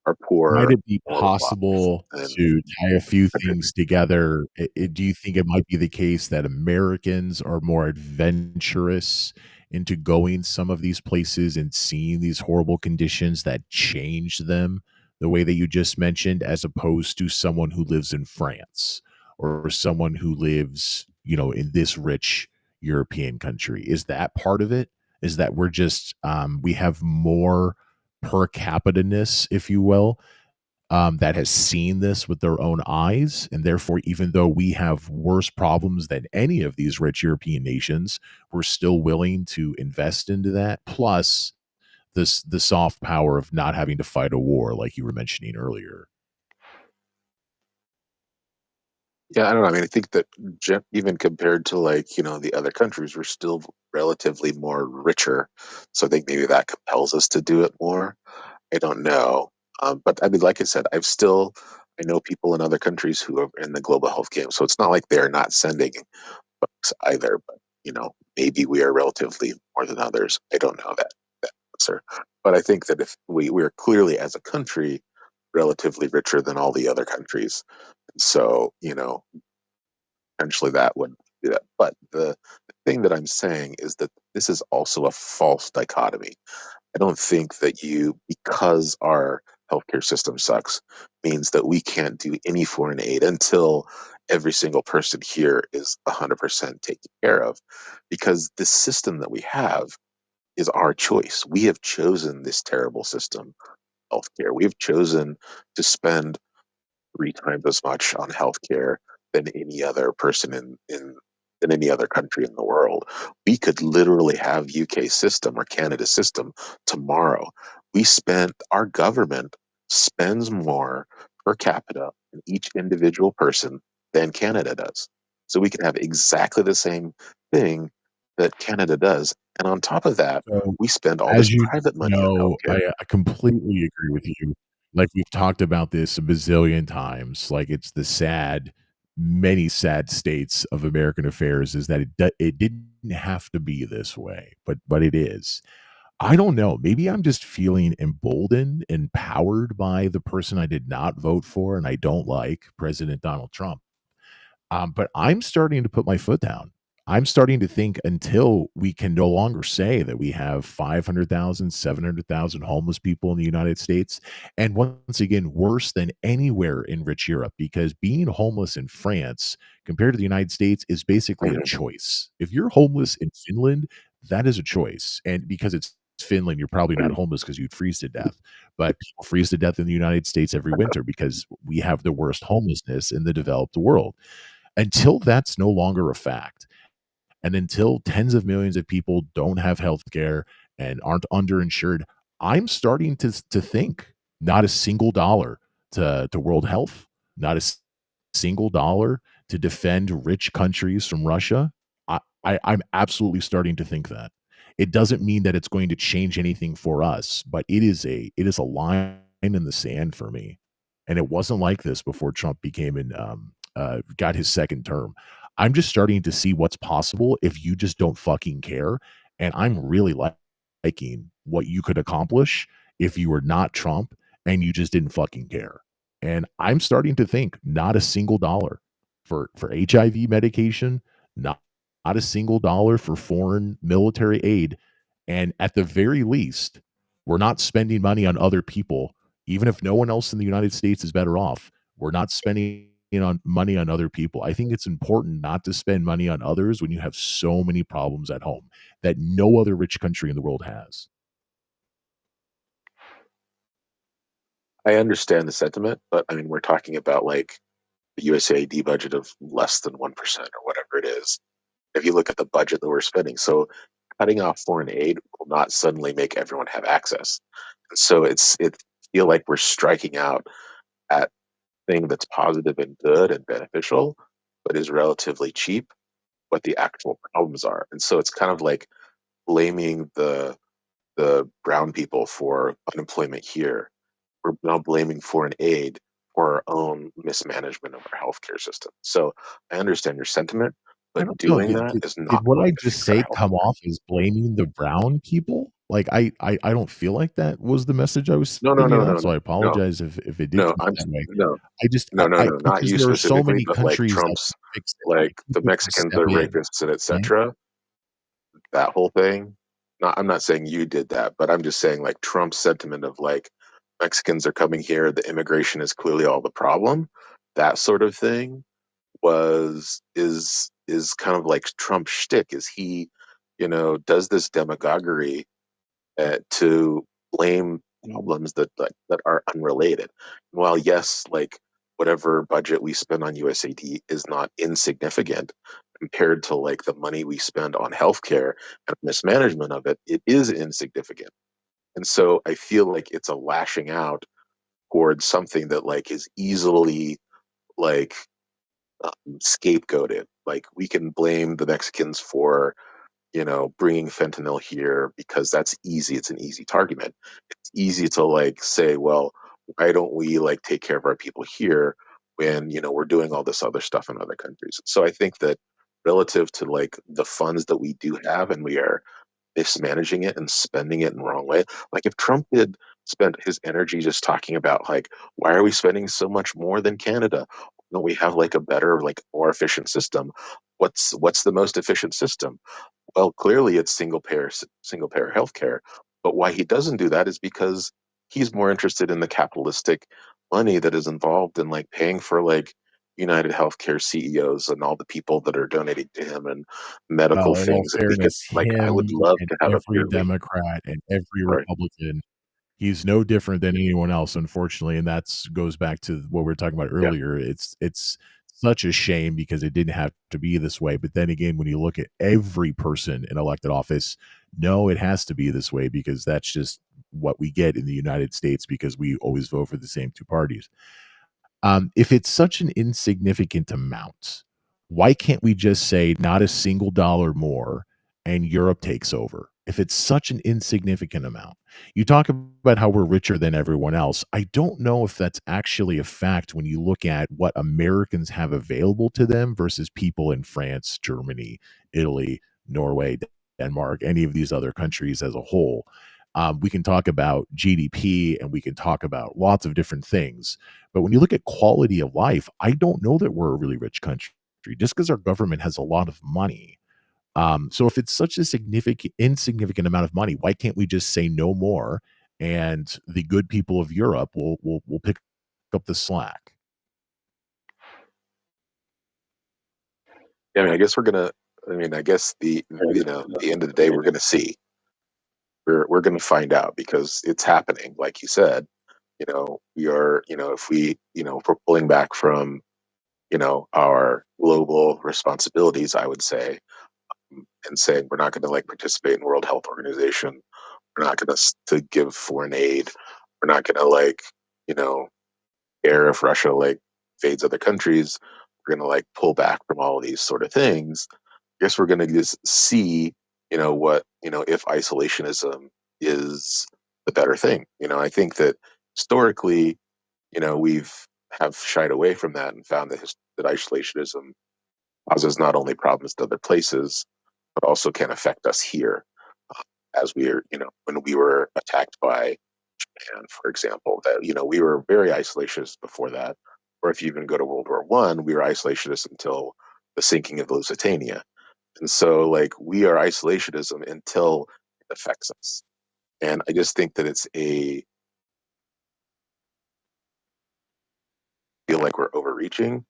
are Might poor, it be more than off. possible And to tie a few things together? Do you think it might be the case that Americans are more adventurous into going some of these places and seeing these horrible conditions that change them the way that you just mentioned, as opposed to someone who lives in France or someone who lives, in this rich European country? Is that part of it? Is that we're just we have more per capita-ness, if you will, that has seen this with their own eyes. And therefore, even though we have worse problems than any of these rich European nations, we're still willing to invest into that. Plus, the soft power of not having to fight a war, like you were mentioning earlier. yeah, I don't know. I mean, I think that even compared to like, the other countries, we're still relatively more richer. So I think maybe that compels us to do it more. I don't know. But I mean, like I said, I know people in other countries who are in the global health game. So it's not like they're not sending folks either. But, maybe we are relatively more than others. I don't know that answer. But I think that if we're clearly as a country relatively richer than all the other countries. So, potentially that would do that. But the thing that I'm saying is that this is also a false dichotomy. I don't think that because our healthcare system sucks, means that we can't do any foreign aid until every single person here is 100% taken care of. Because the system that we have is our choice. We have chosen this terrible system, healthcare. We have chosen to spend 3 times as much on healthcare than any other person in than any other country in the world. We could literally have UK system or Canada system tomorrow. Our government spends more per capita in each individual person than Canada does. So we can have exactly the same thing that Canada does. And on top of that, So, we spend all this as you private money on know, healthcare. I completely agree with you. Like we've talked about this a bazillion times. Like it's the many sad states of American affairs is that it didn't have to be this way, but it is. I don't know. Maybe I'm just feeling emboldened, empowered by the person I did not vote for, and I don't like, President Donald Trump. But I'm starting to put my foot down. I'm starting to think until we can no longer say that we have 500,000, 700,000 homeless people in the United States. And once again, worse than anywhere in rich Europe, because being homeless in France compared to the United States is basically a choice. If you're homeless in Finland, that is a choice. And because it's Finland, you're probably not homeless because you'd freeze to death. But people freeze to death in the United States every winter because we have the worst homelessness in the developed world. Until that's no longer a fact, and until tens of millions of people don't have health care and aren't underinsured, I'm starting to think not a single dollar to world health, not a single dollar to defend rich countries from Russia. I'm absolutely starting to think that. It doesn't mean that it's going to change anything for us, but it is a line in the sand for me. And it wasn't like this before Trump became got his second term. I'm just starting to see what's possible if you just don't fucking care. And I'm really liking what you could accomplish if you were not Trump and you just didn't fucking care. And I'm starting to think not a single dollar for HIV medication, not a single dollar for foreign military aid. And at the very least, we're not spending money on other people, even if no one else in the United States is better off. We're not spending money on other people. I think it's important not to spend money on others when you have so many problems at home that no other rich country in the world has. I understand the sentiment, but I mean, we're talking about like the USAID budget of less than 1% or whatever it is. If you look at the budget that we're spending, so cutting off foreign aid will not suddenly make everyone have access. So it feel like we're striking out at thing that's positive and good and beneficial, but is relatively cheap, what the actual problems are. And so it's kind of like blaming the brown people for unemployment here. We're now blaming foreign aid for our own mismanagement of our healthcare system. So I understand your sentiment, I but don't know. doing that is Did not what going I to just fix our say health. come off as blaming the brown people? Like, I don't feel like that was the message I was No, no, sending no, out, no, so I no, apologize if it did no. come off that way. No, I just no, no, I no, not because you there are so specifically, many but like countries that Trump's, can fix it, like like, the people can Mexicans step are in, rapists and right? etc. That whole thing. Not, I'm not saying you did that, but I'm just saying like Trump's sentiment of like Mexicans are coming here, the immigration is clearly all the problem. That sort of thing is kind of like Trump's shtick. Is he, does this demagoguery to blame problems that are unrelated. While yes, like whatever budget we spend on USAID is not insignificant compared to like the money we spend on healthcare and mismanagement of it, it is insignificant. And so I feel like it's a lashing out towards something that like is easily like scapegoated. Like we can blame the Mexicans for bringing fentanyl here because that's easy. It's an easy target. It's easy to like say, well, why don't we like take care of our people here when, we're doing all this other stuff in other countries? So I think that relative to like the funds that we do have and we are mismanaging it and spending it in the wrong way. Like if Trump did spend his energy just talking about like, why are we spending so much more than Canada? Don't we have like a better, like more efficient system? What's the most efficient system? Well, clearly it's single payer healthcare. But why he doesn't do that is because he's more interested in the capitalistic money that is involved in like paying for like United Healthcare CEOs and all the people that are donating to him and medical Well, in all things. And we could fairness, like I him would love and to have a every purely Democrat and every sorry. Republican, he's no different than anyone else, unfortunately, and that's goes back to what we were talking about Yeah. earlier. It's such a shame because it didn't have to be this way, but then again, when you look at every person in elected office, no, it has to be this way because that's just what we get in the United States because we always vote for the same 2 parties. If it's such an insignificant amount, why can't we just say not a single dollar more and Europe takes over? If it's such an insignificant amount, you talk about how we're richer than everyone else. I don't know if that's actually a fact when you look at what Americans have available to them versus people in France, Germany, Italy, Norway, Denmark, any of these other countries as a whole. We can talk about GDP and we can talk about lots of different things, but when you look at quality of life, I don't know that we're a really rich country just because our government has a lot of money. So if it's such a insignificant amount of money, why can't we just say no more? And the good people of Europe will pick up the slack. Yeah, I mean, I guess we're gonna. I mean, I guess the end of the day, we're gonna see. We're gonna find out because it's happening. Like you said, we are. If we, if we're pulling back from, our global responsibilities, I would say, and saying we're not going to like participate in World Health Organization, we're not going to give foreign aid, we're not going to like, you know, care if Russia like invades other countries. We're going to like pull back from all of these sort of things. I guess we're going to just see, what, if isolationism is the better thing. I think that historically, we've have shied away from that and found that isolationism causes not only problems to other places, but also can affect us here. As we are, when we were attacked by Japan, for example, that we were very isolationist before that. Or if you even go to World War One, we were isolationist until the sinking of Lusitania. And so, like, we are isolationism until it affects us. And I just think that feel like we're overreaching,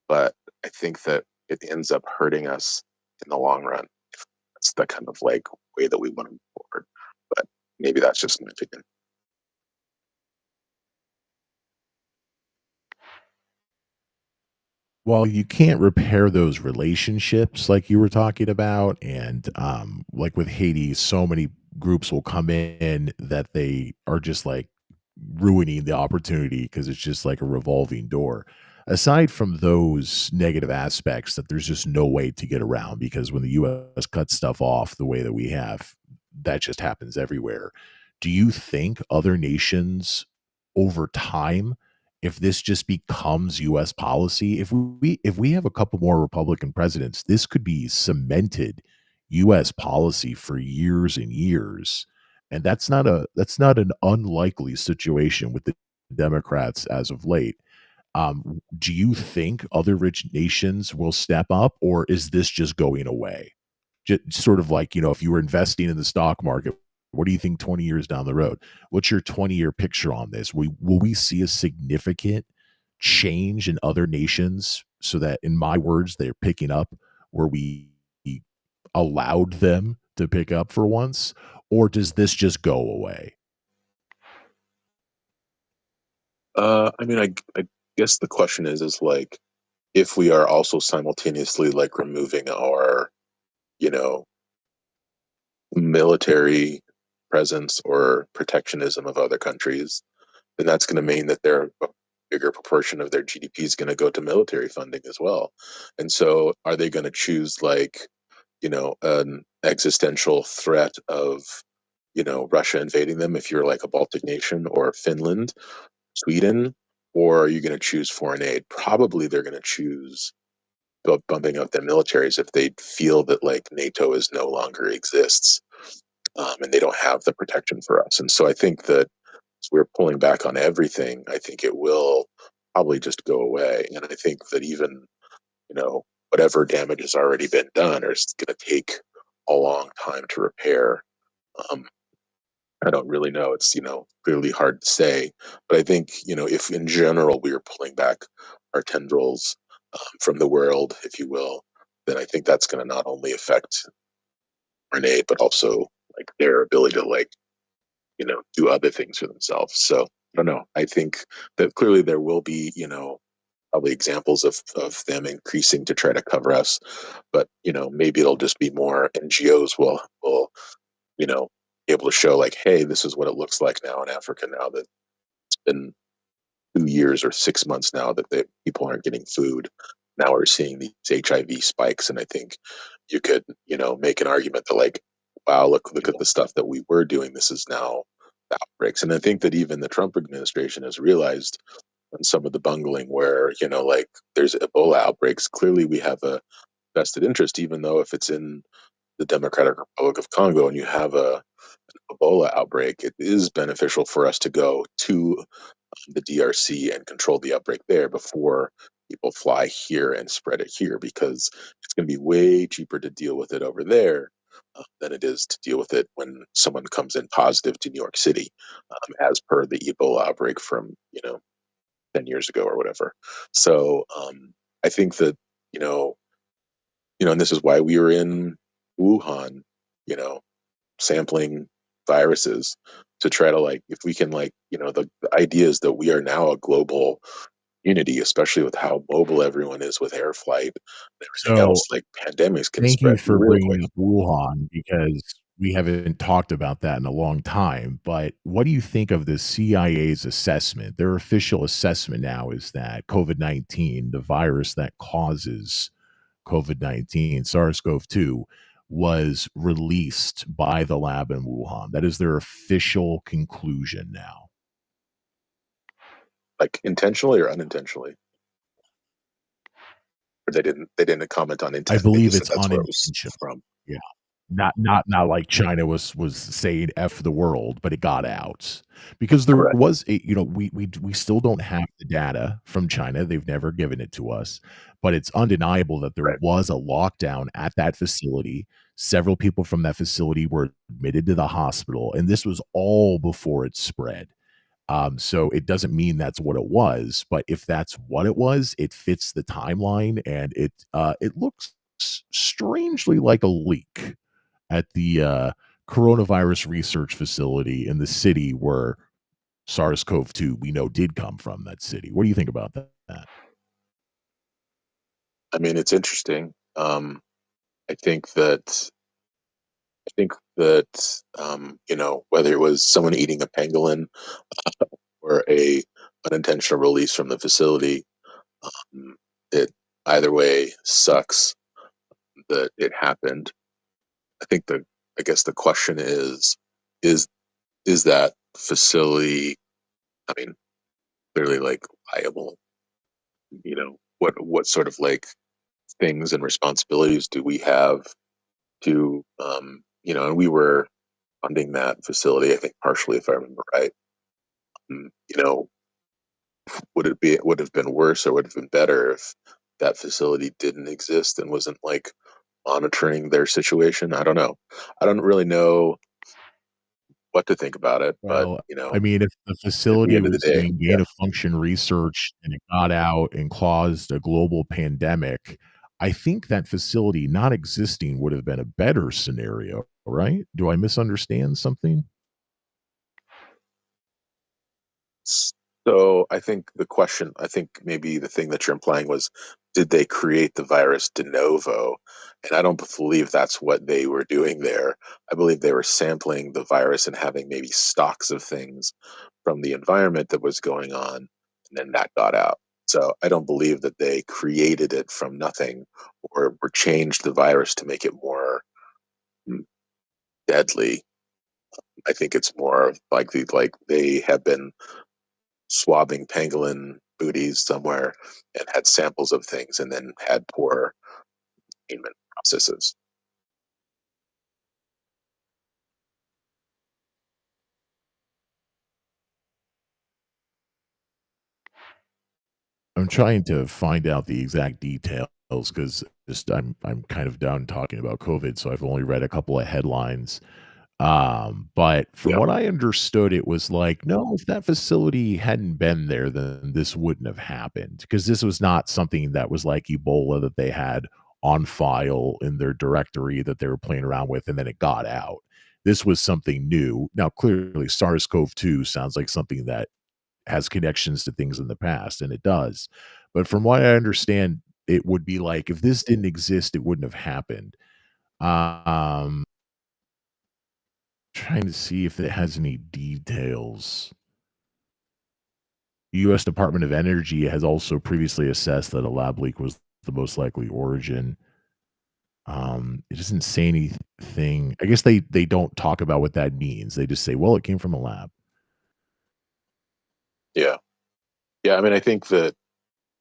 but I think that it ends up hurting us in the long run. That's the kind of like way that we want to move forward. But maybe that's just my opinion. Well, you can't repair those relationships like you were talking about, and, like with Haiti, so many groups will come in that they are just, like, ruining the opportunity because it's just like a revolving door. Aside from those negative aspects that there's just no way to get around because when the US cuts stuff off the way that we have, that just happens everywhere. Do you think other nations over time, if this just becomes US policy, if we have a couple more Republican presidents, this could be cemented US policy for years and years. And that's not an unlikely situation with the Democrats as of late. Do you think other rich nations will step up, or is this just going away? Just sort of like, if you were investing in the stock market, what do you think 20 years down the road? What's your 20-year picture on this? Will we see a significant change in other nations so that, in my words, they're picking up where we allowed them to pick up for once? Or does this just go away? I mean, I guess the question is like if we are also simultaneously like removing our, you know, military presence or protectionism of other countries, then that's going to mean that a bigger proportion of their GDP is going to go to military funding as well. And so, are they going to choose like, an existential threat of, Russia invading them if you're like a Baltic nation or Finland, Sweden, or are you going to choose foreign aid? Probably they're going to choose bumping up their militaries if they feel that like NATO is no longer exists, and they don't have the protection for us. And so I think that as we're pulling back on everything, I think it will probably just go away. And I think that even, whatever damage has already been done is going to take a long time to repair. Um, I don't really know. It's, clearly hard to say. But I think, if in general we are pulling back our tendrils from the world, if you will, then I think that's going to not only affect Renee, but also like their ability to like, do other things for themselves. So I don't know. I think that clearly there will be, probably examples of them increasing to try to cover us. But, maybe it'll just be more NGOs will, you know, be able to show like, hey, this is what it looks like now in Africa now that it's been 2 years or 6 months now that people aren't getting food. Now we're seeing these HIV spikes, and I think you could, make an argument that like, wow, look at the stuff that we were doing. This is now the outbreaks, and I think that even the Trump administration has realized on some of the bungling where like there's Ebola outbreaks. Clearly, we have a vested interest, even though if it's in the Democratic Republic of Congo and you have a Ebola outbreak, it is beneficial for us to go to the DRC and control the outbreak there before people fly here and spread it here because it's going to be way cheaper to deal with it over there than it is to deal with it when someone comes in positive to New York City, as per the Ebola outbreak from 10 years ago or whatever. So I think that you know and this is why we were in Wuhan, you know, sampling viruses to try to like if we can like the idea is that we are now a global unity, especially with how mobile everyone is with air flight and everything So, else. Like pandemics can thank spread you for really quick. bringing up Wuhan because we haven't talked about that in a long time. But what do you think of the CIA's assessment? Their official assessment now is that COVID-19, the virus that causes COVID-19, SARS-CoV-2, was released by the lab in Wuhan. That is their official conclusion now. Like intentionally or unintentionally, or they didn't comment on I intent. They believe just said it's that's where it was unintentional. from. Yeah. Not like China was saying "F the world," but it got out. Because there Correct. was a we still don't have the data from China, they've never given it to us, but it's undeniable that there Right. was a lockdown at that facility. Several people from that facility were admitted to the hospital, and this was all before it spread. So it doesn't mean that's what it was, but if that's what it was, it fits the timeline, and it looks strangely like a leak at the coronavirus research facility in the city where SARS-CoV-2 we know did come from that city. What do you think about that? I mean, it's interesting. I think that whether it was someone eating a pangolin or a unintentional release from the facility, it either way sucks that it happened. I think I guess the question is is that facility, I mean, clearly like viable? What sort of like things and responsibilities do we have to, and we were funding that facility, I think partially, if I remember right. Mm, You know, would have been worse or would have been better if that facility didn't exist and wasn't like monitoring their situation? I don't know. I don't really know what to think about it, but Well, I mean, if the at the facility end of the was day, doing yeah. gain of function research and it got out and caused a global pandemic, I think that facility not existing would have been a better scenario, right? Do I misunderstand something? So I think maybe the thing that you're implying was, did they create the virus de novo? And I don't believe that's what they were doing there. I believe they were sampling the virus and having maybe stocks of things from the environment that was going on, and then that got out. So I don't believe that they created it from nothing or changed the virus to make it more mm, deadly. I think it's more likely like they have been swabbing pangolin booties somewhere and had samples of things and then had poor containment processes. I'm trying to find out the exact details because just I'm kind of done talking about COVID, so I've only read a couple of headlines. But from Yeah, what I understood, it was like, no, if that facility hadn't been there, then this wouldn't have happened because this was not something that was like Ebola that they had on file in their directory that they were playing around with, and then it got out. This was something new. Now, clearly, SARS-CoV-2 sounds like something that has connections to things in the past, and it does. But from what I understand, it would be like if this didn't exist, it wouldn't have happened. Um, Trying to see if it has any details. The US Department of Energy has also previously assessed that a lab leak was the most likely origin. It doesn't say anything. I guess they don't talk about what that means. They just say, "Well, it came from a lab." yeah, yeah.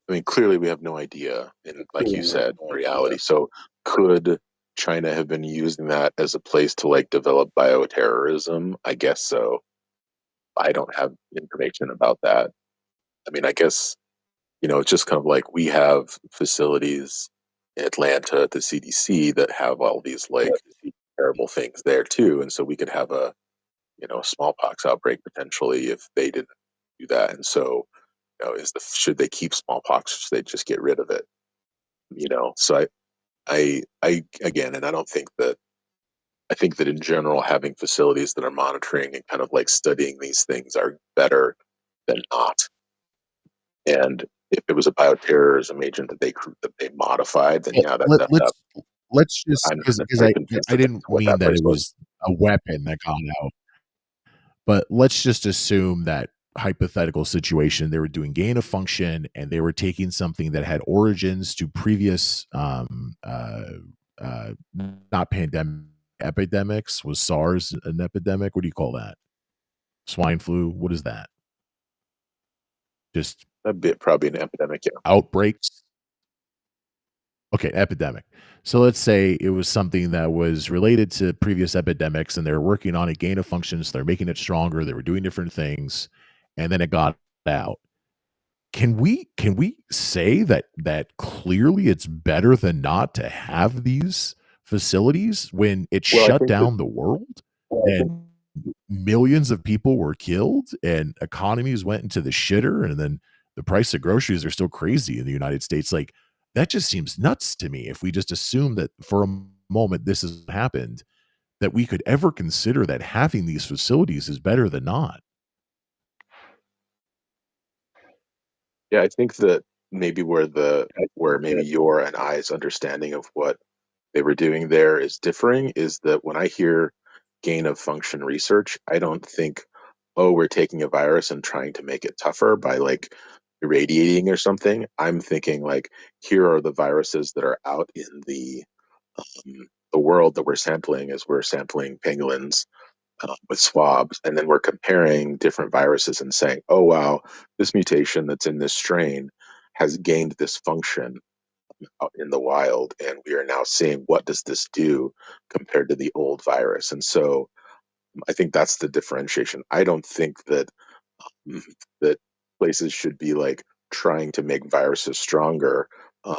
I mean, clearly we have no idea, and like you said, reality. So could China have been using that as a place to like develop bioterrorism? I guess so. I don't have information about that. I mean, I guess it's just kind of like we have facilities in Atlanta at the CDC that have all these like terrible things there too, and so we could have a smallpox outbreak potentially if they didn't do that. And so, should they keep smallpox? Or should they just get rid of it? So I again, and I don't think that I think that in general, having facilities that are monitoring and kind of like studying these things are better than not. And if it was a bioterrorism agent that they modified, then Eh, yeah, let that let's just I'm not because necessarily convinced I that that's didn't what mean that that place it was. was a weapon that got out, but let's just assume that hypothetical situation, they were doing gain of function and they were taking something that had origins to previous, uh, not pandemic, epidemics. Was SARS an epidemic? What do you call that? Swine flu? What is that? Just A bit probably an epidemic, yeah. outbreaks? Okay, epidemic. So let's say it was something that was related to previous epidemics and they're working on a gain of functions, they're making it stronger, they were doing different things, and then it got out. Can we say that clearly it's better than not to have these facilities when it Well, I shut think that down the world? And millions of people were killed and economies went into the shitter, and then the price of groceries are still crazy in the United States. Like, that just seems nuts to me if we just assume that for a moment this has happened, that we could ever consider that having these facilities is better than not. Yeah, I think that maybe where maybe your and I's understanding of what they were doing there is differing is that when I hear gain of function research, I don't think, oh, we're taking a virus and trying to make it tougher by like irradiating or something. I'm thinking like, here are the viruses that are out in the world that we're sampling as we're sampling pangolins with swabs, and then we're comparing different viruses and saying, oh wow, this mutation that's in this strain has gained this function out in the wild, and we are now seeing what does this do compared to the old virus. And so I think that's the differentiation. I don't think that that places should be like trying to make viruses stronger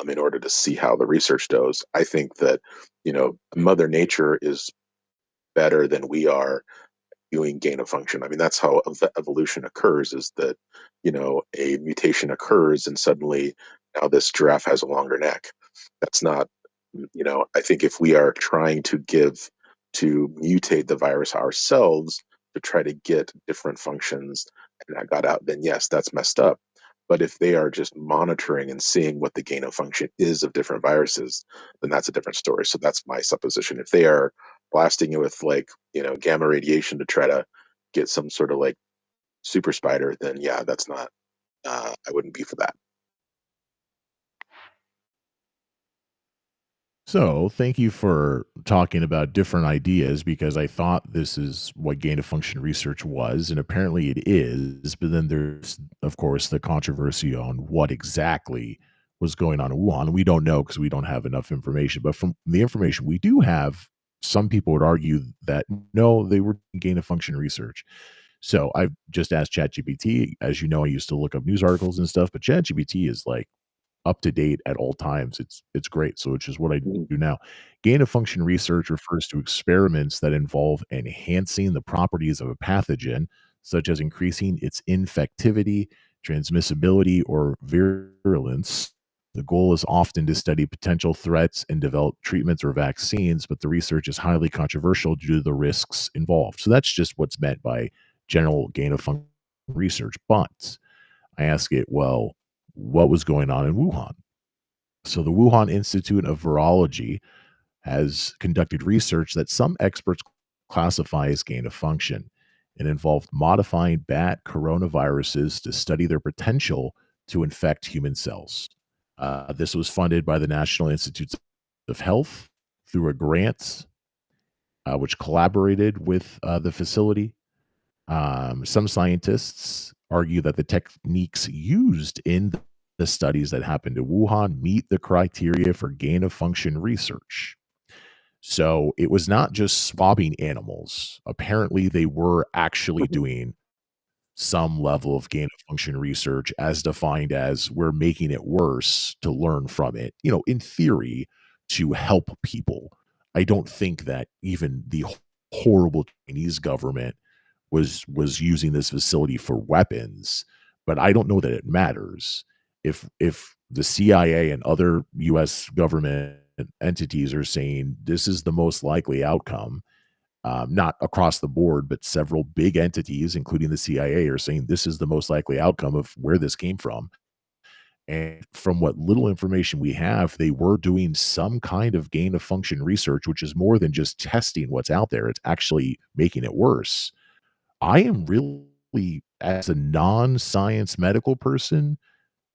in order to see how the research goes. I think that Mother Nature is better than we are doing gain of function. I mean, that's how evolution occurs, is that, a mutation occurs and suddenly now this giraffe has a longer neck. That's not, I think if we are trying to mutate the virus ourselves to try to get different functions and that got out, then yes, that's messed up. But if they are just monitoring and seeing what the gain of function is of different viruses, then that's a different story. So that's my supposition. If they are blasting you with like, gamma radiation to try to get some sort of like super spider, then yeah, that's not, I wouldn't be for that. So, thank you for talking about different ideas because I thought this is what gain of function research was, and apparently it is. But then there's, of course, the controversy on what exactly was going on in Wuhan. We don't know because we don't have enough information. But from the information we do have, some people would argue that no, they were gain of function research. So I've just asked ChatGPT. As you know, I used to look up news articles and stuff, but ChatGPT is like up to date at all times. It's great. So which is what I Mhm. do now. Gain of function research refers to experiments that involve enhancing the properties of a pathogen, such as increasing its infectivity, transmissibility, or virulence. The goal is often to study potential threats and develop treatments or vaccines, but the research is highly controversial due to the risks involved. So that's just what's meant by general gain of function research. But I ask it, well, what was going on in Wuhan? So, the Wuhan Institute of Virology has conducted research that some experts classify as gain of function. It involved modifying bat coronaviruses to study their potential to infect human cells. This was funded by the National Institutes of Health through a grant, which collaborated with the facility. Some scientists argue that the techniques used in the studies that happened in Wuhan meet the criteria for gain of function research. So it was not just swabbing animals. Apparently, they were actually doing some level of gain of function research as defined as we're making it worse to learn from it, in theory, to help people. I don't think that even the horrible Chinese government was using this facility for weapons, but I don't know that it matters. If the CIA and other US government entities are saying this is the most likely outcome, not across the board, but several big entities, including the CIA, are saying this is the most likely outcome of where this came from. And from what little information we have, they were doing some kind of gain of function research, which is more than just testing what's out there. It's actually making it worse. I am really, as a non-science medical person,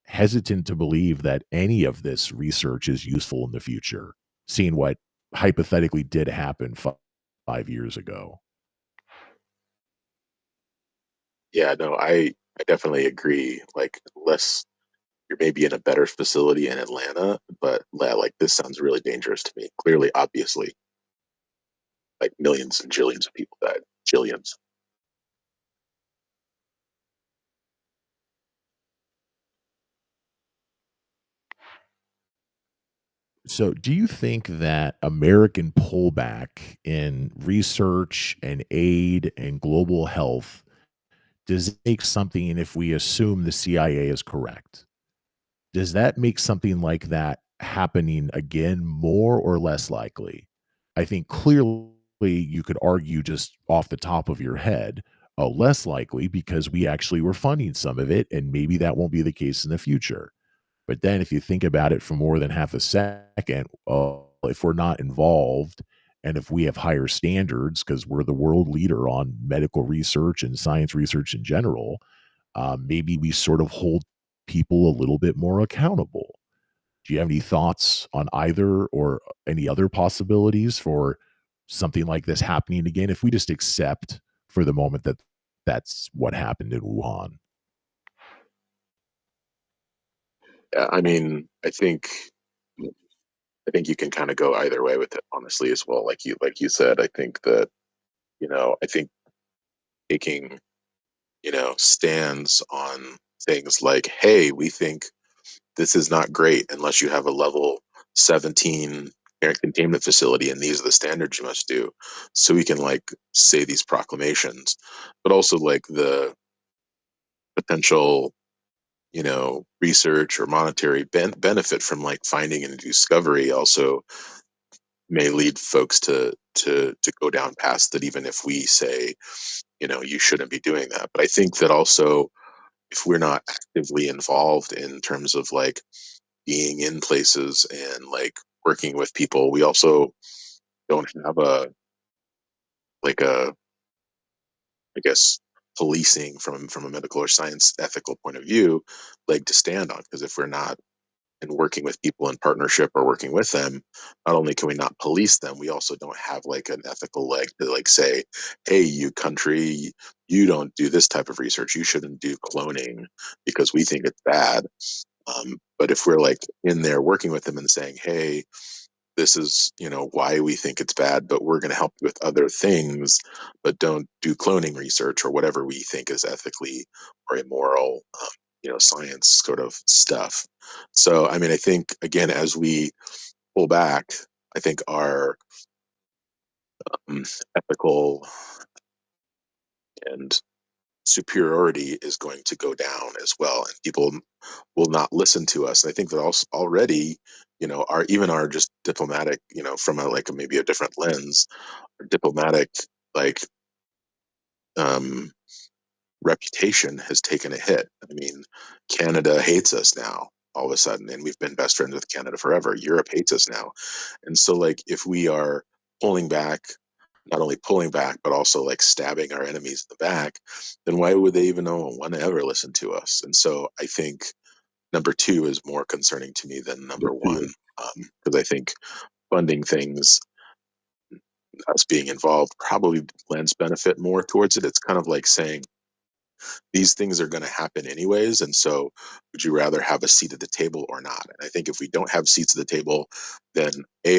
hesitant to believe that any of this research is useful in the future, seeing what hypothetically did happen 5 years ago. Yeah, no, I definitely agree. Like, unless you're maybe in a better facility in Atlanta, but yeah, like this sounds really dangerous to me. Clearly, obviously, like millions and jillions of people died. Jillions. So, do you think that American pullback in research and aid and global health does it make something, and if we assume the CIA is correct, does that make something like that happening again more or less likely? I think clearly you could argue just off the top of your head, oh, less likely because we actually were funding some of it, and maybe that won't be the case in the future. But then if you think about it for more than half a second, if we're not involved and if we have higher standards because we're the world leader on medical research and science research in general, maybe we sort of hold people a little bit more accountable. Do you have any thoughts on either or any other possibilities for something like this happening again if we just accept for the moment that that's what happened in Wuhan? Yeah, I mean, I think you can kind of go either way with it, honestly, as well. Like you said, I think that I think taking stands on things like, hey, we think this is not great unless you have a level 17 air containment facility, and these are the standards you must do. So we can like say these proclamations, but also like the potential research or monetary benefit from like finding a discovery also may lead folks to go down past that, even if we say you shouldn't be doing that. But I think that also, if we're not actively involved in terms of like being in places and like working with people, we also don't have a I guess policing from a medical or science ethical point of view leg to stand on, because if we're not and working with people in partnership or working with them, not only can we not police them, we also don't have like an ethical leg to like say, hey, you country, you don't do this type of research. You shouldn't do cloning because we think it's bad. But if we're like in there working with them and saying, hey, this is why we think it's bad, but we're going to help you with other things, but don't do cloning research or whatever we think is ethically or immoral, science sort of stuff. So I mean, I think again, as we pull back, I think our um, ethical and superiority is going to go down as well, and people will not listen to us. And I think that also already our even our just diplomatic, from a like maybe a different lens, diplomatic like um, reputation has taken a hit. I mean, Canada hates us now all of a sudden, and we've been best friends with Canada forever. Europe hates us now, and so like if we are pulling back, not only pulling back but also like stabbing our enemies in the back, then why would they even want to ever listen to us? And so I think number two is more concerning to me than number one, because I think funding things, us being involved, probably lends benefit more towards it. It's kind of like saying these things are going to happen anyways, and so would you rather have a seat at the table or not? And I think if we don't have seats at the table, then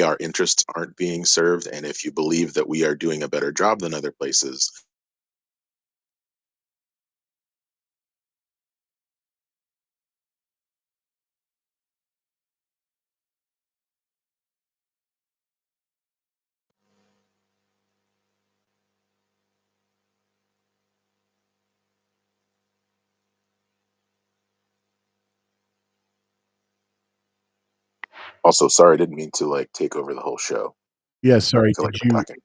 our interests aren't being served, and if you believe that we are doing a better job than other places. Also, sorry, I didn't mean to like take over the whole show. Yeah, I sorry, feel like did I'm you talking.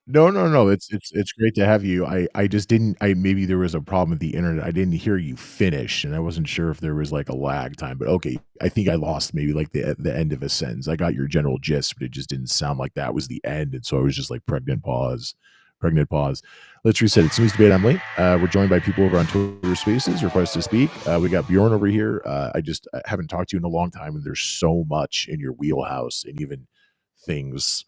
No, no, no, it's great to have you. I just didn't I maybe there was a problem with the internet. I didn't hear you finish, and I wasn't sure if there was, like, a lag time, but okay, I think I lost maybe, like, the end of a sentence. I got your general gist, but it just didn't sound like that was the end, and so I was just like, "Pregnant pause, pregnant pause." Let's reset it. It's News Debate, I'm late. We're joined by people over on Twitter Spaces, request to speak. We got Bjorn over here. I haven't talked to you in a long time, and there's so much in your wheelhouse and even things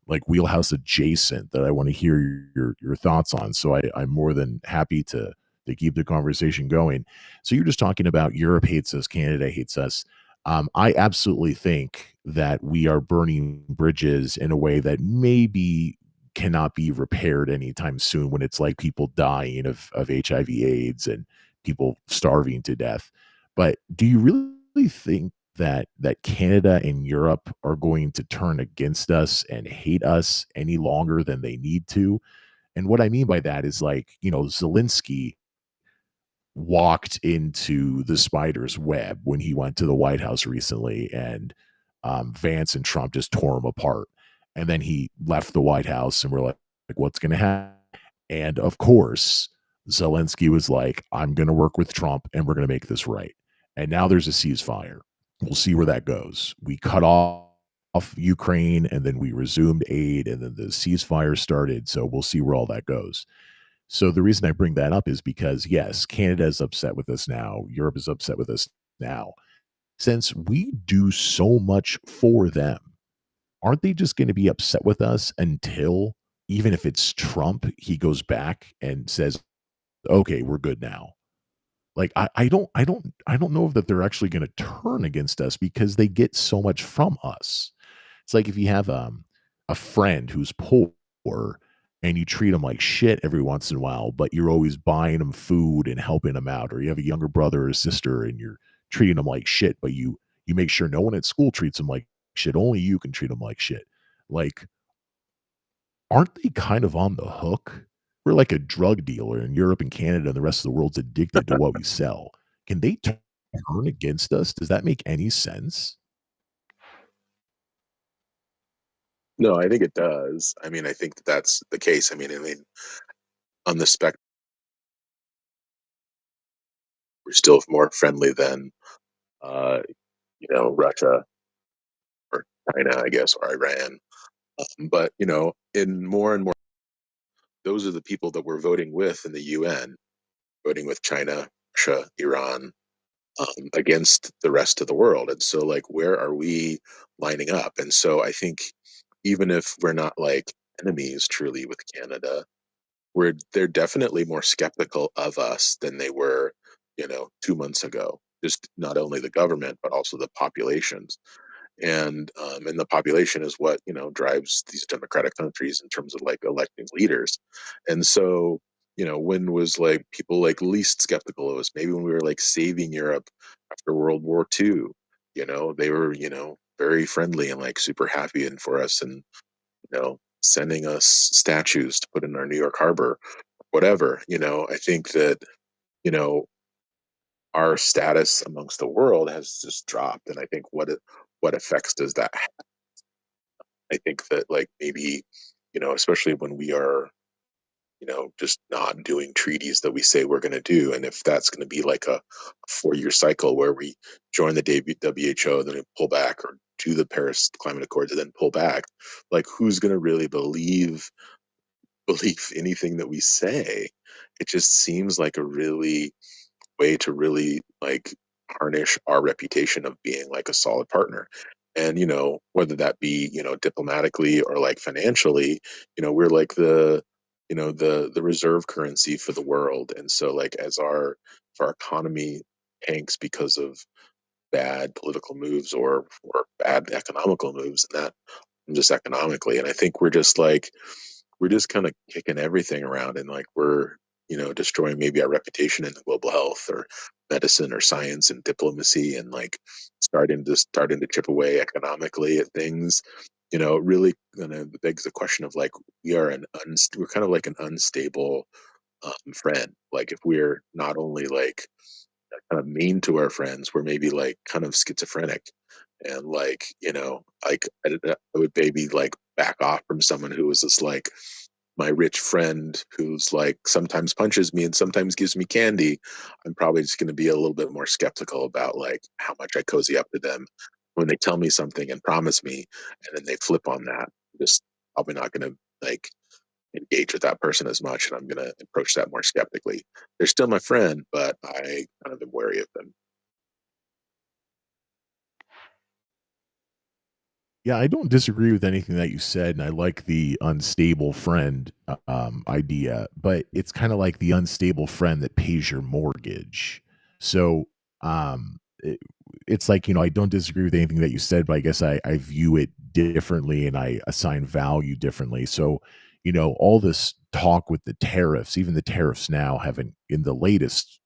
like wheelhouse adjacent that I want to hear your thoughts on. So I'm more than happy to keep the conversation going. So you're just talking about Europe hates us, Canada hates us. I absolutely think that we are burning bridges in a way that maybe cannot be repaired anytime soon when it's like people dying of HIV AIDS and people starving to death. But do you really think that Canada and Europe are going to turn against us and hate us any longer than they need to. And what I mean by that is like, Zelensky walked into the spider's web when he went to the White House recently, and Vance and Trump just tore him apart. And then he left the White House, and we're like what's going to happen? And of course, Zelensky was like, I'm going to work with Trump, and we're going to make this right. And now there's a ceasefire. We'll see where that goes. We cut off Ukraine, and then we resumed aid, and then the ceasefire started. So we'll see where all that goes. So the reason I bring that up is because, yes, Canada is upset with us now. Europe is upset with us now. Since we do so much for them, aren't they just going to be upset with us until, even if it's Trump, he goes back and says, okay, we're good now? Like, I don't know that they're actually going to turn against us because they get so much from us. It's like if you have a friend who's poor and you treat them like shit every once in a while, but you're always buying them food and helping them out, or you have a younger brother or sister and you're treating them like shit, but you make sure no one at school treats them like shit. Only you can treat them like shit. Like, aren't they kind of on the hook? We're like a drug dealer in Europe and Canada, and the rest of the world's addicted to what we sell. Can they turn against us? Does that make any sense? No, I think it does. I mean, I think that that's the case. I mean, on the spec, we're still more friendly than, uh, Russia or China, I guess, or Iran. But in more and more, those are the people that we're voting with in the UN, voting with China, Russia, Iran, against the rest of the world. And so, like, where are we lining up? And so, I think even if we're not like enemies truly with Canada, they're definitely more skeptical of us than they were, 2 months ago. Just not only the government, but also the populations. And the population is what drives these democratic countries in terms of like electing leaders. And so when was like people like least skeptical of us? Maybe when we were like saving Europe after World War II. They were very friendly and like super happy and for us, and sending us statues to put in our New York harbor, whatever. I think that you know our status amongst the world has just dropped. And I think what effects does that have? I think that like maybe especially when we are just not doing treaties that we say we're going to do, and if that's going to be like a 4-year cycle where we join the WHO, then we pull back, or do the Paris Climate Accords and then pull back, like who's going to really believe anything that we say? It just seems like a really way to really like tarnish our reputation of being like a solid partner. And whether that be diplomatically or like financially, we're like the reserve currency for the world. And so like if our economy tanks because of bad political moves or bad economical moves, and that just economically, and I think we're just kind of kicking everything around, and like we're destroying maybe our reputation in global health or medicine or science and diplomacy, and like starting to chip away economically at things. It really kind of begs the question of like we're kind of like an unstable friend. Like if we're not only like kind of mean to our friends, we're maybe like kind of schizophrenic. And like like I would maybe like back off from someone who was just like my rich friend who's like sometimes punches me and sometimes gives me candy. I'm probably just going to be a little bit more skeptical about like how much I cozy up to them when they tell me something and promise me, and then they flip on that. Just probably not going to like engage with that person as much, and I'm going to approach that more skeptically. They're still my friend, but I kind of am wary of them. Yeah, I don't disagree with anything that you said, and I like the unstable friend idea, but it's kind of like the unstable friend that pays your mortgage. So it's like, I don't disagree with anything that you said, but I guess I view it differently and I assign value differently. So, all this talk with the tariffs, even the tariffs now haven't, in the most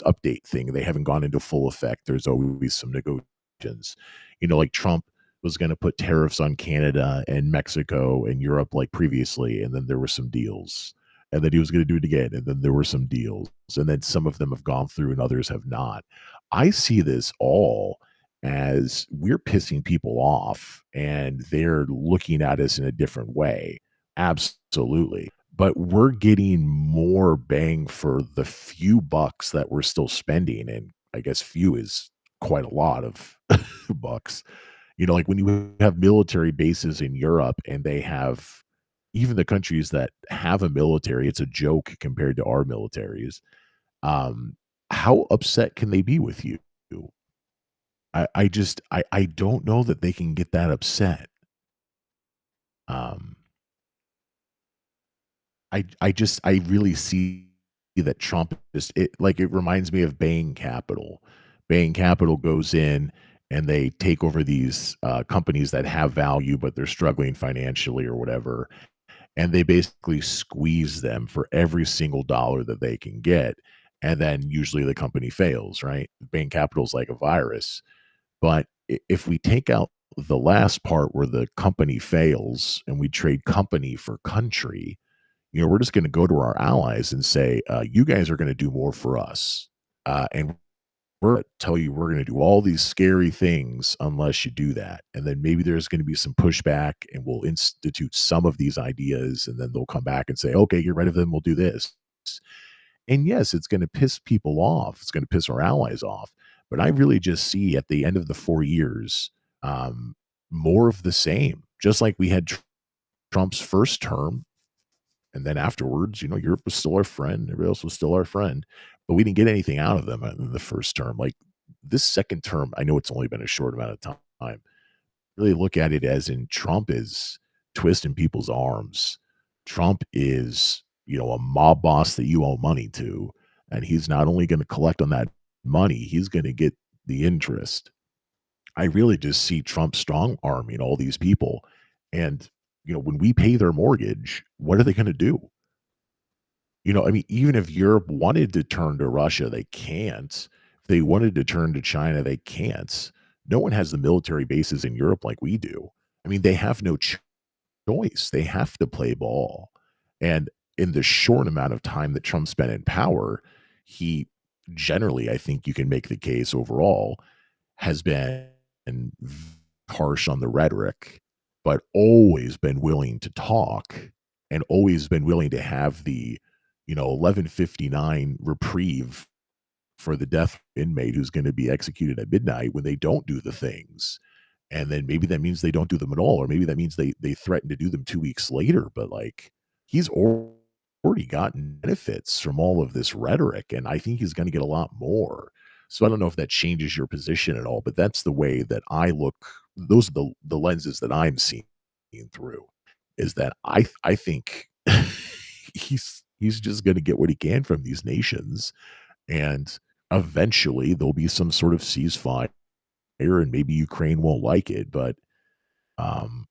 update thing, they haven't gone into full effect. There's always some negotiation questions. Like Trump was going to put tariffs on Canada and Mexico and Europe like previously, and then there were some deals. And then he was going to do it again, and then there were some deals. And then some of them have gone through and others have not. I see this all as we're pissing people off and they're looking at us in a different way. Absolutely. But we're getting more bang for the few bucks that we're still spending. And I guess few is quite a lot of bucks. Like when you have military bases in Europe and they have even the countries that have a military, it's a joke compared to our militaries. Um, how upset can they be with you? I don't know that they can get that upset. Um, I really see that Trump is it reminds me of Bain Capital. Bain Capital goes in and they take over these companies that have value, but they're struggling financially or whatever. And they basically squeeze them for every single dollar that they can get. And then usually the company fails, right? Bain Capital is like a virus. But if we take out the last part where the company fails and we trade company for country, we're just going to go to our allies and say, you guys are going to do more for us. And we're going to tell you we're going to do all these scary things unless you do that. And then maybe there's going to be some pushback and we'll institute some of these ideas. And then they'll come back and say, okay, get rid of them. We'll do this. And yes, it's going to piss people off. It's going to piss our allies off. But I really just see at the end of the 4 years, more of the same, just like we had Trump's first term. And then afterwards, Europe was still our friend. Everybody else was still our friend, but we didn't get anything out of them in the first term. Like this second term, I know it's only been a short amount of time. Really look at it as in Trump is twisting people's arms. Trump is, a mob boss that you owe money to. And he's not only going to collect on that money, he's going to get the interest. I really just see Trump strong arming all these people. And, when we pay their mortgage, what are they going to do? Even if Europe wanted to turn to Russia, they can't. If they wanted to turn to China, they can't. No one has the military bases in Europe like we do. They have no choice. They have to play ball. And in the short amount of time that Trump spent in power, he generally, I think you can make the case overall, has been harsh on the rhetoric, but always been willing to talk and always been willing to have the 11:59 reprieve for the death inmate who's going to be executed at midnight when they don't do the things. And then maybe that means they don't do them at all, or maybe that means they threaten to do them 2 weeks later. But like he's already gotten benefits from all of this rhetoric, and I think he's going to get a lot more. So I don't know if that changes your position at all, but that's the way that I look. Those are the lenses that I'm seeing through. Is that I think he's just going to get what he can from these nations, and eventually there'll be some sort of ceasefire, and maybe Ukraine won't like it, but um,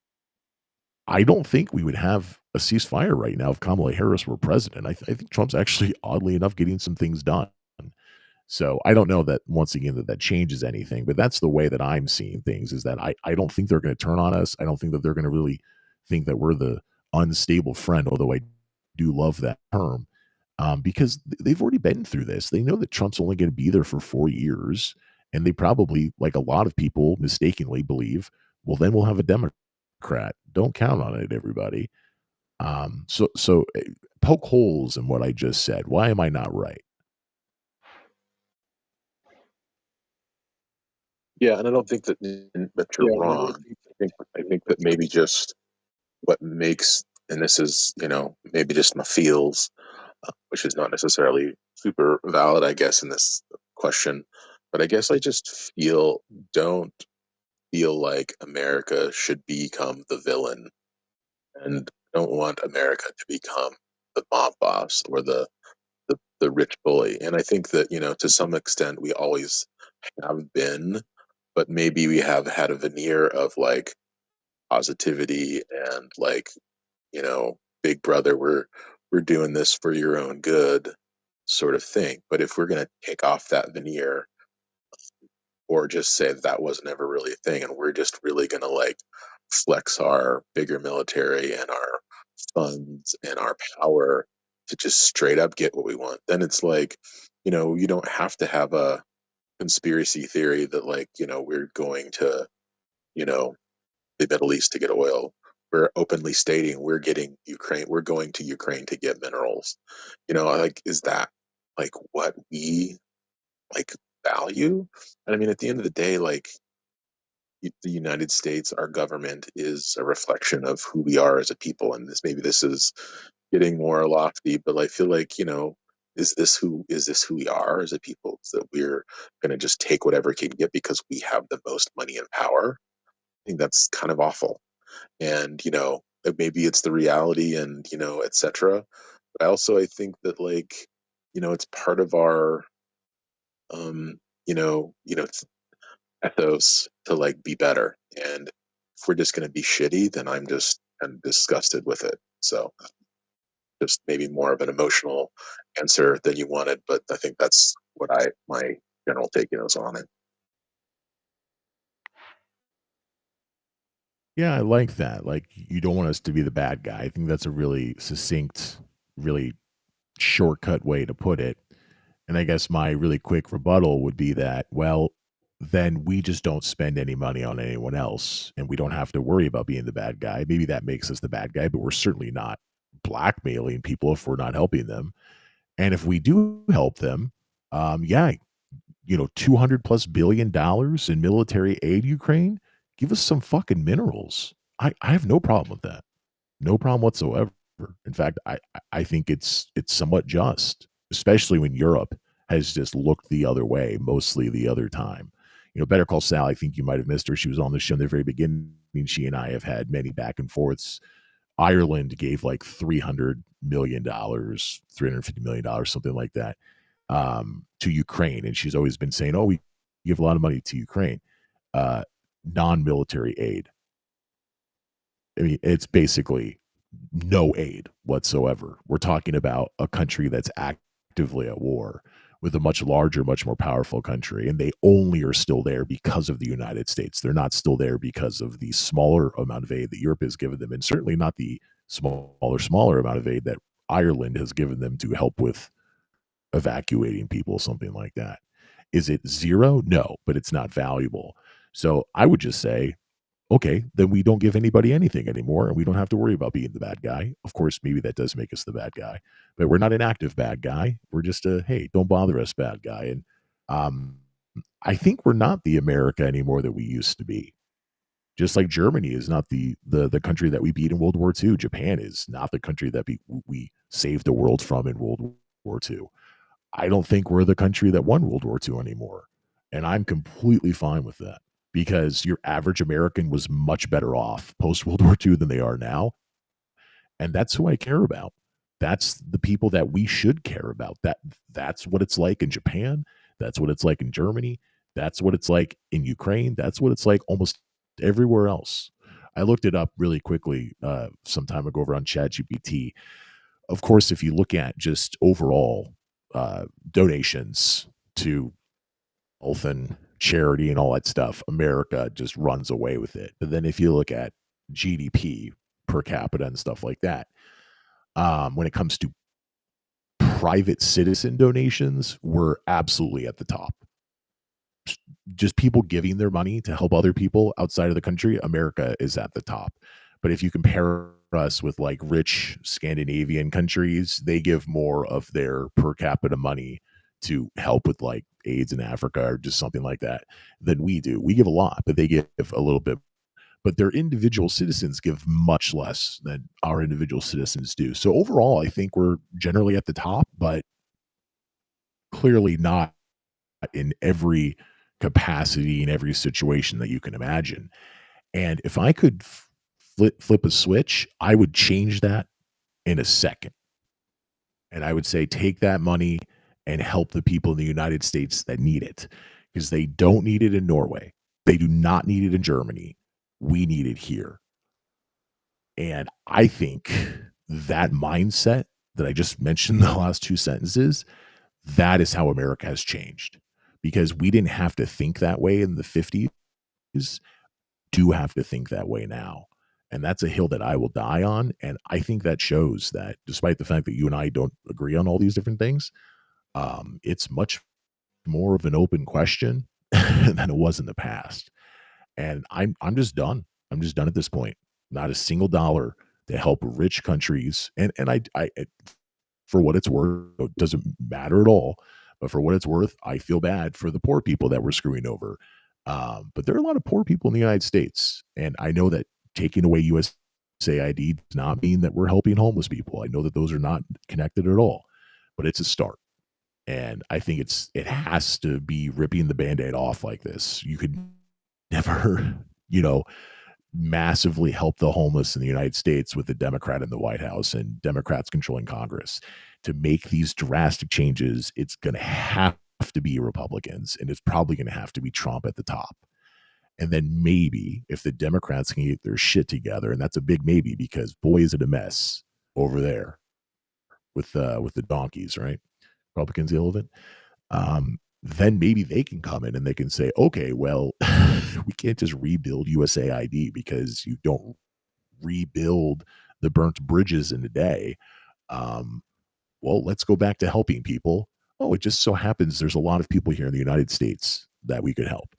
I don't think we would have a ceasefire right now if Kamala Harris were president. I think Trump's actually, oddly enough, getting some things done. So I don't know that once again that changes anything, but that's the way that I'm seeing things. Is that I don't think they're going to turn on us. I don't think that they're going to really think that we're the unstable friend, although I do love that term, because they've already been through this. They know that Trump's only going to be there for 4 years, and they probably, like a lot of people mistakenly believe, well, then we'll have a Democrat. Don't count on it, everybody. So poke holes in what I just said. Why am I not right? Yeah, and I don't think that you're wrong. I think that maybe just what makes, and this is maybe just my feels, which is not necessarily super valid, I guess, in this question, but I guess I just don't feel like America should become the villain, and don't want America to become the mob boss or the rich bully. And I think that to some extent we always have been, but maybe we have had a veneer of like positivity and like big brother, we're doing this for your own good sort of thing. But if we're going to take off that veneer, or just say that wasn't ever really a thing, and we're just really going to like flex our bigger military and our funds and our power to just straight up get what we want, then it's like, you don't have to have a conspiracy theory that like, we're going to, you know, the Middle East to get oil. We're openly stating we're going to Ukraine to get minerals. Like, is that like what we like value? And I mean, at the end of the day, like the United States, our government is a reflection of who we are as a people. And this is getting more lofty, but I feel like, is this who we are as a people? Is that we're going to just take whatever we can get because we have the most money and power? I think that's kind of awful. And maybe it's the reality, and etc. But I think that, like, it's part of our um ethos to like be better. And if we're just going to be shitty, then I'm disgusted with it. So just maybe more of an emotional answer than you wanted, but I think that's what my general take is on it. Yeah, I like that. Like, you don't want us to be the bad guy. I think that's a really succinct, really shortcut way to put it. And I guess my really quick rebuttal would be that, well, then we just don't spend any money on anyone else and we don't have to worry about being the bad guy. Maybe that makes us the bad guy, but we're certainly not blackmailing people if we're not helping them. And if we do help them, yeah, 200+ billion in military aid Ukraine, give us some fucking minerals. I have no problem with that. No problem whatsoever. In fact, I think it's somewhat just, especially when Europe has just looked the other way, mostly the other time. Better Call Saul, I think you might have missed her. She was on the show in the very beginning. She and I have had many back and forths. Ireland gave like $300 million, $350 million, something like that, to Ukraine. And she's always been saying, oh, we give a lot of money to Ukraine. Non-military aid. I mean, it's basically no aid whatsoever. We're talking about a country that's actively at war with a much larger, much more powerful country. And they only are still there because of the United States. They're not still there because of the smaller amount of aid that Europe has given them, and certainly not the smaller amount of aid that Ireland has given them to help with evacuating people, something like that. Is it zero? No, but it's not valuable. So I would just say, okay, then we don't give anybody anything anymore, and we don't have to worry about being the bad guy. Of course, maybe that does make us the bad guy, but we're not an active bad guy. We're just a, hey, don't bother us bad guy. And um, I think we're not the America anymore that we used to be. Just like Germany is not the country that we beat in World War II. Japan is not the country that we saved the world from in World War II. I don't think we're the country that won World War II anymore. And I'm completely fine with that, because your average American was much better off post World War II than they are now. And that's who I care about. That's the people that we should care about. That's what it's like in Japan. That's what it's like in Germany. That's what it's like in Ukraine. That's what it's like almost everywhere else. I looked it up really quickly some time ago over on ChatGPT. Of course, if you look at just overall donations to health and charity and all that stuff, America just runs away with it. But then if you look at GDP per capita and stuff like that, when it comes to private citizen donations, we're absolutely at the top. Just people giving their money to help other people outside of the country, America is at the top. But if you compare us with like rich Scandinavian countries, they give more of their per capita money to help with like AIDS in Africa or just something like that than we do. We give a lot, but they give a little bit. But their individual citizens give much less than our individual citizens do. So overall, I think we're generally at the top, but clearly not in every capacity, in every situation that you can imagine. And if I could flip a switch, I would change that in a second. And I would say, take that money and help the people in the United States that need it, because they don't need it in Norway. They do not need it in Germany. We need it here. And I think that mindset that I just mentioned in the last two sentences, that is how America has changed. because we didn't have to think that way in the 50s, do have to think that way now. And that's a hill that I will die on. And I think that shows that despite the fact that you and I don't agree on all these different things, it's much more of an open question than it was in the past. And I'm just done. I'm just done at this point. Not a single dollar to help rich countries. And for what it's worth, it doesn't matter at all. But for what it's worth, I feel bad for the poor people that we're screwing over. But there are a lot of poor people in the United States, and I know that taking away USAID does not mean that we're helping homeless people. I know that those are not connected at all, but it's a start. And I think it has to be ripping the Band-Aid off like this. You could never, you know, massively help the homeless in the United States with a Democrat in the White House and Democrats controlling Congress. To make these drastic changes, it's going to have to be Republicans, and it's probably going to have to be Trump at the top. And then maybe if the Democrats can get their shit together, and that's a big maybe, because boy is it a mess over there with the donkeys, right? Republicans irrelevant. Then maybe they can come in and they can say, okay, well, we can't just rebuild USAID because you don't rebuild the burnt bridges in a day. Well, let's go back to helping people. Oh, it just so happens there's a lot of people here in the United States that we could help.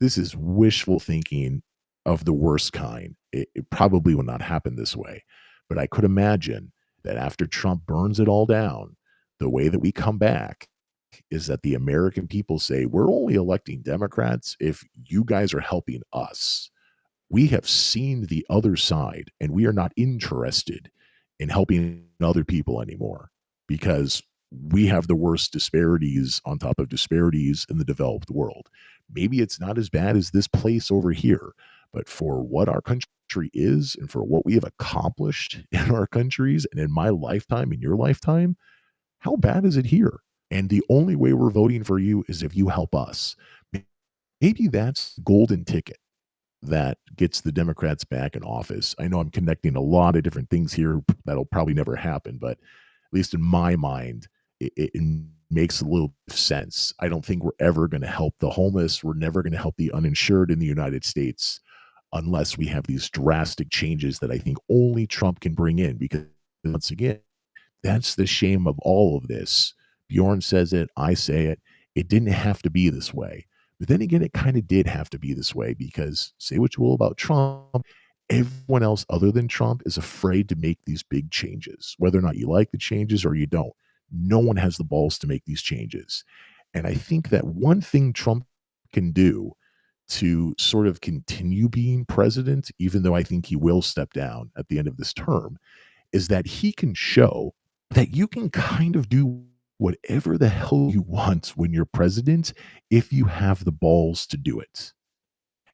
This is wishful thinking of the worst kind. It probably will not happen this way. But I could imagine that after Trump burns it all down, the way that we come back is that the American people say, we're only electing Democrats if you guys are helping us. We have seen the other side, and we are not interested in helping other people anymore because we have the worst disparities on top of disparities in the developed world. Maybe it's not as bad as this place over here, but for what our country is and for what we have accomplished in our countries and in my lifetime, in your lifetime, how bad is it here? And the only way we're voting for you is if you help us. Maybe that's the golden ticket that gets the Democrats back in office. I know I'm connecting a lot of different things here that'll probably never happen, but at least in my mind, it makes a little sense. I don't think we're ever going to help the homeless. We're never going to help the uninsured in the United States unless we have these drastic changes that I think only Trump can bring in. Because once again, that's the shame of all of this. Bjorn says it, I say it. It didn't have to be this way. But then again, it kind of did have to be this way because say what you will about Trump, everyone else other than Trump is afraid to make these big changes, whether or not you like the changes or you don't. No one has the balls to make these changes. And I think that one thing Trump can do to sort of continue being president, even though I think he will step down at the end of this term, is that he can show that you can kind of do whatever the hell you want when you're president if you have the balls to do it.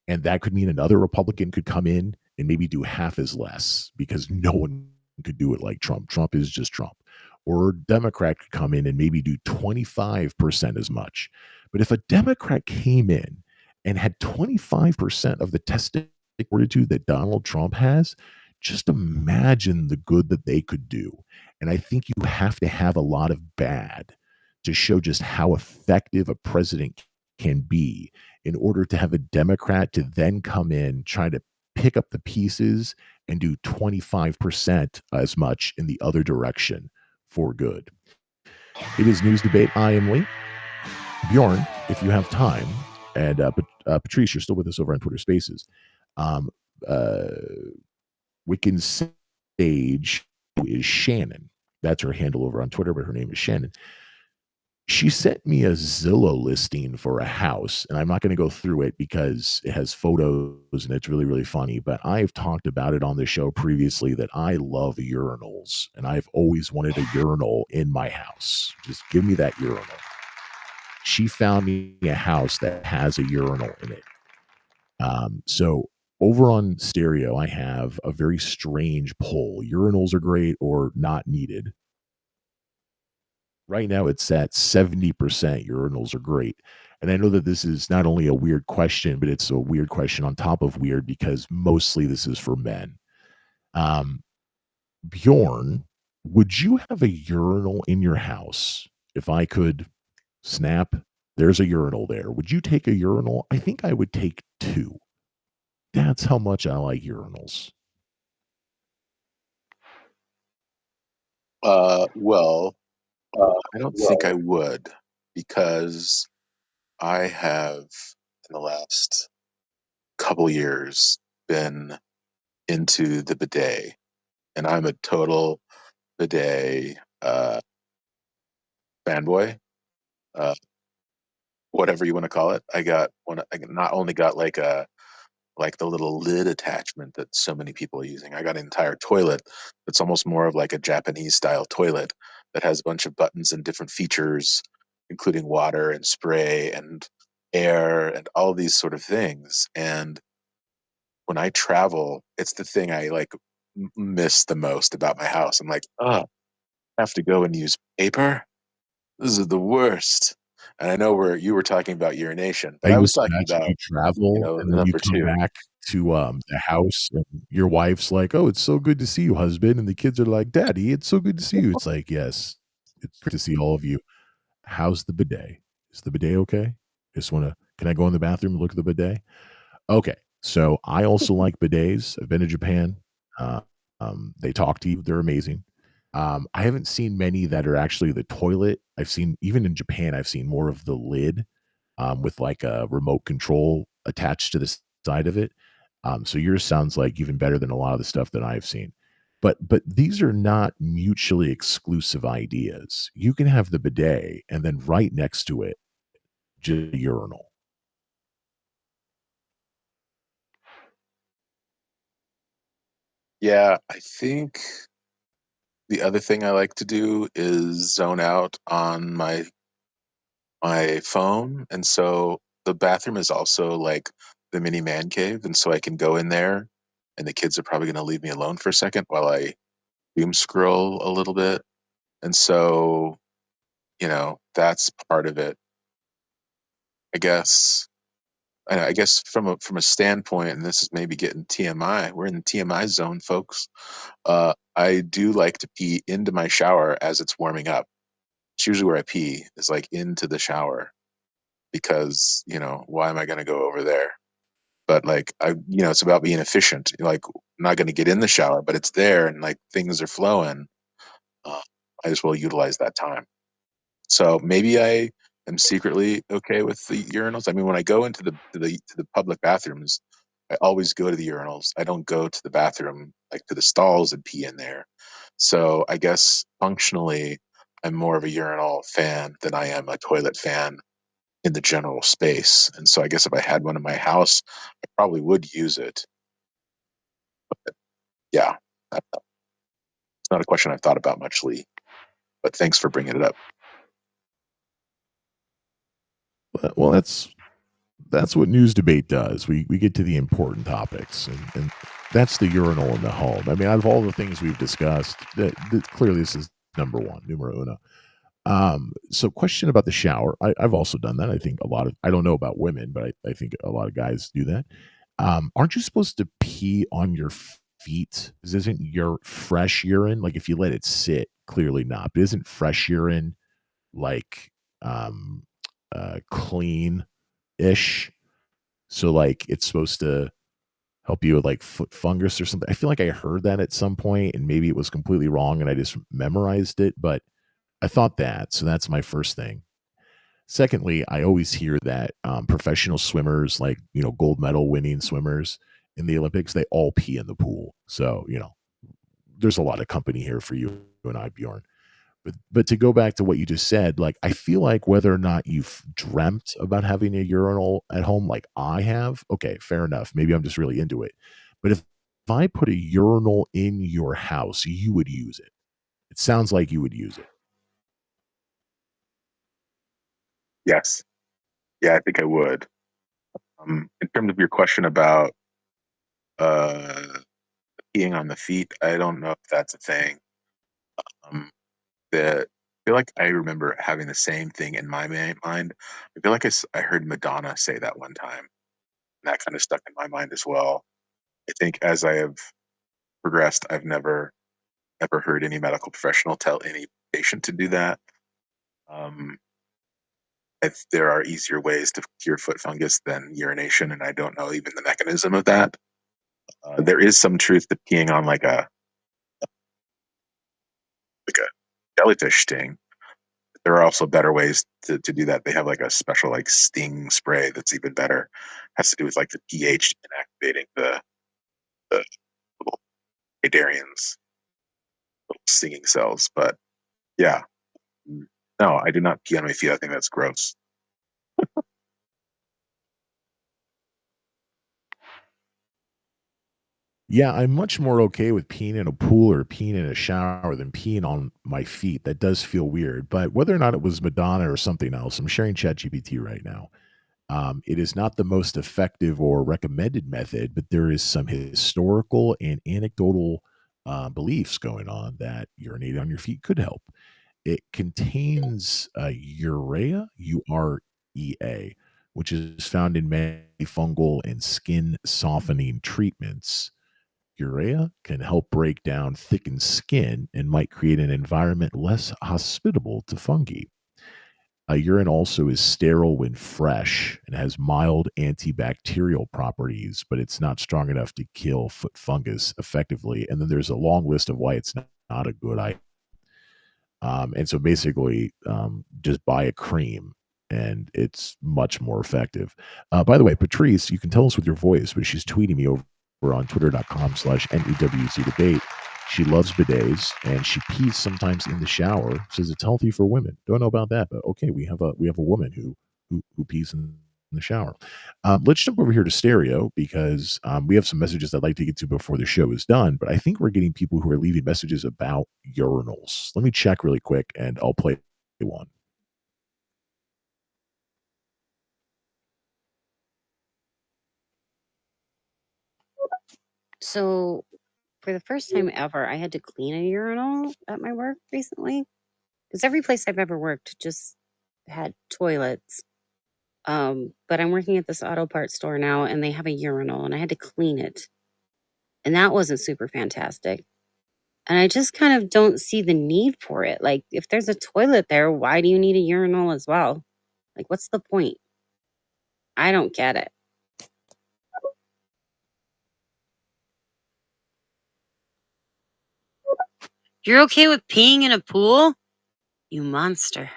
And that could mean another Republican could come in and maybe do half as less because no one could do it like Trump. Trump is just Trump. Or a Democrat could come in and maybe do 25% as much. But if a Democrat came in and had 25% of the testing fortitude that Donald Trump has, just imagine the good that they could do. And I think you have to have a lot of bad to show just how effective a president can be in order to have a Democrat to then come in, try to pick up the pieces and do 25% as much in the other direction for good. It is News Debate. I am Lee. Bjorn, if you have time, and Patrice, you're still with us over on Twitter Spaces. Wiccan Sage is Shannon. That's her handle over on Twitter, but her name is Shannon. She sent me a Zillow listing for a house, and I'm not going to go through it because it has photos and it's really, really funny, but I've talked about it on the show previously that I love urinals, and I've always wanted a urinal in my house. Just give me that urinal. She found me a house that has a urinal in it. So over on Stereo, I have a very strange poll. Urinals are great or not needed. Right now, it's at 70% urinals are great. And I know that this is not only a weird question, but it's a weird question on top of weird because mostly this is for men. Bjorn, would you have a urinal in your house if I could snap There's a urinal there. Would you take a urinal? I think I would take 2. That's how much I like urinals. Well, I don't think I would, because I have in the last couple years been into the bidet, and I'm a total bidet fanboy, uh, whatever you want to call it. I got one. I not only got like the little lid attachment that so many people are using. I got an entire toilet that's almost more of like a Japanese style toilet that has a bunch of buttons and different features, including water and spray and air and all these sort of things. And when I travel, it's the thing I like miss the most about my house. I'm like, oh, I have to go and use paper. This is the worst. And I know where you were talking about urination, but I I was just talking imagine you about, travel and the then you number come two. back to, the house and your wife's like, "Oh, it's so good to see you, husband," and the kids are like, "Daddy, it's so good to see you." It's like, "Yes, it's good to see all of you. How's the bidet? Is the bidet okay? Just wanna Can I go in the bathroom and look at the bidet?" Okay, so I also like bidets. I've been to Japan. Uh, they talk to you. They're amazing. I haven't seen many that are actually the toilet. I've seen even in Japan, I've seen more of the lid, with like a remote control attached to the side of it. So yours sounds like even better than a lot of the stuff that I've seen. But these are not mutually exclusive ideas. You can have the bidet and then right next to it, just a urinal. Yeah, I think the other thing I like to do is zone out on my phone, and so the bathroom is also like the mini man cave, and so I can go in there, and the kids are probably going to leave me alone for a second while I doom scroll a little bit, and so that's part of it, I guess. And I guess from a standpoint, and this is maybe getting TMI. We're in the TMI zone, folks. I do like to pee into my shower as it's warming up. It's usually where I pee is like into the shower because why am I going to go over there? But like it's about being efficient. Like I'm not going to get in the shower, but it's there and like things are flowing. Uh, I as well utilize that time. So maybe I am secretly okay with the urinals. I mean, when I go into the public bathrooms, I always go to the urinals. I don't go to the bathroom like to the stalls and pee in there. So I guess functionally, I'm more of a urinal fan than I am a toilet fan in the general space. And so I guess if I had one in my house, I probably would use it. Yeah, it's not a question I've thought about much, Lee. But thanks for bringing it up. Well, that's what news debate does. We get to the important topics, and that's the urinal in the home. I mean, out of all the things we've discussed, clearly this is number one, numero uno. So question about the shower. I've also done that. I think a lot of I don't know about women, but I think a lot of guys do that. Aren't you supposed to pee on your feet? 'Cause isn't your fresh urine like if you let it sit? Clearly not. But isn't fresh urine like um clean ish? So like it's supposed to help you with like foot fungus or something. I feel like I heard that at some point and maybe it was completely wrong and I just memorized it, but I thought that. So that's my first thing. Secondly, I always hear that professional swimmers, like, gold medal winning swimmers in the Olympics, they all pee in the pool. So, there's a lot of company here for you and I, Bjorn. But to go back to what you just said, like I feel like whether or not you've dreamt about having a urinal at home, like I have, okay, fair enough. Maybe I'm just really into it. But if I put a urinal in your house, you would use it. It sounds like you would use it. Yes. Yeah, I think I would. In terms of your question about uh, peeing on the feet, I don't know if that's a thing. Um, that I feel like I remember having the same thing in my mind. I feel like I heard Madonna say that one time, and that kind of stuck in my mind as well. I think as I have progressed, I've never ever heard any medical professional tell any patient to do that. Um, if there are easier ways to cure foot fungus than urination, and I don't know even the mechanism of that. There is some truth to peeing on like a jellyfish sting. There are also better ways to do that. They have like a special like sting spray that's even better. Has to do with like the pH inactivating the little Adarians, little stinging cells. But yeah, no, I do not pee on my feet. I think that's gross. Yeah, I'm much more okay with peeing in a pool or peeing in a shower than peeing on my feet. That does feel weird. But whether or not it was Madonna or something else, I'm sharing ChatGPT right now. It is not the most effective or recommended method, but there is some historical and anecdotal beliefs going on that urinating on your feet could help. It contains urea, UREA, which is found in many fungal and skin softening treatments. Urea can help break down thickened skin and might create an environment less hospitable to fungi. Urine also is sterile when fresh and has mild antibacterial properties, but it's not strong enough to kill foot fungus effectively. And then there's a long list of why it's not a good idea. And so basically, just buy a cream and it's much more effective. By the way, Patrice, you can tell us with your voice, but she's tweeting me over on twitter.com/NEWZ debate. She loves bidets and she pees sometimes in the shower. Says it's healthy for women. Don't know about that, but okay, we have a woman who pees in the shower. Let's jump over here to stereo because we have some messages I'd like to get to before the show is done. But I think we're getting people who are leaving messages about urinals. Let me check really quick and I'll play one. So, for the first time ever, I had to clean a urinal at my work recently because every place I've ever worked just had toilets. But I'm working at this auto parts store now and they have a urinal and I had to clean it. And that wasn't super fantastic. And I just kind of don't see the need for it. Like, if there's a toilet there, why do you need a urinal as well? Like, what's the point? I don't get it. You're okay with peeing in a pool? You monster.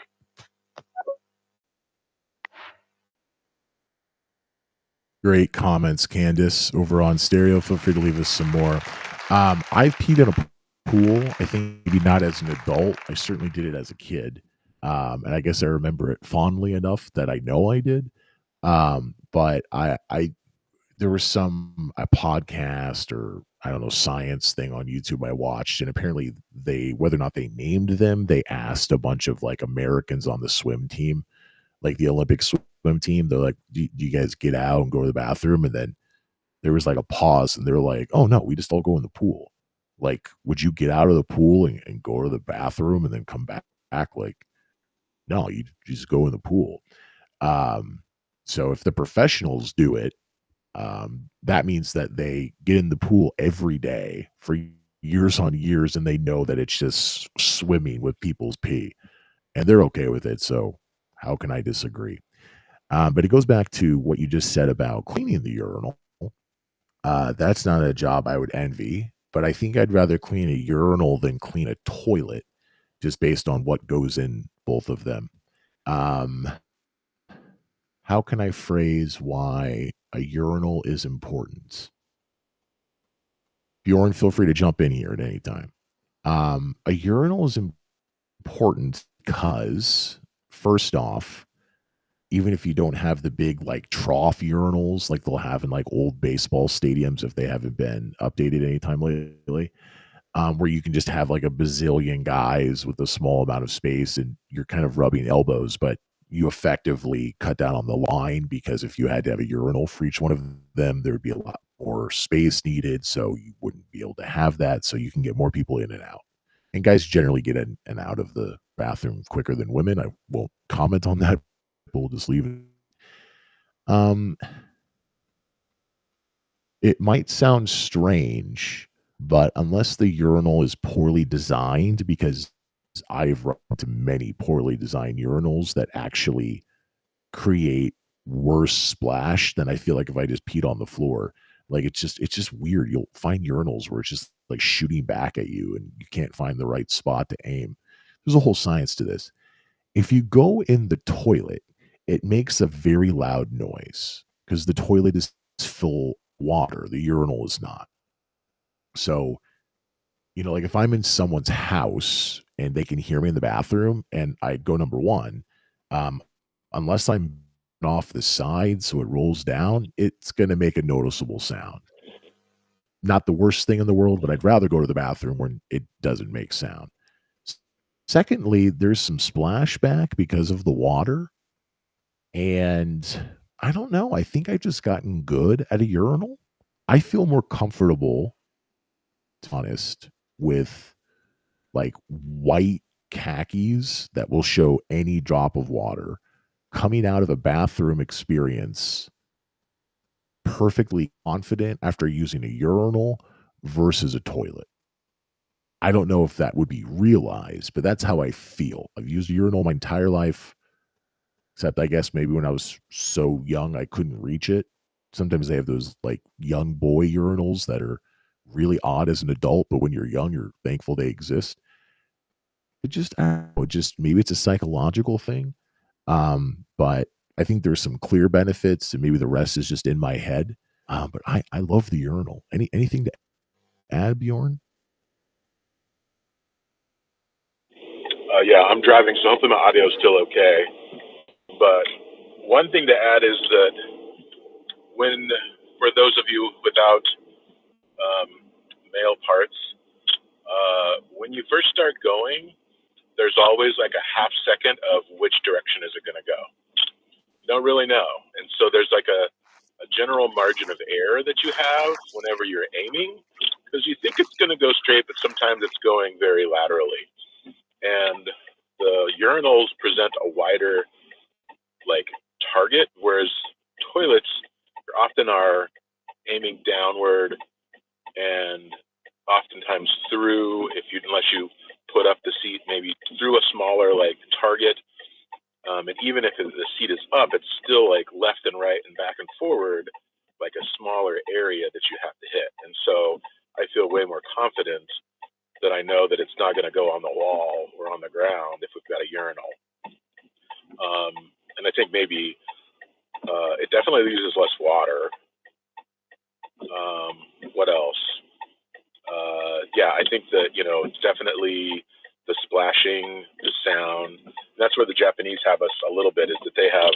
Great comments, Candace, over on stereo. Feel free to leave us some more. I've peed in a pool. I think maybe not as an adult. I certainly did it as a kid. And I guess I remember it fondly enough that I know I did. But there was a podcast or I don't know, science thing on YouTube I watched, and apparently whether or not they named them, they asked a bunch of like Americans on the swim team, like the Olympic swim team. They're like, do you guys get out and go to the bathroom? And then there was like a pause and they're like, oh no, we just all go in the pool. Like, would you get out of the pool and go to the bathroom and then come back? Like, no, you just go in the pool. So if the professionals do it, that means that they get in the pool every day for years on years and they know that it's just swimming with people's pee and they're okay with it. So how can I disagree? But it goes back to what you just said about cleaning the urinal. That's not a job I would envy, but I think I'd rather clean a urinal than clean a toilet just based on what goes in both of them. How can I phrase why a urinal is important? Bjorn, feel free to jump in here at any time. A urinal is important because, first off, even if you don't have the big like trough urinals like they'll have in like old baseball stadiums if they haven't been updated anytime lately, where you can just have like a bazillion guys with a small amount of space and you're kind of rubbing elbows, but you effectively cut down on the line because if you had to have a urinal for each one of them, there would be a lot more space needed. So you wouldn't be able to have that. So you can get more people in and out. And guys generally get in and out of the bathroom quicker than women. I won't comment on that. We'll just leave it. It might sound strange, but unless the urinal is poorly designed, because I've run into many poorly designed urinals that actually create worse splash than I feel like if I just peed on the floor. Like it's just weird. You'll find urinals where it's just like shooting back at you and you can't find the right spot to aim. There's a whole science to this. If you go in the toilet, it makes a very loud noise because the toilet is full water. The urinal is not. So, like if I'm in someone's house and they can hear me in the bathroom and I go number one, um, unless I'm off the side so it rolls down, it's going to make a noticeable sound. Not the worst thing in the world, but I'd rather go to the bathroom when it doesn't make sound. Secondly, there's some splashback because of the water. And I don't know. I think I've just gotten good at a urinal. I feel more comfortable, to be honest, with like white khakis that will show any drop of water coming out of a bathroom experience perfectly confident after using a urinal versus a toilet. I don't know if that would be realized, but that's how I feel. I've used a urinal my entire life, except I guess maybe when I was so young I couldn't reach it. Sometimes they have those like young boy urinals that are really odd as an adult, but when you're young, you're thankful they exist. It just, I don't know, just maybe it's a psychological thing. But I think there's some clear benefits, and maybe the rest is just in my head. But I love the urinal. Anything to add, Bjorn? Yeah, I'm driving, so hopefully my audio is still okay. But one thing to add is that for those of you without male parts, when you first start going, there's always like a half second of which direction is it going to go. You don't really know. And so there's like a general margin of error that you have whenever you're aiming, because you think it's going to go straight, but sometimes it's going very laterally. And the urinals present a wider like target, whereas toilets often are aiming downward and oftentimes through, unless you put up the seat maybe through a smaller like target. And even if the seat is up, it's still like left and right and back and forward, like a smaller area that you have to hit. And so I feel way more confident that I know that it's not going to go on the wall or on the ground if we've got a urinal. And I think maybe it definitely uses less water. What else? Yeah, I think that, it's definitely the splashing, the sound. That's where the Japanese have us a little bit, is that they have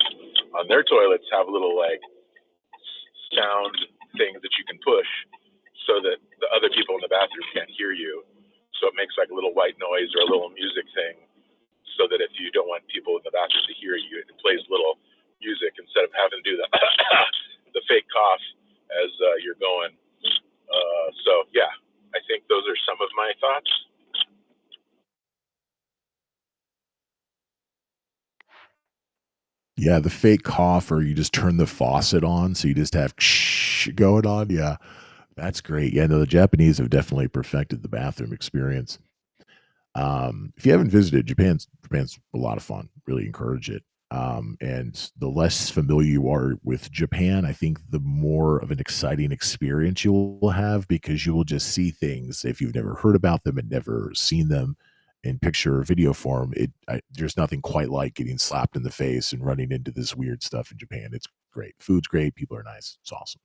on their toilets have little like sound things that you can push so that the other people in the bathroom can't hear you. So it makes like a little white noise or a little music thing, so that if you don't want people in the bathroom to hear you, it plays little music instead of having to do the the fake cough as you're going. So yeah, I think those are some of my thoughts. Yeah, the fake cough, or you just turn the faucet on, so you just have going on. Yeah, that's great. Yeah, no, the Japanese have definitely perfected the bathroom experience. If you haven't visited, Japan's a lot of fun. Really encourage it. And the less familiar you are with Japan, I think the more of an exciting experience you will have, because you will just see things if you've never heard about them and never seen them in picture or video form. There's nothing quite like getting slapped in the face and running into this weird stuff in Japan. It's great. Food's great. People are nice. It's awesome.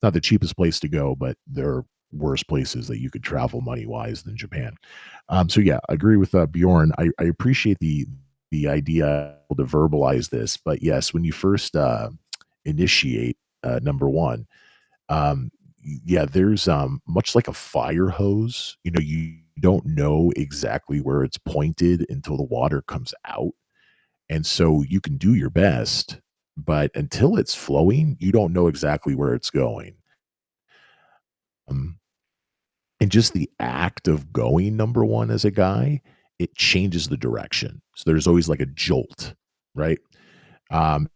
Not the cheapest place to go, but there are worse places that you could travel money wise than Japan. So yeah, I agree with Bjorn. I appreciate the idea to verbalize this, but yes, when you first initiate number one, yeah, there's much like a fire hose. You don't know exactly where it's pointed until the water comes out, and so you can do your best, but until it's flowing, you don't know exactly where it's going. And just the act of going number one as a guy, it changes the direction. So there's always like a jolt, right? Um,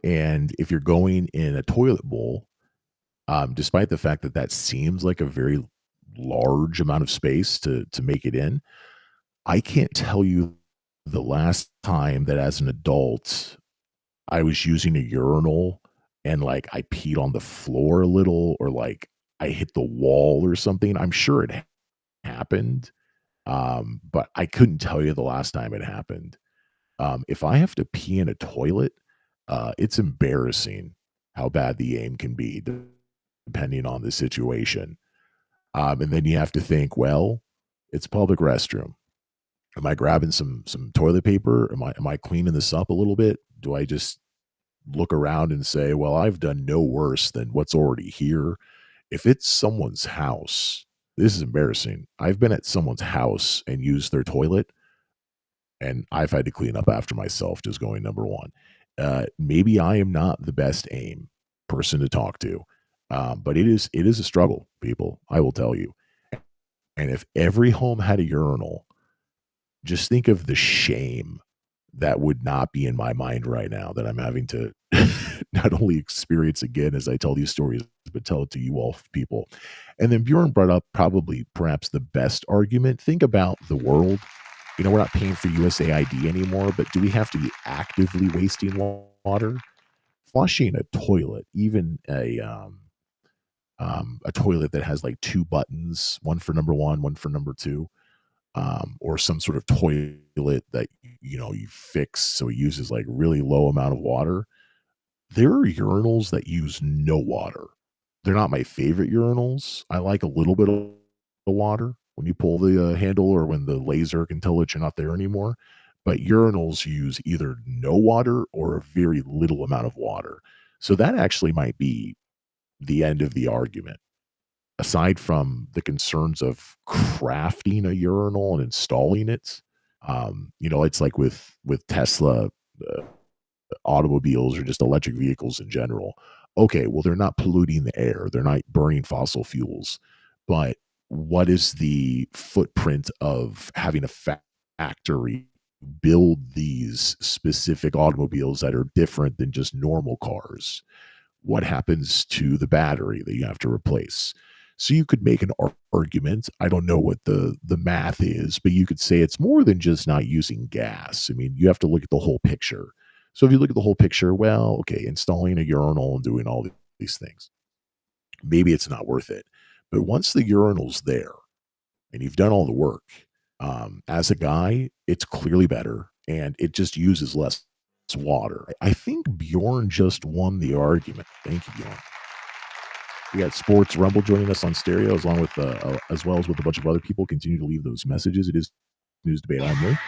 and if you're going in a toilet bowl, despite the fact that that seems like a very large amount of space to make it in, I can't tell you the last time that as an adult I was using a urinal and like I peed on the floor a little or like I hit the wall or something. I'm sure it happened. But I couldn't tell you the last time it happened. If I have to pee in a toilet, it's embarrassing how bad the aim can be depending on the situation. And then you have to think, well, it's a public restroom. Am I grabbing some toilet paper? Am I cleaning this up a little bit? Do I just look around and say, well, I've done no worse than what's already here? If it's someone's house, this is embarrassing. I've been at someone's house and used their toilet, and I've had to clean up after myself, just going number one. Maybe I am not the best aim person to talk to, but it is a struggle, people. I will tell you. And if every home had a urinal, just think of the shame that would not be in my mind right now that I'm having to not only experience again as I tell these stories, but tell it to you all people. And then Bjorn brought up probably perhaps the best argument. Think about the world. We're not paying for USAID anymore, but do we have to be actively wasting water? Flushing a toilet, even a toilet that has like two buttons, one for number one, one for number two, or some sort of toilet that you fix so it uses like really low amount of water. There are urinals that use no water. They're not my favorite urinals. I like a little bit of the water when you pull the handle or when the laser can tell that you're not there anymore. But urinals use either no water or a very little amount of water. So that actually might be the end of the argument. Aside from the concerns of crafting a urinal and installing it, it's like with Tesla automobiles or just electric vehicles in general. Okay, well, they're not polluting the air, they're not burning fossil fuels, but what is the footprint of having a factory build these specific automobiles that are different than just normal cars? What happens to the battery that you have to replace? So you could make an argument. I don't know what the math is, but you could say it's more than just not using gas. I mean, you have to look at the whole picture. So if you look at the whole picture, well, okay, installing a urinal and doing all these things, maybe it's not worth it. But once the urinal's there and you've done all the work, as a guy, it's clearly better and it just uses less water. I think Bjorn just won the argument. Thank you, Bjorn. We got Sports Rumble joining us on stereo, as well as with a bunch of other people. Continue to leave those messages. It is News Debate only.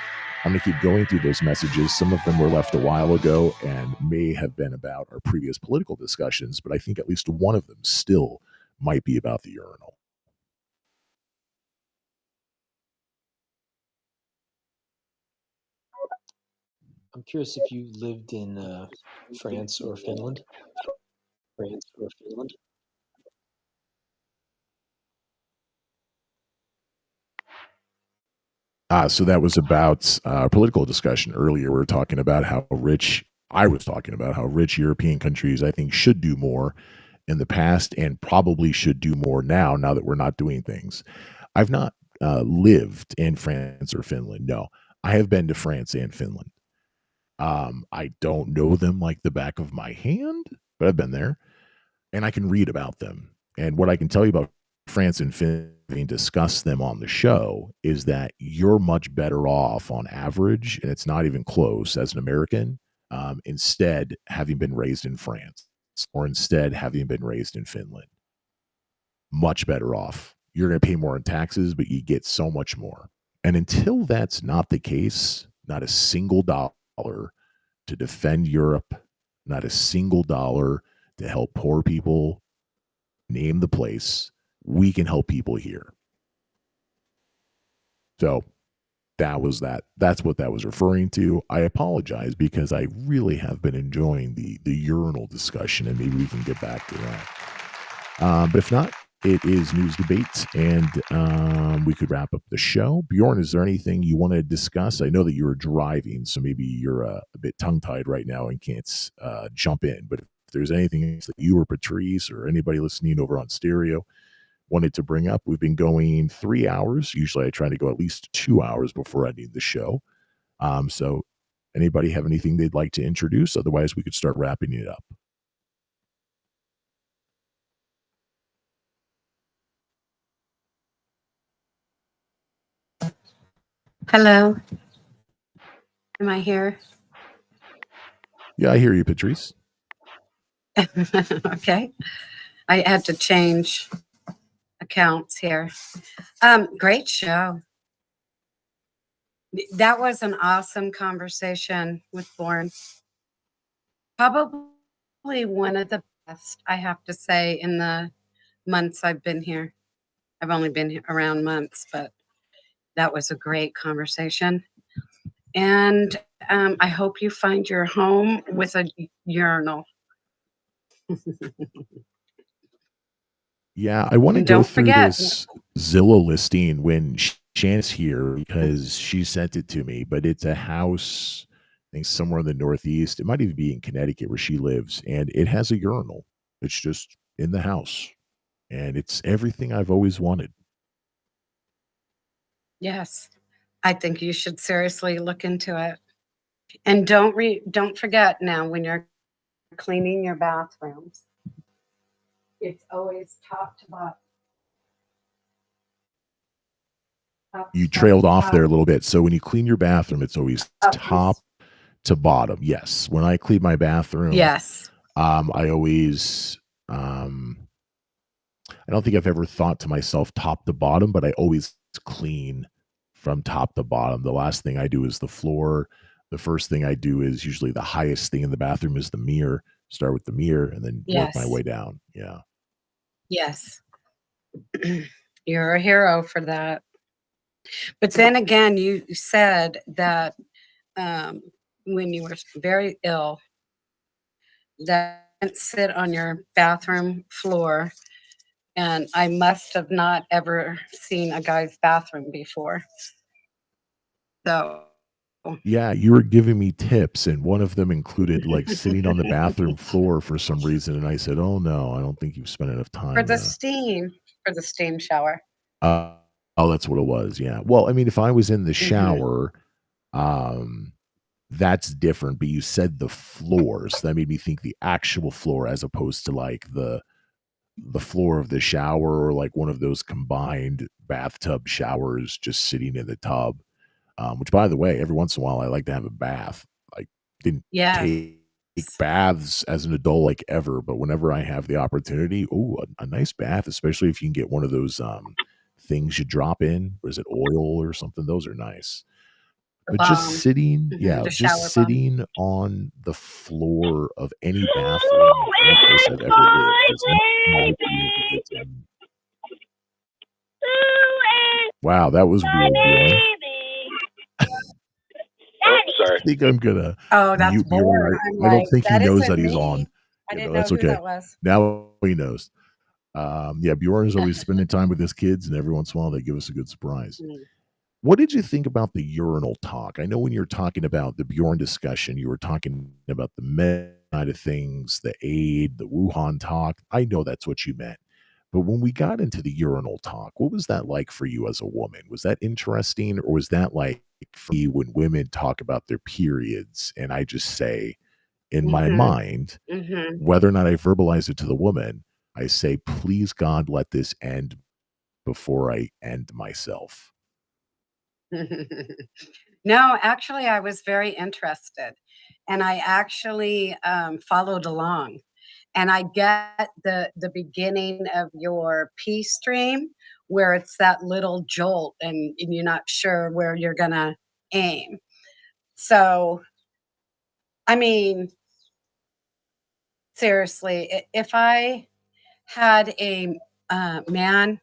I'm going to keep going through those messages. Some of them were left a while ago and may have been about our previous political discussions, but I think at least one of them still might be about the urinal. I'm curious if you lived in France or Finland. So that was about political discussion earlier. We were talking about how rich, I was talking about how rich European countries, I think, should do more in the past and probably should do more now that we're not doing things. I've not lived in France or Finland. No, I have been to France and Finland. I don't know them like the back of my hand, but I've been there and I can read about them. And what I can tell you about France and Finland, discuss them on the show, is that you're much better off on average, and it's not even close, as an American, instead having been raised in France or instead having been raised in Finland. Much better off. You're going to pay more in taxes, but you get so much more. And until that's not the case, not a single dollar to defend Europe, not a single dollar to help poor people, name the place, we can help people here. So that was that. That's what that was referring to. I apologize because I really have been enjoying the urinal discussion, and maybe we can get back to that. But if not, it is News Debates, and we could wrap up the show. Bjorn, is there anything you want to discuss? I know that you were driving, so maybe you're a bit tongue-tied right now and can't jump in. But if there's anything else that you or Patrice or anybody listening over on stereo wanted to bring up, we've been going 3 hours. Usually I try to go at least 2 hours before ending the show. So Anybody have anything they'd like to introduce? Otherwise, we could start wrapping it up. Hello. Am I here? Yeah, I hear you, Patrice. Okay. I had to change accounts here. Great show. That was an awesome conversation with Born. Probably one of the best, I have to say, in the months I've been here. I've only been around months, but that was a great conversation. And I hope you find your home with a urinal. Yeah, I want to And go don't through forget, this Zillow listing when Shannon's here because she sent it to me, but it's a house, I think somewhere in the Northeast. It might even be in Connecticut where she lives, and it has a urinal. It's just in the house, and it's everything I've always wanted. yes, I think you should seriously look into it. And don't forget now when you're cleaning your bathrooms, it's always top to bottom. You trailed off there a top. little bit. So when you clean your bathroom, it's always top to bottom. Yes. When I clean my bathroom, Yes. I always I don't think I've ever thought to myself top to bottom, but I always clean from top to bottom. The last thing I do is the floor. The first thing I do is usually the highest thing in the bathroom is the mirror. Start with the mirror and then work my Yes. way down. Yeah. Yes. You're a hero for that. But then again, you said that when you were very ill, that you didn't sit on your bathroom floor. And I must have not ever seen a guy's bathroom before. So, Yeah, you were giving me tips, and one of them included like sitting on the bathroom floor for some reason. And I said, "Oh no, I don't think you've spent enough for time." the steam shower. Uh, oh, that's what it was. Yeah. Well, I mean, if I was in the Mhm. shower, um, that's different. But you said the floors. That made me think the actual floor as opposed to like the floor of the shower or like one of those combined bathtub showers just sitting in the tub. Which, by the way, every once in a while I like to have a bath. I didn't Yes. take baths as an adult like ever, but whenever I have the opportunity, oh, a nice bath, especially if you can get one of those things you drop in. Or is it oil or something? Those are nice. But just Bomb. sitting, yeah, The just shower bomb. sitting on the floor of any bathroom in any place I've ever lived is not my view of a good time. Wow, that was weird, Bjorn. Oh, sorry. I think I'm gonna Oh, that's mute Bjorn. Born. I'm I don't like, think he that knows isn't that he's on. me. I You know, didn't know that's who okay. that was. Now he knows. Yeah, Bjorn is always spending time with his kids, and every once in a while they give us a good surprise. Mm. What did you think about the urinal talk? I know when you were talking about the Bjorn discussion, you were talking about the med side of things, the aid, the Wuhan talk. I know that's what you meant. But when we got into the urinal talk, what was that like for you as a woman? Was that interesting, or was that like for me when women talk about their periods and I just say in my Mhm. mind, Mhm. whether or not I verbalize it to the woman, I say, please God, let this end before I end myself. No, actually, I was very interested, and I actually followed along. And I get the beginning of your peace stream where it's that little jolt, and you're not sure where you're gonna aim. So, I mean, seriously, if I had a man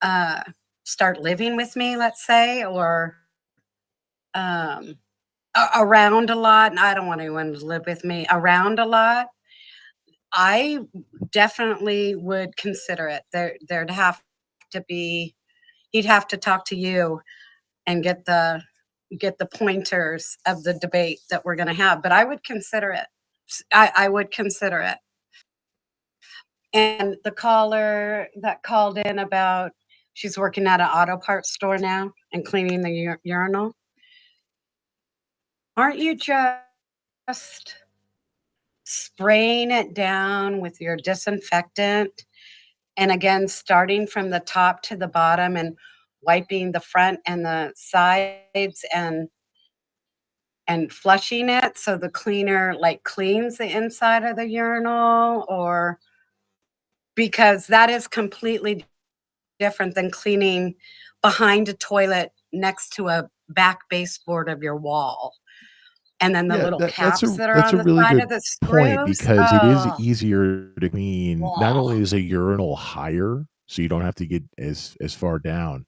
uh, start living with me, let's say, or um, around a lot, and I don't want anyone to live with me around a lot, I definitely would consider it. There'd have to be he'd have to talk to you and get the pointers of the debate that we're going to have. But I would consider it. I would consider it. And the caller that called in about she's working at an auto parts store now and cleaning the urinal. aren't you just spraying it down with your disinfectant? And again, starting from the top to the bottom and wiping the front and the sides and flushing it so the cleaner like cleans the inside of the urinal, or because that is completely different than cleaning behind a toilet next to a back baseboard of your wall. And then the Yeah, little that's caps that are a on the really side of good the point screws. because it is Oh, easier to clean. Not ugh. only is a urinal higher, so you don't have to get as far down,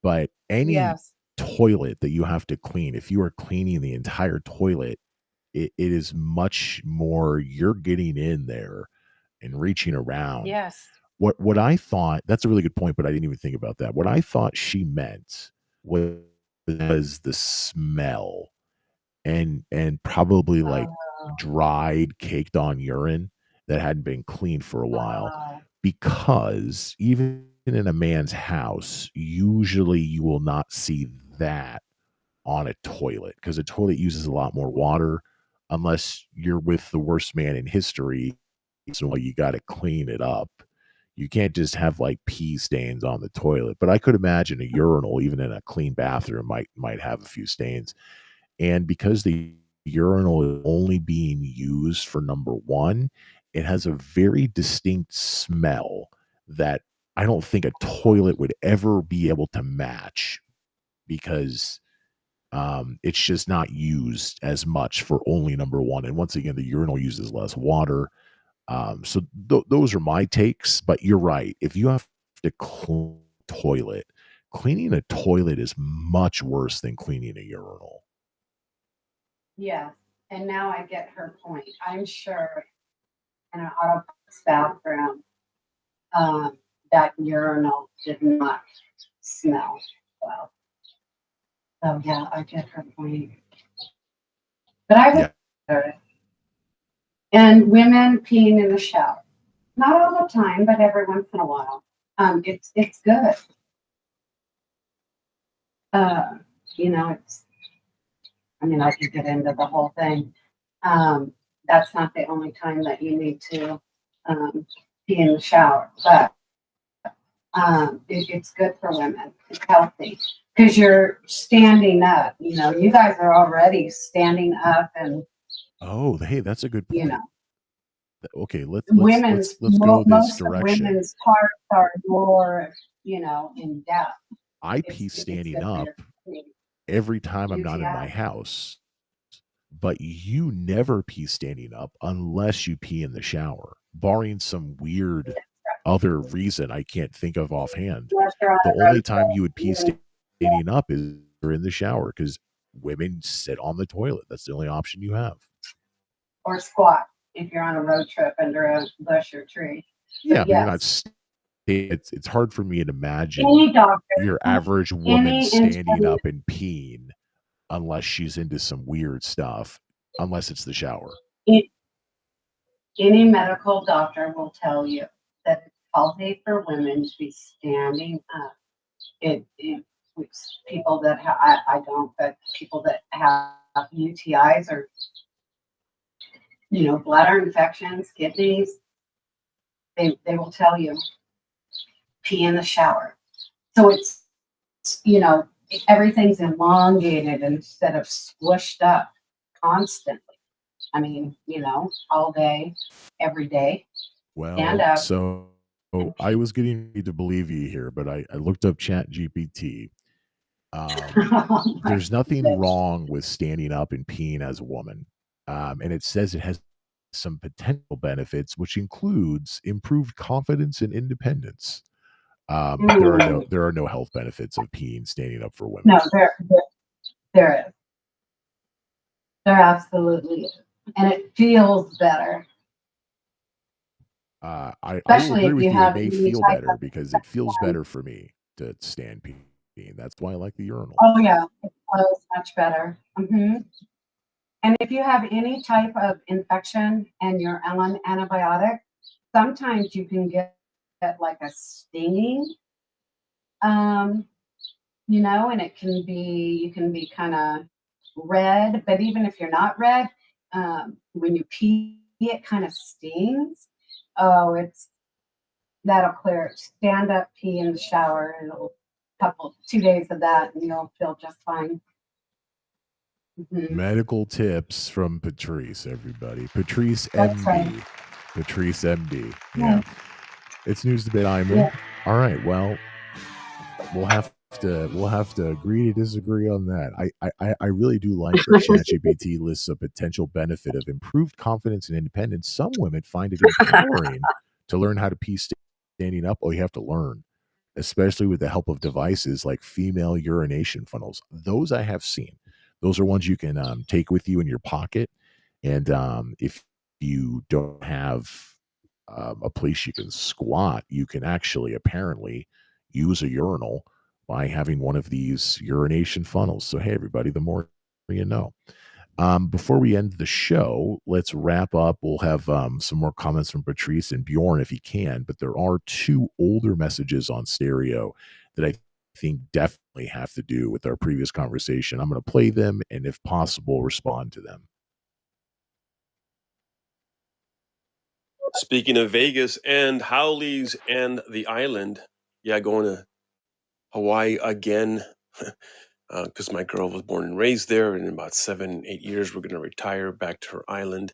but any Yes. toilet that you have to clean, if you are cleaning the entire toilet, it is much more. You're getting in there and reaching around. Yes. What I thought, that's a really good point, but I didn't even think about that. What I thought she meant was the smell and probably like Oh, dried, caked on urine that hadn't been cleaned for a while. oh, Because even in a man's house, usually you will not see that on a toilet because a toilet uses a lot more water unless you're with the worst man in history. So you got to clean it up. You can't just have like pee stains on the toilet. But I could imagine a urinal, even in a clean bathroom, might have a few stains. And because the urinal is only being used for number one, it has a very distinct smell that I don't think a toilet would ever be able to match because it's just not used as much for only number one. And once again, the urinal uses less water. So those are my takes. But you're right. If you have to clean a toilet, cleaning a toilet is much worse than cleaning a urinal. yes. And now I get her point. I'm sure in an auto bathroom, that urinal did not smell well. So yeah, I get her point. But I would Yeah. and women peeing in the shower. Not all the time, but every once in a while. It's good. Uh, it's. I mean, I could get into the whole thing. That's not the only time that you need to pee in the shower, but it's good for women. It's healthy because you're standing up. You guys are already standing up, and Oh, hey, that's a good you know, point. Okay, women's let's go this most of direction. women's parts are more, in depth. I It's pee it's standing good for up your every time I'm not in my UTI. house, but you never pee standing up unless you pee in the shower, barring some weird other reason I can't think of offhand. Unless you're on The a road only time you would pee trip, standing up is you're in the shower because women sit on the toilet. That's the only option you have. or squat if you're on a road trip under a bush or tree. Yeah, But but you're not. yes, It's hard for me to imagine any doctor, your average woman any standing intended up and peeing unless she's into some weird stuff, unless it's the shower. any medical doctor will tell you that it's healthy for women to be standing up. It's people that I don't, but people that have UTIs or bladder infections, kidneys, they will tell you pee in the shower. So it's everything's elongated instead of squished up constantly. I mean, all day, every day. Stand Well, up so and I pee. was getting ready to believe you here, but I looked up Chat GPT. Oh my There's nothing goodness. wrong with standing up and peeing as a woman. And it says it has some potential benefits, which includes improved confidence and independence. But Mm. there are no health benefits of peeing standing up for No, women. there is. There absolutely is. And it feels better. I will Especially agree if with you you. It have may any feel type better of because it feels infection. better for me to stand peeing. That's why I like the urinal. Oh yeah, it feels much better. And if you have any type of infection and you're on antibiotic, sometimes you can get like a stinging, and you can be kind of red, but even if you're not red, when you pee, it kind of stings. Oh, that'll clear it. Stand up, pee in the shower, and it'll 2 days of that, and you'll feel just fine. Medical tips from Patrice, everybody. Patrice That's MD. right. Patrice MD. Yeah. Yeah. It's News the Bit Eimer. Yeah. All right. Well, we'll have to agree to disagree on that. I really do like that ChatGPT lists a potential benefit of improved confidence and independence. Some women find it empowering to learn how to pee standing up. Oh, you have to learn, especially with the help of devices like female urination funnels. Those I have seen. Those are ones you can take with you in your pocket, and if you don't have a place you can squat, you can actually apparently use a urinal by having one of these urination funnels. So, hey, everybody, the more you know. Before we end the show, let's wrap up. We'll have some more comments from Patrice and Bjorn if he can, but there are 2 older messages on stereo that I think definitely have to do with our previous conversation. I'm going to play them and, if possible, respond to them. Speaking of Vegas and Howleys and the island, yeah, going to Hawaii again because my girl was born and raised there. And in about 7, 8 years, we're going to retire back to her island.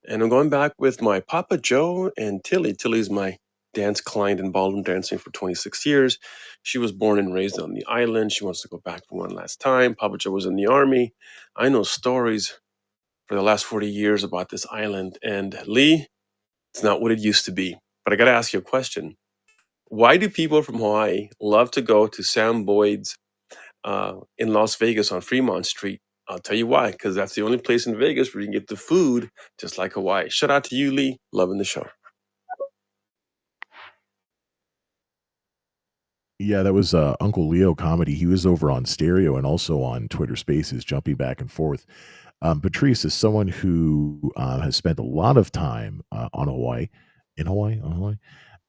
And I'm going back with my Papa Joe and Tilly. Tilly's my dance client in ballroom dancing for 26 years. She was born and raised on the island. She wants to go back for one last time. Papa Joe was in the army. I know stories for the last 40 years about this island. And Lee, it's not what it used to be. But I got to ask you a question. Why do people from Hawaii love to go to Sam Boyd's in Las Vegas on Fremont Street? I'll tell you why, because that's the only place in Vegas where you can get the food just like Hawaii. Shout out to you, Lee. Loving the show. Yeah, that was Uncle Leo comedy. He was over on stereo and also on Twitter Spaces, jumping back and forth. Patrice is someone who has spent a lot of time on Hawaii.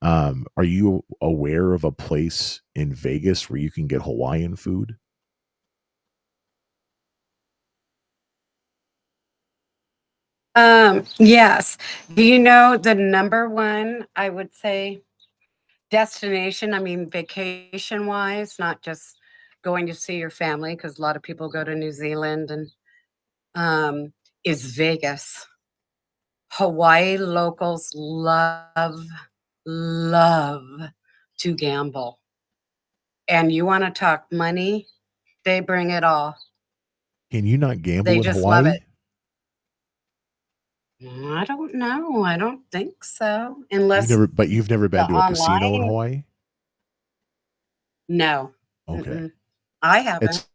Are you aware of a place in Vegas where you can get Hawaiian food? Yes. Do you know the number one, I would say, destination? I mean, vacation wise, not just going to see your family, because a lot of people go to New Zealand, and is Vegas. Hawaii locals love to gamble. And you want to talk money, they bring it all. Can you not gamble They in just Hawaii? love it. I don't know. I don't think so. Unless You've never been to a casino in Hawaii? No. Okay. Mm-mm. I haven't.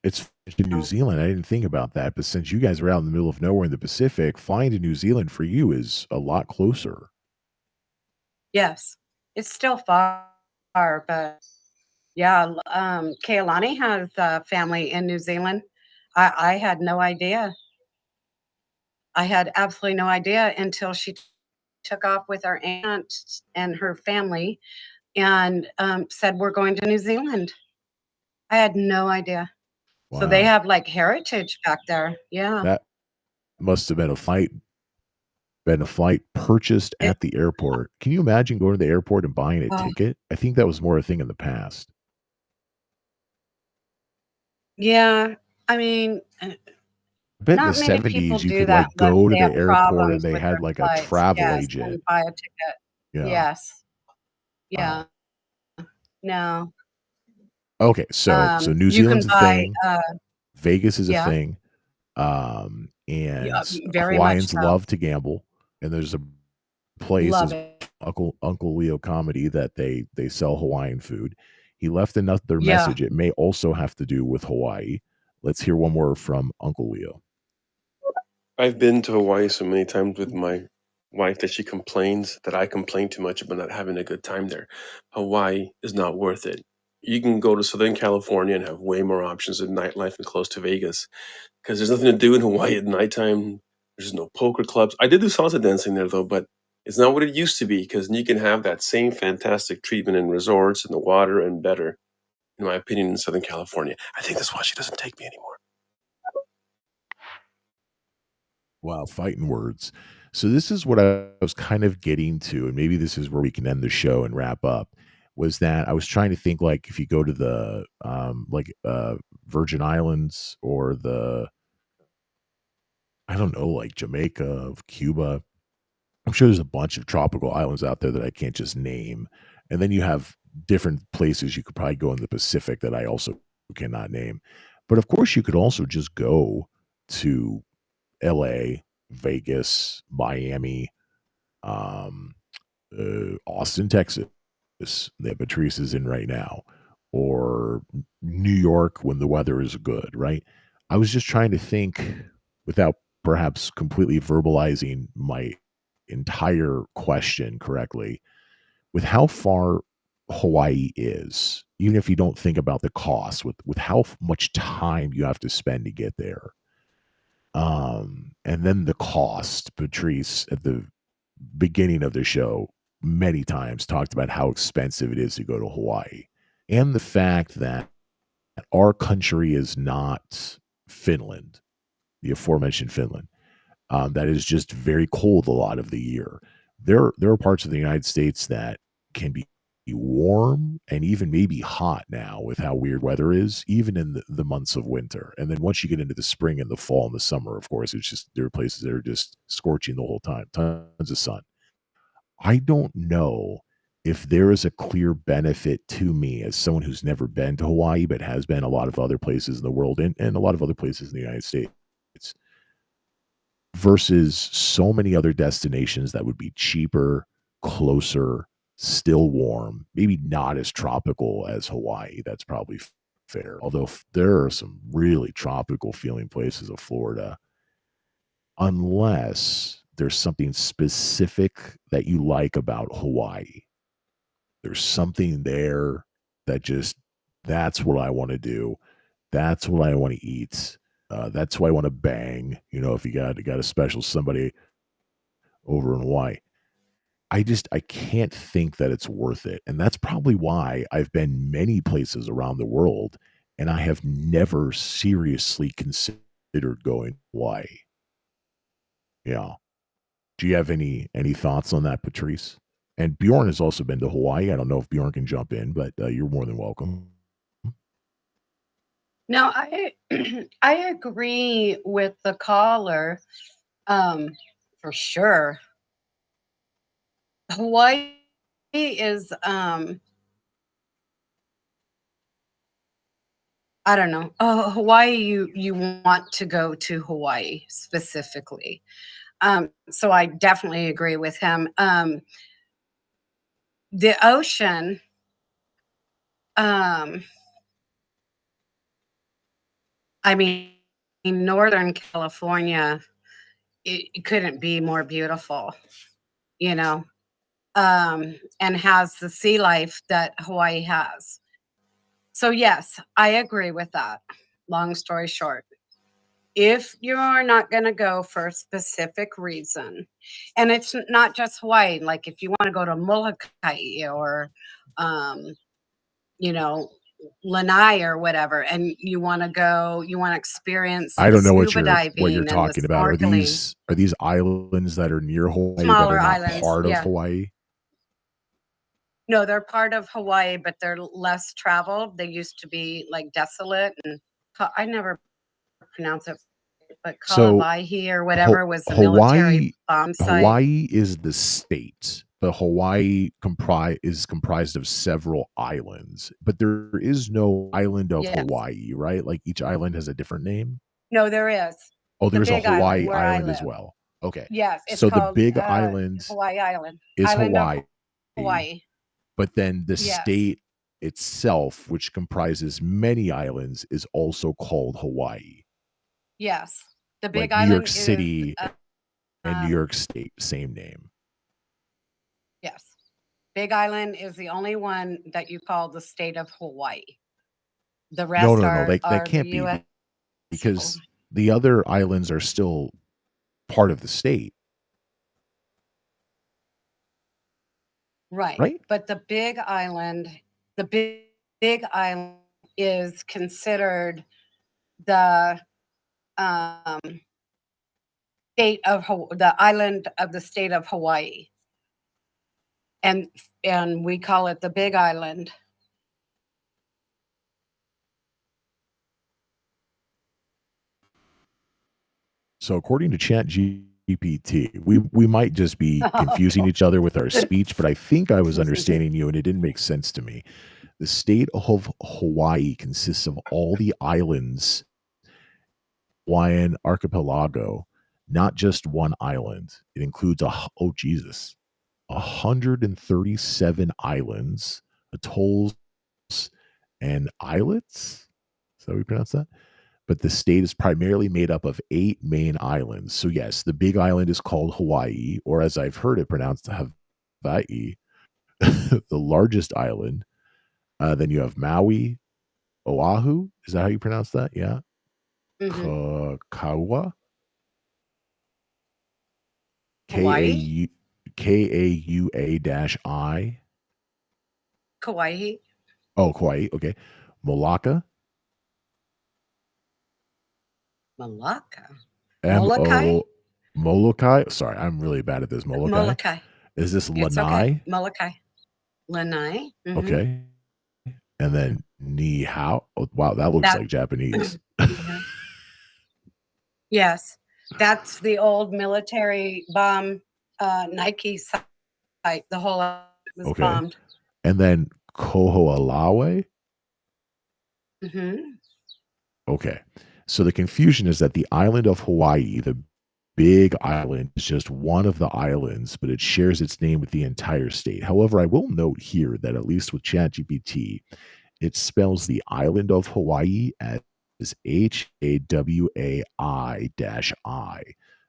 It's in New Zealand. I didn't think about that, but since you guys are out in the middle of nowhere in the Pacific, flying to New Zealand for you is a lot closer. Yes. It's still far, but yeah, Keilani has family in New Zealand. I had no idea. I had absolutely no idea until she took off with our aunt and her family and said, we're going to New Zealand. I had no idea. Wow. So they have like heritage back there. Yeah. That must have been a flight purchased at the airport. Can you imagine going to the airport and buying a ticket? I think that was more a thing in the past. Yeah. I mean, I bet in the 70s you could like go to the airport and they had like a travel agent. And buy a ticket. Yeah. Yes. Yeah. No. Okay, so New Zealand's a thing. Vegas is a thing. And Hawaiians love to gamble. And there's a place, Uncle Leo comedy, that they sell Hawaiian food. He left another message. It may also have to do with Hawaii. Let's hear one more from Uncle Leo. I've been to Hawaii so many times with my wife that she complains that I complain too much about not having a good time there. Hawaii is not worth it. You can go to Southern California and have way more options of nightlife and close to Vegas because there's nothing to do in Hawaii at nighttime. There's no poker clubs. I did do salsa dancing there though, but it's not what it used to be because you can have that same fantastic treatment in resorts and the water and better, in my opinion, in Southern California. I think that's why she doesn't take me anymore. Wow, fighting words. So this is what I was kind of getting to, and maybe this is where we can end the show and wrap up. Was that I was trying to think like if you go to the Virgin Islands or the I don't know, like Jamaica, of Cuba. I'm sure there's a bunch of tropical islands out there that I can't just name. And then you have different places you could probably go in the Pacific that I also cannot name. But of course, you could also just go to LA, Vegas, Miami, um, Austin, Texas, that Patrice is in right now, or New York when the weather is good, right? I was just trying to think without perhaps completely verbalizing my entire question correctly with how far Hawaii is, even if you don't think about the cost, with how much time you have to spend to get there. And then the cost, Patrice, at the beginning of the show, many times talked about how expensive it is to go to Hawaii. And the fact that our country is not Finland, the aforementioned Finland, that is just very cold a lot of the year. There are parts of the United States that can be warm and even maybe hot now with how weird weather is, even in the months of winter. And then once you get into the spring and the fall and the summer, of course, it's just there are places that are just scorching the whole time, tons of sun. I don't know if there is a clear benefit to me as someone who's never been to Hawaii, but has been a lot of other places in the world and a lot of other places in the United States versus so many other destinations that would be cheaper, closer, still warm, maybe not as tropical as Hawaii. That's probably fair. Although there are some really tropical feeling places of Florida, unless there's something specific that you like about Hawaii. There's something there that just that's what I want to do. That's what I want to eat. That's why I want to bang. You know, if you got a special somebody over in Hawaii, I can't think that it's worth it, and that's probably why I've been many places around the world, and I have never seriously considered going to Hawaii. Yeah. Do you have any thoughts on that, Patrice? And Bjorn has also been to Hawaii. I don't know if Bjorn can jump in, but you're more than welcome. No, I I agree with the caller, for sure. Hawaii is, I don't know. Oh, Hawaii, you want to go to Hawaii specifically. So I definitely agree with him. The ocean, um, I mean, in Northern California, it couldn't be more beautiful, you know, and has the sea life that Hawaii has. So yes, I agree with that. Long story short, if you're not going to go for a specific reason, and it's not just Hawaii, like if you want to go to Molokai or, um, you know, Lanai or whatever, and you want to go, you want to experience I the don't know scuba what you're diving and the talking about. snorkeling. Are these islands that are near Hawaii that Smaller are not islands, part of yeah. Hawaii? No, they're part of Hawaii, but they're less traveled. They used to be like desolate and I never pronounce it, but So Kalawaihi or whatever was the military Hawaii bomb site. Hawaii is the state, but Hawaii is comprised of several islands. But there is no island of Yes. Hawaii, right? Like each island has a different name. No, there is. Oh, The there's a Big Island Hawaii where I island as live. well. Okay. Yes, it's So the called big island Hawaii Island. is Island of Hawaii, Hawaii. but then the Yes. state itself, which comprises many islands, is also called Hawaii. Yes. The Big Like New York Island City is and New York State, same name. yes. Big Island is the only one that you call the state of Hawaii. The No, rest no, no. That are the can't be US. because the other islands are still part of the state, Right. right? But the big island is considered the um the island of the state of Hawaii. And we call it the Big Island. So according to ChatGPT, we might just be confusing each other with our speech, but I think I was understanding you and it didn't make sense to me. The state of Hawaii consists of all the islands Hawaiian archipelago, not just one island. It includes 137 islands, atolls, and islets. Is that how we pronounce that? But the state is primarily made up of 8 main islands. So yes, the big island is called Hawaii, or as I've heard it pronounced, Hawaii, the largest island. Then you have Maui, Oahu. Is that how you pronounce that? Yeah. Mm-hmm. Kaua. Hawaii? Kaua-I. Kauai. Oh, Kauai. Okay. Malacca. Malacca. Molokai. Molokai. Sorry, I'm really bad at this. Molokai. Molokai. Is this It's Lanai? okay. Molokai. Lanai. Mm-hmm. Okay. And then Ni Hao. Oh, wow, that looks like Japanese. Yes, that's the old military bomb Nike site. The whole was bombed. And then Kohoalawe. Mm-hmm. Okay. So the confusion is that the island of Hawaii, the big island, is just one of the islands, but it shares its name with the entire state. However, I will note here that at least with ChatGPT, it spells the island of Hawaii as Hawai-I.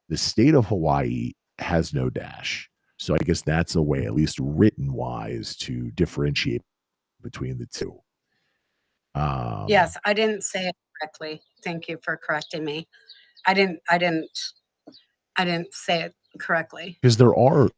The state of Hawaii has no dash. So I guess that's a way, at least written wise, to differentiate between the two. Yes, I didn't say it correctly. Thank you for correcting me. I didn't say it correctly. Because there are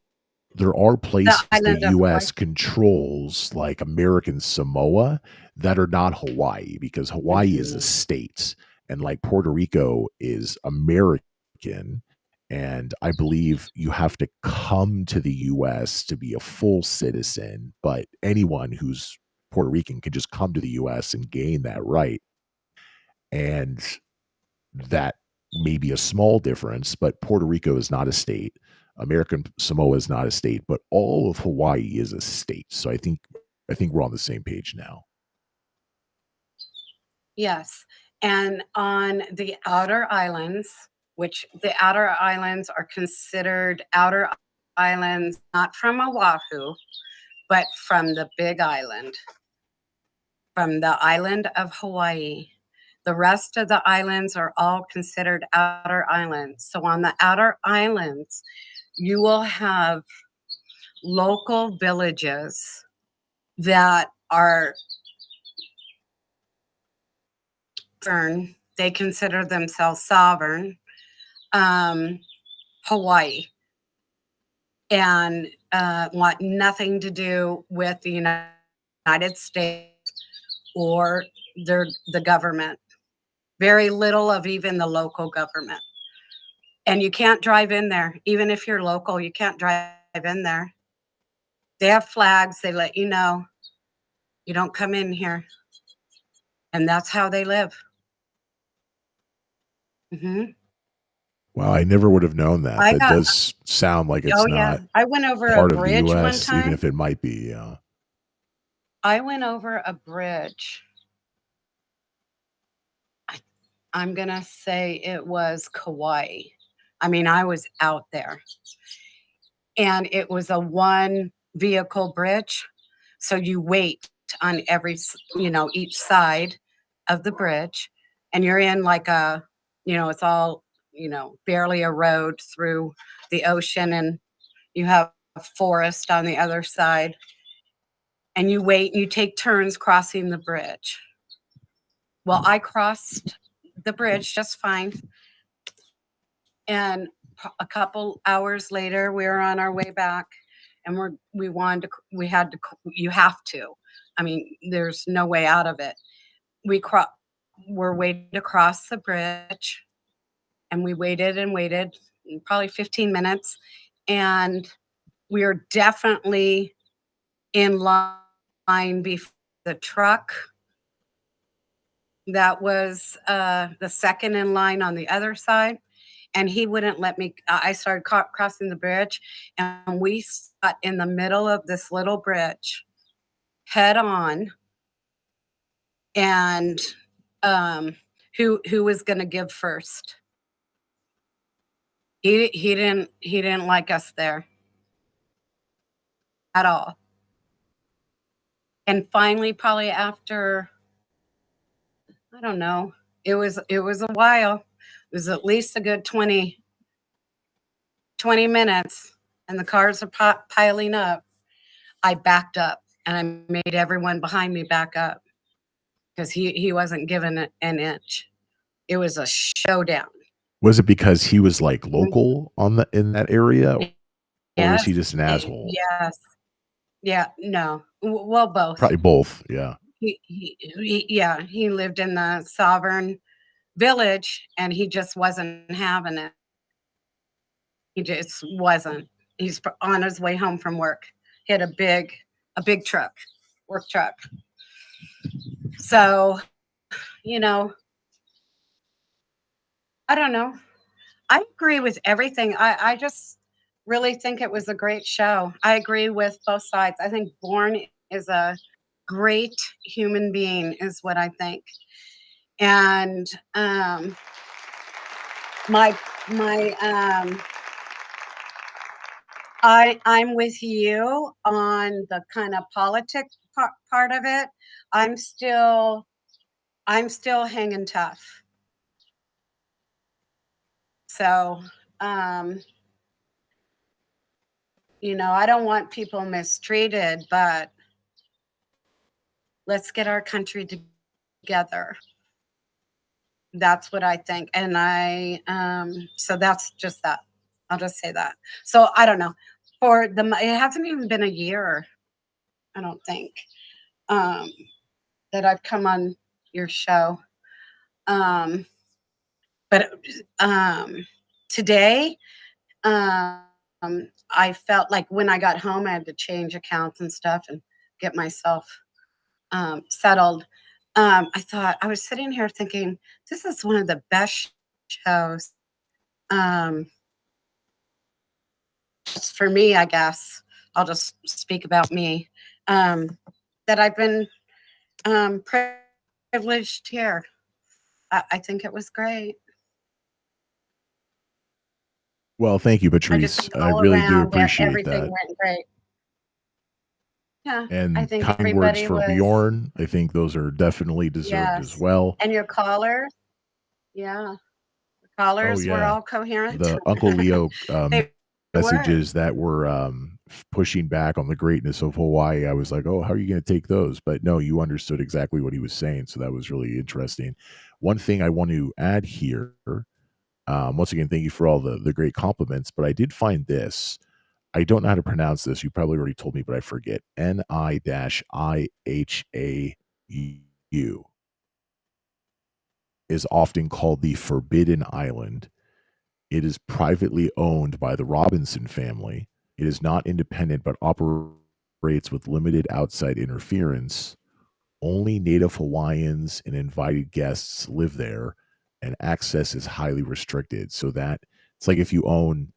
places the U.S. controls, like American Samoa, that are not Hawaii, because Hawaii is a state, and like Puerto Rico is American. And I believe you have to come to the U.S. to be a full citizen, but anyone who's Puerto Rican can just come to the U.S. and gain that right. And that may be a small difference, but Puerto Rico is not a state. American Samoa is not a state, but all of Hawaii is a state. So I think we're on the same page now. Yes. And on the outer islands, which the outer islands are considered outer islands, not from Oahu, but from the Big Island, from the island of Hawaii. The rest of the islands are all considered outer islands. So on the outer islands, you will have local villages that are sovereign. They consider themselves sovereign. Hawaii, and want nothing to do with the United States or the government. Very little of even the local government. And you can't drive in there. Even if you're local, you can't drive in there. They have flags. They let you know you don't come in here. And that's how they live. Mm-hmm. Wow, I never would have known that. That does sound like it's not. I went over part a bridge of the one US, time. even if it might be. Yeah. I went over a bridge. I'm going to say it was Kauai. I mean, I was out there. And it was a one vehicle bridge. So you wait on each side of the bridge. And you're in like it's all, barely a road through the ocean. And you have a forest on the other side. And you wait and you take turns crossing the bridge. Well, I crossed the bridge just fine. And a couple hours later, we were on our way back, and you have to. I mean, there's no way out of it. We're waiting to cross the bridge, and we waited and waited. probably 15 minutes. And we were definitely in line before the truck that was the second in line on the other side. And he wouldn't let me. I started crossing the bridge, and we sat in the middle of this little bridge, head on. And who was going to give first? He didn't like us there at all. And finally, probably after, I don't know, it was a while. It was at least a good 20 minutes, and the cars are piling up. I backed up, and I made everyone behind me back up because he wasn't given an inch. It was a showdown. Was it because he was like local in that area, or was he just an asshole? Yes. Yeah. No. Well, both. Probably both. Yeah. He lived in the Sovereign Village, and he just wasn't having it. He just wasn't. He's on his way home from work. He had a big truck, work truck. So, I don't know. I agree with everything. I just really think it was a great show. I agree with both sides. I think Bourne is a great human being, is what I think. And I'm with you on the kind of politics part of it. I'm still hanging tough. So, I don't want people mistreated, but let's get our country together. That's what I think. And so that's just that. I'll just say that. So I don't know. It hasn't even been a year, I don't think, that I've come on your show. But today, I felt like when I got home, I had to change accounts and stuff and get myself settled. I thought, I was sitting here thinking, this is one of the best shows. Just for me, I guess. I'll just speak about me. That I've been privileged here. I think it was great. Well, thank you, Patrice. I really do appreciate everything that. Went great. Yeah, And I think kind words everybody for was. Bjorn. I think those are definitely deserved as well. And your callers, the callers were all coherent. The Uncle Leo They messages that were pushing back on the greatness of Hawaii. I was like, oh, how are you going to take those? But no, you understood exactly what he was saying. So that was really interesting. One thing I want to add here, once again, thank you for all the great compliments, but I did find this. I don't know how to pronounce this. You probably already told me, but I forget. Ni-ihau is often called the Forbidden Island. It is privately owned by the Robinson family. It is not independent, but operates with limited outside interference. Only Native Hawaiians and invited guests live there, and access is highly restricted. So that it's like if you own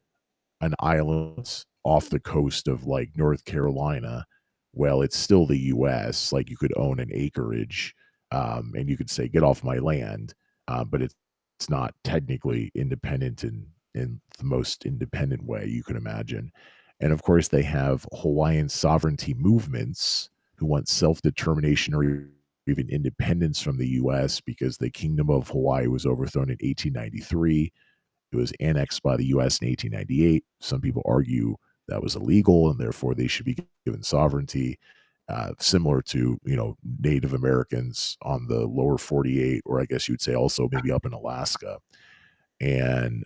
an island off the coast of like North Carolina, well, it's still the US. Like you could own an acreage, and you could say, get off my land. But it's not technically independent in the most independent way you can imagine. And of course, they have Hawaiian sovereignty movements who want self-determination or even independence from the US because the Kingdom of Hawaii was overthrown in 1893. It was annexed by the US in 1898. Some people argue that was illegal and therefore they should be given sovereignty, similar to, Native Americans on the lower 48, or I guess you'd say also maybe up in Alaska. And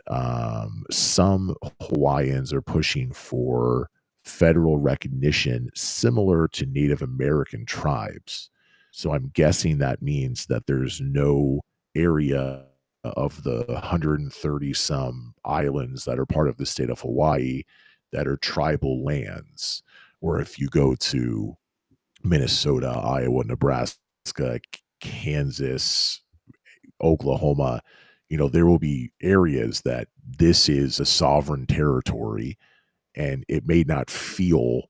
some Hawaiians are pushing for federal recognition similar to Native American tribes. So I'm guessing that means that there's no area of the 130 some islands that are part of the state of Hawaii that are tribal lands. Or if you go to Minnesota, Iowa, Nebraska, Kansas, Oklahoma, there will be areas that this is a sovereign territory, and it may not feel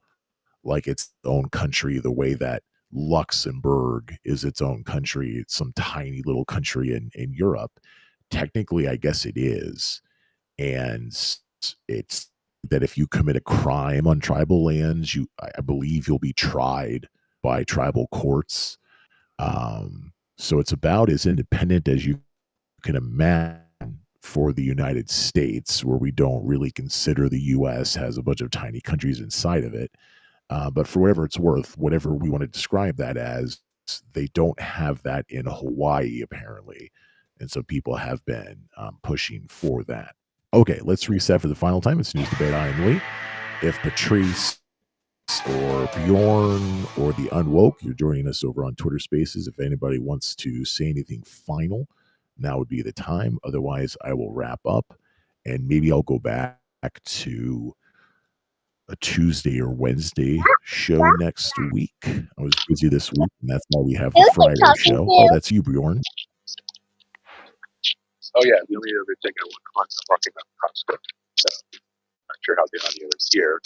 like its own country the way that Luxembourg is its own country. It's some tiny little country in Europe. Technically, I guess it is. And it's that if you commit a crime on tribal lands, I believe you'll be tried by tribal courts. So it's about as independent as you can imagine for the United States, where we don't really consider the U.S. has a bunch of tiny countries inside of it. But for whatever it's worth, whatever we want to describe that as, they don't have that in Hawaii, apparently. And so people have been pushing for that. Okay, let's reset for the final time. It's News Debate. I am Lee. If Patrice or Bjorn or the Unwoke, you're joining us over on Twitter Spaces. If anybody wants to say anything final, now would be the time. Otherwise, I will wrap up, and maybe I'll go back to a Tuesday or Wednesday show next week. I was busy this week, and that's why we have the Friday show. Oh, that's you, Bjorn. Oh yeah, the only other thing I want to talk about Costco. So I'm not sure how the audio is here,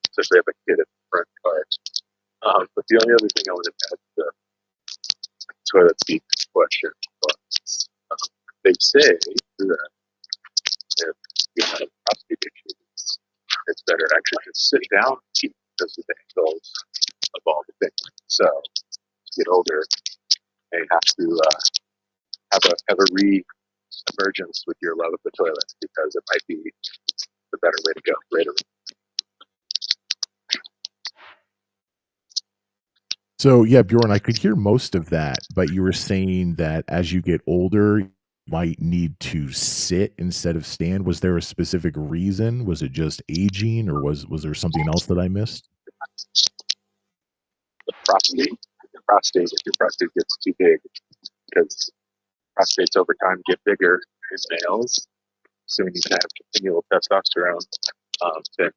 especially if I get it in the front part. But the only other thing I wanted to add to the toilet seat question was, they say that if you have prostate issues, it's better to actually just sit down and eat because of the angles of all the things. So as you get older, you may have to have a re-emergence with your love of the toilet, because it might be the better way to go later. So yeah, Bjorn, I could hear most of that, but you were saying that as you get older, you might need to sit instead of stand. Was there a specific reason? Was it just aging, or was there something else that I missed? The prostate, if your prostate gets too big, because prostates over time get bigger in males, so when you can have continual testosterone, then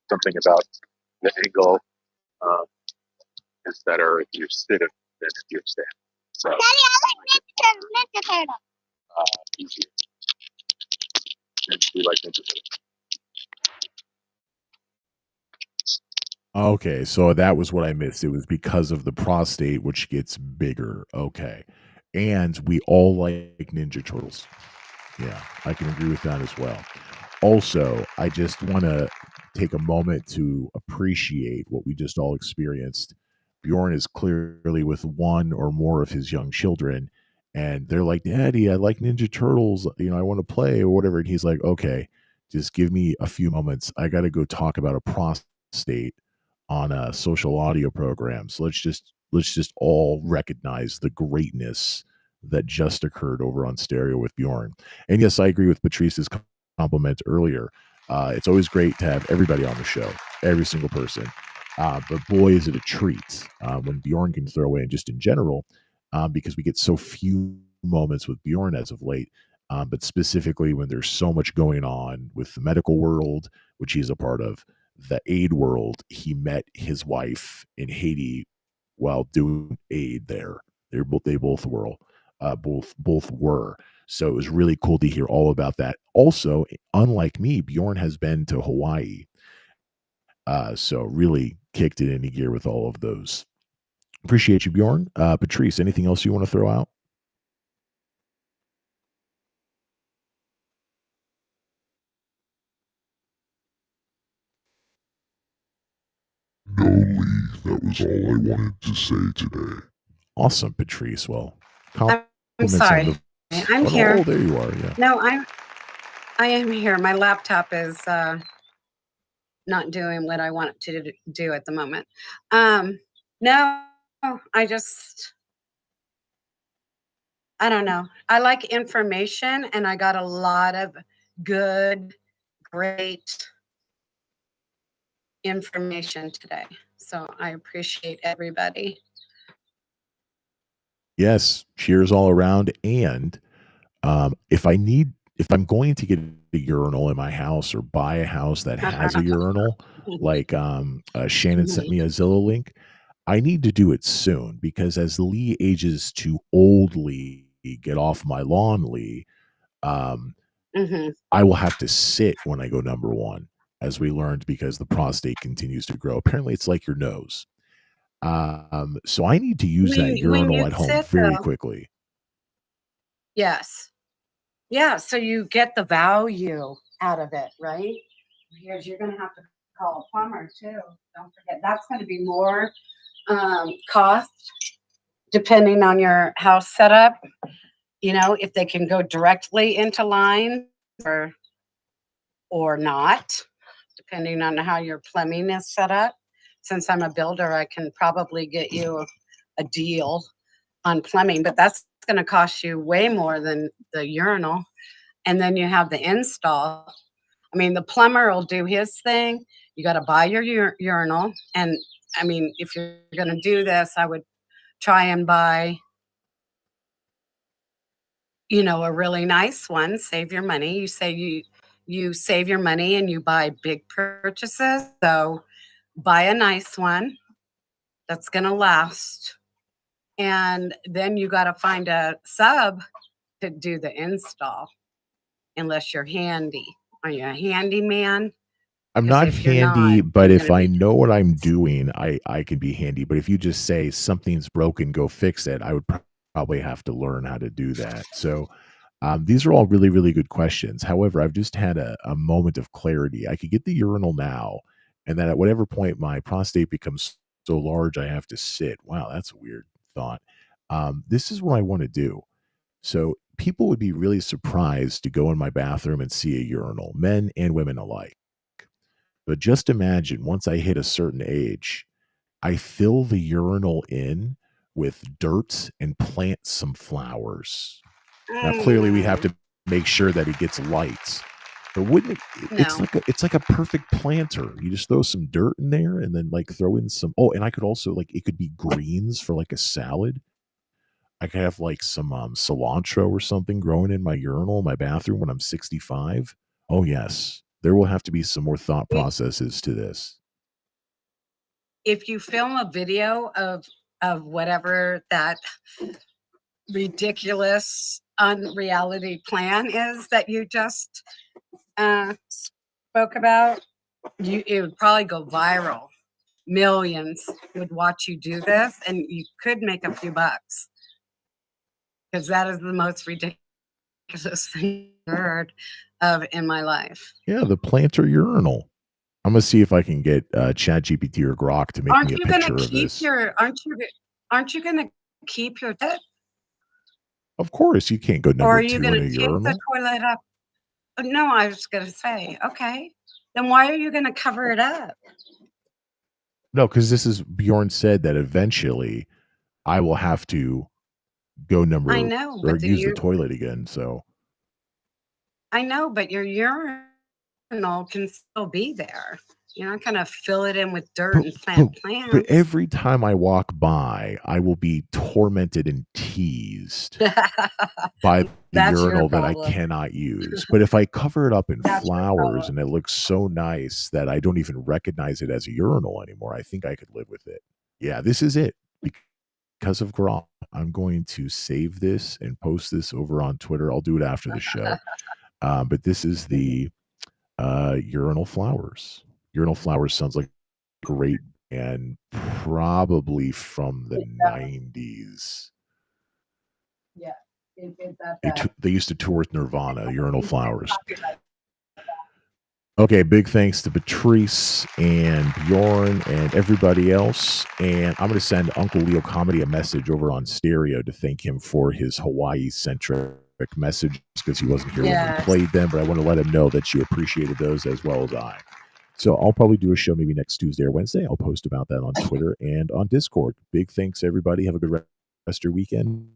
something about the angle is better if you're sitting than if you're standing. So, Daddy, I like Ninja Turtle. Easier. And we like Ninja Turtle. Okay, so that was what I missed. It was because of the prostate, which gets bigger. Okay. And we all like Ninja Turtles. Yeah, I can agree with that as well. Also, I just want to take a moment to appreciate what we just all experienced. Bjorn is clearly with one or more of his young children, and they're like, Daddy, I like Ninja Turtles. I want to play or whatever. And he's like, okay, just give me a few moments. I got to go talk about a prostate on a social audio program. So let's just all recognize the greatness that just occurred over on Stereo with Bjorn. And yes, I agree with Patrice's compliment earlier. It's always great to have everybody on the show, every single person. But boy, is it a treat when Bjorn can throw in, just in general, because we get so few moments with Bjorn as of late. But specifically when there's so much going on with the medical world, which he's a part of, the aid world. He met his wife in Haiti while doing aid there. They both were. Both were. So it was really cool to hear all about that. Also, unlike me, Bjorn has been to Hawaii. So really kicked it into gear with all of those. Appreciate you, Bjorn. Patrice, anything else you want to throw out? No, Lee, that was all I wanted to say today. Awesome, Patrice. Well, I'm sorry. I'm here. Oh, there you are. Yeah. No, I am here. My laptop is not doing what I want it to do at the moment. No, I don't know. I like information, and I got a lot of good, great information today. So I appreciate everybody. Yes, cheers all around. And If I'm going to get a urinal in my house or buy a house that has a urinal, like Shannon sent me a Zillow link, I need to do it soon because as Lee ages to old Lee, get off my lawn, Lee, Mhm. I will have to sit when I go number one, as we learned, because the prostate continues to grow. Apparently, it's like your nose. So I need to use that When urinal you at home sit very though, quickly. yes. Yeah, so you get the value out of it, right? Because you're gonna have to call a plumber too. Don't forget that's gonna be more cost depending on your house setup. You know, if they can go directly into line or not, depending on how your plumbing is set up. Since I'm a builder, I can probably get you a deal on plumbing, but that's going to cost you way more than the urinal. And then you have the install. I mean, the plumber will do his thing. You got to buy your urinal. And I mean, if you're going to do this, I would try and buy, you know, a really nice one. Save your money. You say you save your money and you buy big purchases. So buy a nice one that's going to last. And then you got to find a sub to do the install unless you're handy. Are you a handyman? I'm Because not if you're not, handy, but you're if going to I be. know what I'm doing, I can be handy. But if you just say something's broken, go fix it, I would probably have to learn how to do that. So these are all really, really good questions. However, I've just had a moment of clarity. I could get the urinal now, and then at whatever point my prostate becomes so large I have to sit. Wow, that's a weird thought. This is what I want to do. So people would be really surprised to go in my bathroom and see a urinal, men and women alike. But just imagine once I hit a certain age, I fill the urinal in with dirt and plant some flowers. Now, clearly, we have Mm, to make sure that it gets light. But wouldn't no. it's like a perfect planter. You just throw some dirt in there and then like throw in some. Oh, and I could also like it could be greens for like a salad. I could have like some cilantro or something growing in my urinal in my bathroom when I'm 65. Oh yes, there will have to be some more thought If, processes to this. if you film a video of whatever that ridiculous unreality plan is that you just spoke about, it would probably go viral. Millions would watch you do this, and you could make a few bucks because that is the most ridiculous thing I've heard of in my life. Yeah, the planter urinal. I'm gonna see if I can get ChatGPT or Grok to make me Aren't a you going to picture of keep this. your? Aren't you going to keep your? Of course, you can't go Or number are you 2 going in to a tip the urinal. toilet up? No, I was going to say, okay. Then why are you going to cover it up? No, because this is Bjorn said that eventually I will have to go I number know, or but use the toilet again. So, I know, but your urinal can still be there. You're not going to fill it in with dirt but and but plant but plants. every time I walk by, I will be tormented and teased by the That's your urinal that I problem. cannot use. But if I cover it up in That's your flowers problem. and it looks so nice that I don't even recognize it as a urinal anymore, I think I could live with it. Yeah, this is it. Because of Grok, I'm going to save this and post this over on Twitter. I'll do it after the show. But this is the urinal flowers. Urinal flowers sounds like great and probably from the 90s. Yeah, that's They used to tour with Nirvana, Urinal Flowers. copyright. Okay, big thanks to Patrice and Bjorn and everybody else. And I'm going to send Uncle Leo Comedy a message over on stereo to thank him for his Hawaii centric messages because he wasn't here when we Yes. played them. But I want to let him know that you appreciated those as well as I. So I'll probably do a show maybe next Tuesday or Wednesday. I'll post about that on Twitter and on Discord. Big thanks, everybody. Have a good rest of your weekend.